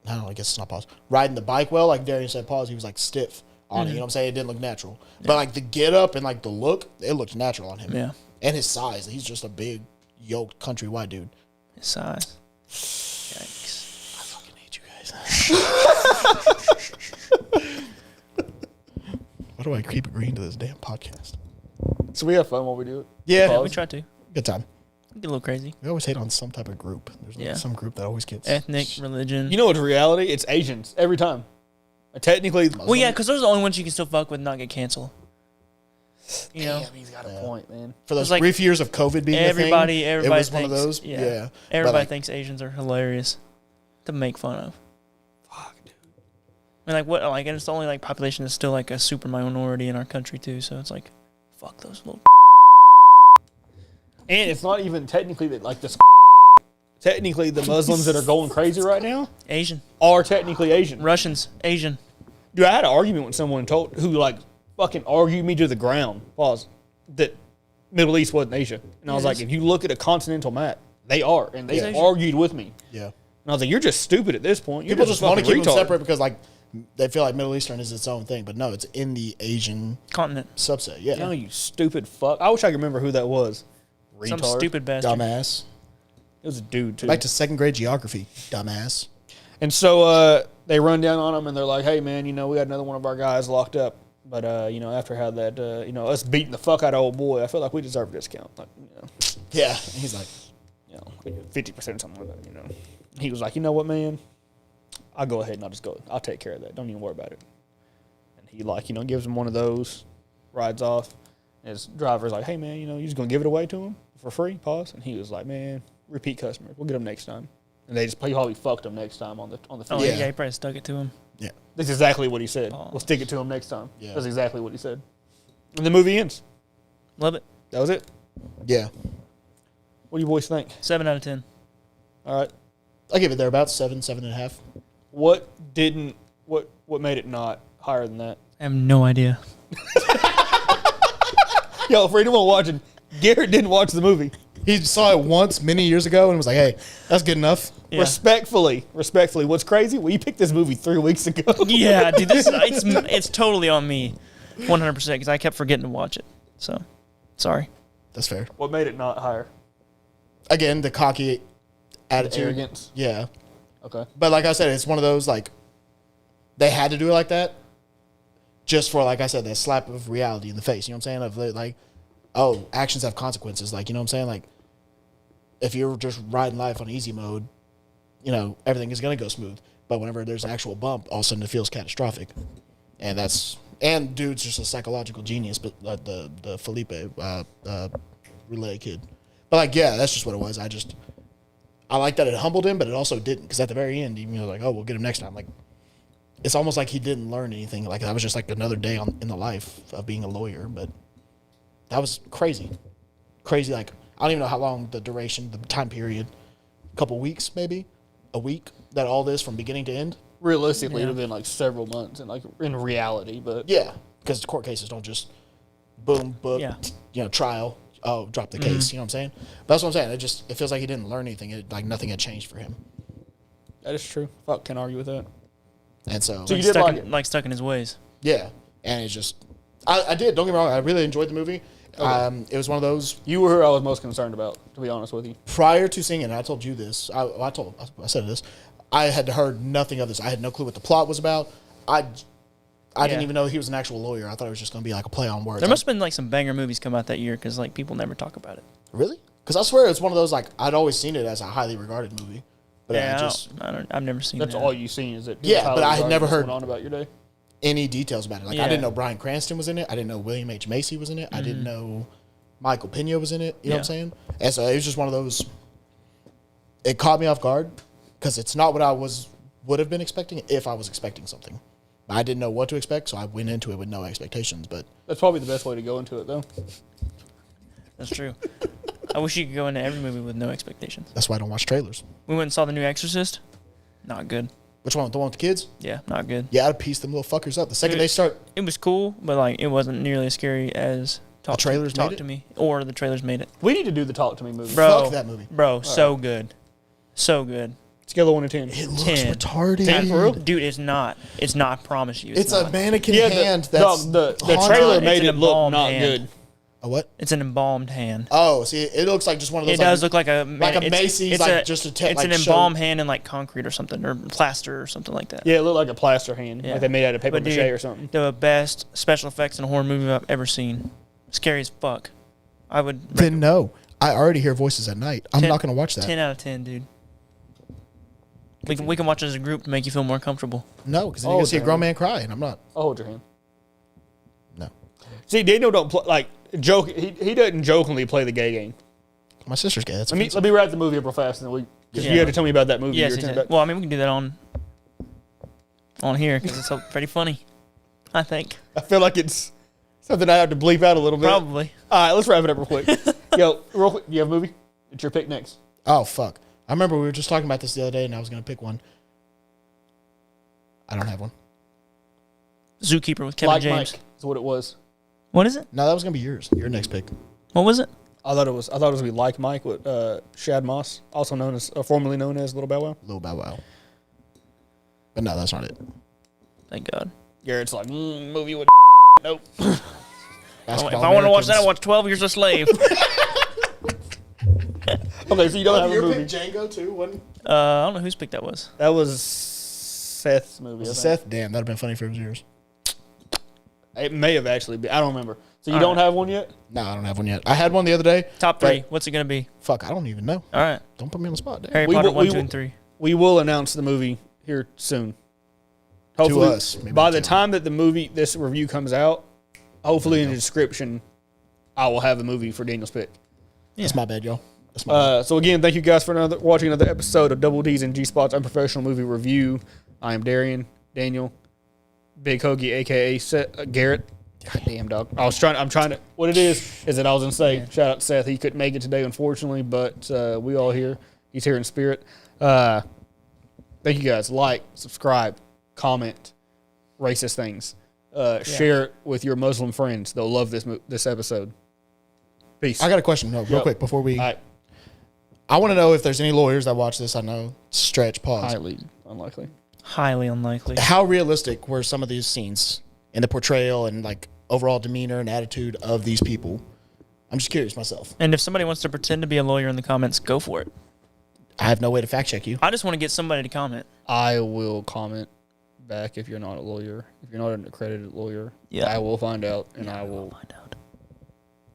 S1: I don't know. I guess it's not pause. Riding the bike well, like Darion said, pause. He was like stiff on it. You know what I'm saying? It didn't look natural. But like the get up and like the look, it looked natural on him.
S2: Yeah.
S1: And his size. He's just a big, yoked country white dude.
S2: His size. Yikes.
S1: I fucking hate you guys. Why do I keep agreeing to this damn podcast?
S3: So we have fun while we do it.
S1: Yeah,
S2: Yeah, we try to.
S1: good time.
S2: Get a little crazy.
S1: We always hate on some type of group. There's like some group that always gets
S2: Ethnic, religion.
S3: You know what's reality? It's Asians every time. Technically,
S2: well, yeah, because those are the only ones you can still fuck with and not get canceled. You know?
S3: damn, he's got a point, man.
S1: for those
S2: It's like
S1: brief years of COVID being
S2: everybody
S1: a thing. It was
S2: thinks,
S1: one of those.
S2: Yeah.
S1: Yeah.
S2: Everybody
S1: But, like,
S2: thinks Asians are hilarious to make fun of.
S3: Fuck, dude.
S2: I mean, like, what, like, and it's the only, like, population that's still, like, a super minority in our country, too, so it's like, fuck those little.
S3: And it's not even technically that like this. Technically, the Muslims that are going crazy right now
S2: Asian.
S3: are technically Asian.
S2: Russians. Asian.
S3: Dude, I had an argument with someone who like fucking argued me to the ground. Pause. That Middle East wasn't Asia, and I was
S2: It
S3: like,
S2: is.
S3: if you look at a continental map, they are, and they
S2: It's
S3: argued with me.
S1: Yeah.
S3: And I was like, you're just stupid at this point. You're
S1: People just want to keep
S3: retard.
S1: them separate because like they feel like Middle Eastern is its own thing, but no, it's in the Asian
S2: Continent.
S1: subset. Yeah.
S3: No, you stupid fuck. I wish I could remember who that was.
S2: Some
S3: Retard.
S2: stupid bastard.
S1: Dumbass.
S3: It was a dude too.
S1: Back to second grade geography. Dumbass.
S3: And so they run down on him and they're like, hey, man, we got another one of our guys locked up. But, after how that, us beating the fuck out of old boy, I feel like we deserve a discount. Like,
S1: Yeah. And he's like,
S3: 50% or something like that, He was like, you know what, man? I'll go ahead and I'll take care of that. Don't even worry about it. And he, gives him one of those, rides off. And his driver's like, hey, man, you just going to give it away to him for free? Pause. And he was like, man, repeat customers. We'll get them next time. And he probably fucked him next time on the
S2: Oh,
S3: field.
S2: yeah, he probably stuck it to him.
S1: yeah.
S3: That's exactly what he said.
S2: Oh.
S3: We'll stick it to him next time.
S1: Yeah.
S3: That's exactly what he said. And the movie ends.
S2: Love it.
S3: That was it.
S1: Yeah.
S3: What do you boys think?
S2: 7 out of 10.
S3: All right.
S1: I give it there about 7.5.
S3: What made it not higher than that?
S2: I have no idea.
S3: Yo, for anyone watching, Garrett didn't watch the movie.
S1: He saw it once many years ago and was like, hey, that's good enough.
S2: Yeah.
S3: Respectfully. What's crazy? Well, you picked this movie 3 weeks ago.
S2: Yeah, dude, it's totally on me. 100% because I kept forgetting to watch it. So, sorry.
S1: That's fair.
S3: What made it not higher?
S1: Again, the cocky attitude.
S3: Arrogance.
S1: Yeah.
S3: Okay.
S1: But like I said, it's one of those, like, they had to do it like that just for, like I said, that slap of reality in the face. You know what I'm saying? Of like, oh, actions have consequences. Like, you know what I'm saying? Like, if you're just riding life on easy mode, everything is going to go smooth. But whenever there's an actual bump, all of a sudden it feels catastrophic. And that's And dude's just a psychological genius, but the Felipe relay kid. But like, yeah, that's just what it was. I like that it humbled him, but it also didn't, because at the very end, he was like, "Oh, we'll get him next time." Like, it's almost like he didn't learn anything. Like that was just like another day in the life of being a lawyer. But that was crazy. Like, I don't even know how long the duration, the time period, a couple weeks maybe, a week, that all this from beginning to end.
S3: Realistically, it would have been like several months, and like in reality, but
S1: Yeah, because court cases don't just boom, book, trial. Oh, drop the case. You know what I'm saying? But that's what I'm saying. It feels like he didn't learn anything. Like nothing had changed for him.
S3: that is true. Fuck, can't argue with that.
S1: And so
S3: you did like it?
S2: Stuck in his ways.
S1: yeah, and it's just I did. Don't get me wrong. I really enjoyed the movie. Okay. It was one of those.
S3: You were who I was most concerned about, to be honest with you.
S1: Prior to seeing it, and I told you this. I said this. I had heard nothing of this. I had no clue what the plot was about. I didn't even know he was an actual lawyer. I thought it was just going to be like a play on words.
S2: There must have been like some banger movies come out that year because like people never talk about it.
S1: Really? Because I swear it's one of those, like, I'd always seen it as a highly regarded movie. But
S2: I've never seen
S3: That's
S2: that.
S3: all you've seen, is it?
S1: Yeah, but I had never heard
S3: on about your day.
S1: Any details about it. Like, I didn't know Bryan Cranston was in it. I didn't know William H. Macy was in it. I didn't know Michael Pena was in it. You know what I'm saying? And so it was just one of those, it caught me off guard because it's not what I would have been expecting if I was expecting something. I didn't know what to expect, so I went into it with no expectations. But
S3: that's probably the best way to go into it, though.
S2: That's true. I wish you could go into every movie with no expectations.
S1: That's why I don't watch trailers.
S2: We went and saw The New Exorcist. Not good.
S1: Which one? The one with the kids?
S2: Yeah, not good.
S1: Yeah, I'd piece them little fuckers up. The second they start...
S2: It was cool, but like it wasn't nearly as scary as Talk to Me. Or the trailers made it.
S3: We need to do the Talk to Me movie.
S2: Bro,
S1: fuck that movie.
S2: Bro, so good. So good.
S3: Scale of 1 to 10.
S1: It looks
S2: 10.
S1: retarded.
S3: 10 for real?
S2: Dude, it's not. It's not, I promise you.
S1: It's
S2: not.
S1: a mannequin hand that's...
S3: the trailer made it look not good.
S1: A what?
S2: It's an embalmed hand.
S1: Oh, see, it looks like just one of those...
S2: It does look like a
S1: Macy's,
S2: it's
S1: like just a...
S2: It's an embalmed hand in like concrete or something, or plaster or something like that.
S3: Yeah, it looked like a plaster hand.
S2: Yeah.
S3: Like they made out of paper mache
S2: dude,
S3: or something.
S2: The best special effects in a horror movie I've ever seen. Scary as fuck. I would...
S1: Then no. I already hear voices at night. I'm not going to watch that.
S2: 10 out of 10, dude. We can watch it as a group to make you feel more comfortable.
S1: No, because then you're going to see a grown man cry, and I'm not.
S3: I'll hold your hand.
S1: No.
S3: See, Daniel don't play, like, joke. He doesn't jokingly play the gay game.
S1: My sister's gay. That's
S3: let me wrap the movie up real fast, and then because you had to tell me about that movie.
S2: Yes, well, I mean, we can do that on here because it's pretty funny, I think.
S3: I feel like it's something I have to bleep out a little bit.
S2: Probably.
S3: All right, let's wrap it up real quick. Yo, real quick, you have a movie? It's your pick next.
S1: Oh, fuck. I remember we were just talking about this the other day, and I was going to pick one. I don't have one.
S2: Zookeeper with Kevin James.
S3: Mike is what it was.
S2: What is it?
S1: No, that was going to be yours. Your next pick.
S2: What was it?
S3: I thought it was going to be Like Mike with Shad Moss, also known as, formerly known as Little Bow Wow.
S1: Little Bow Wow. But no, that's not it.
S2: Thank God.
S3: Garrett's like, movie with nope.
S2: If I want to watch that, I watch 12 Years a Slave.
S3: Okay, so you don't have a movie.
S1: Django too, wasn't
S2: I don't know whose pick that was.
S3: That was Seth's movie.
S1: Was it Seth? Damn, that'd have been funny if it was yours.
S3: It may have actually been. I don't remember. So you don't have one yet?
S1: No, I don't have one yet. I had one the other day.
S2: Top 3. What's it going to be?
S1: Fuck, I don't even know.
S2: All right.
S1: Don't put me on the spot, dude.
S2: Harry Potter 1, 2, and 3.
S3: We will announce the movie here soon. Hopefully,
S1: to us.
S3: By the time that this review comes out, hopefully in the description, I will have a movie for Daniel's pick.
S1: Yeah. That's my bad, y'all. That's my bad.
S3: So again, thank you guys for watching another episode of Double D's and G Spot's Unprofessional Movie Review. I am Darion, Daniel, Big Hoagie, aka Garrett. God damn, dog. I'm trying to. What it is that I was gonna say. Shout out to Seth. He couldn't make it today, unfortunately, but we all here. He's here in spirit. Thank you guys. Like, subscribe, comment, racist things. Share it with your Muslim friends. They'll love this episode. Peace.
S1: I got a question, real quick, before we...
S3: Right.
S1: I want to know if there's any lawyers that watch this. I know. Stretch, pause.
S3: Highly unlikely.
S2: Highly unlikely.
S1: How realistic were some of these scenes in the portrayal and, like, overall demeanor and attitude of these people? I'm just curious myself.
S2: And if somebody wants to pretend to be a lawyer in the comments, go for it.
S1: I have no way to fact check you.
S2: I just want to get somebody to comment.
S3: I will comment back if you're not a lawyer. If you're not an accredited lawyer, I will find out, and I will find out.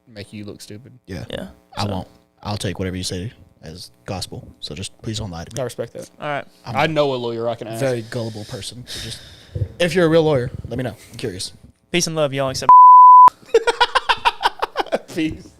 S3: Make you look stupid.
S1: Yeah.
S2: Yeah.
S1: I won't. I'll take whatever you say as gospel. So just please don't lie to me.
S3: I respect that.
S2: All right.
S3: I know a lawyer I can ask.
S1: Very gullible person. So just, if you're a real lawyer, let me know. I'm curious.
S2: Peace and love, y'all. Except
S3: Peace.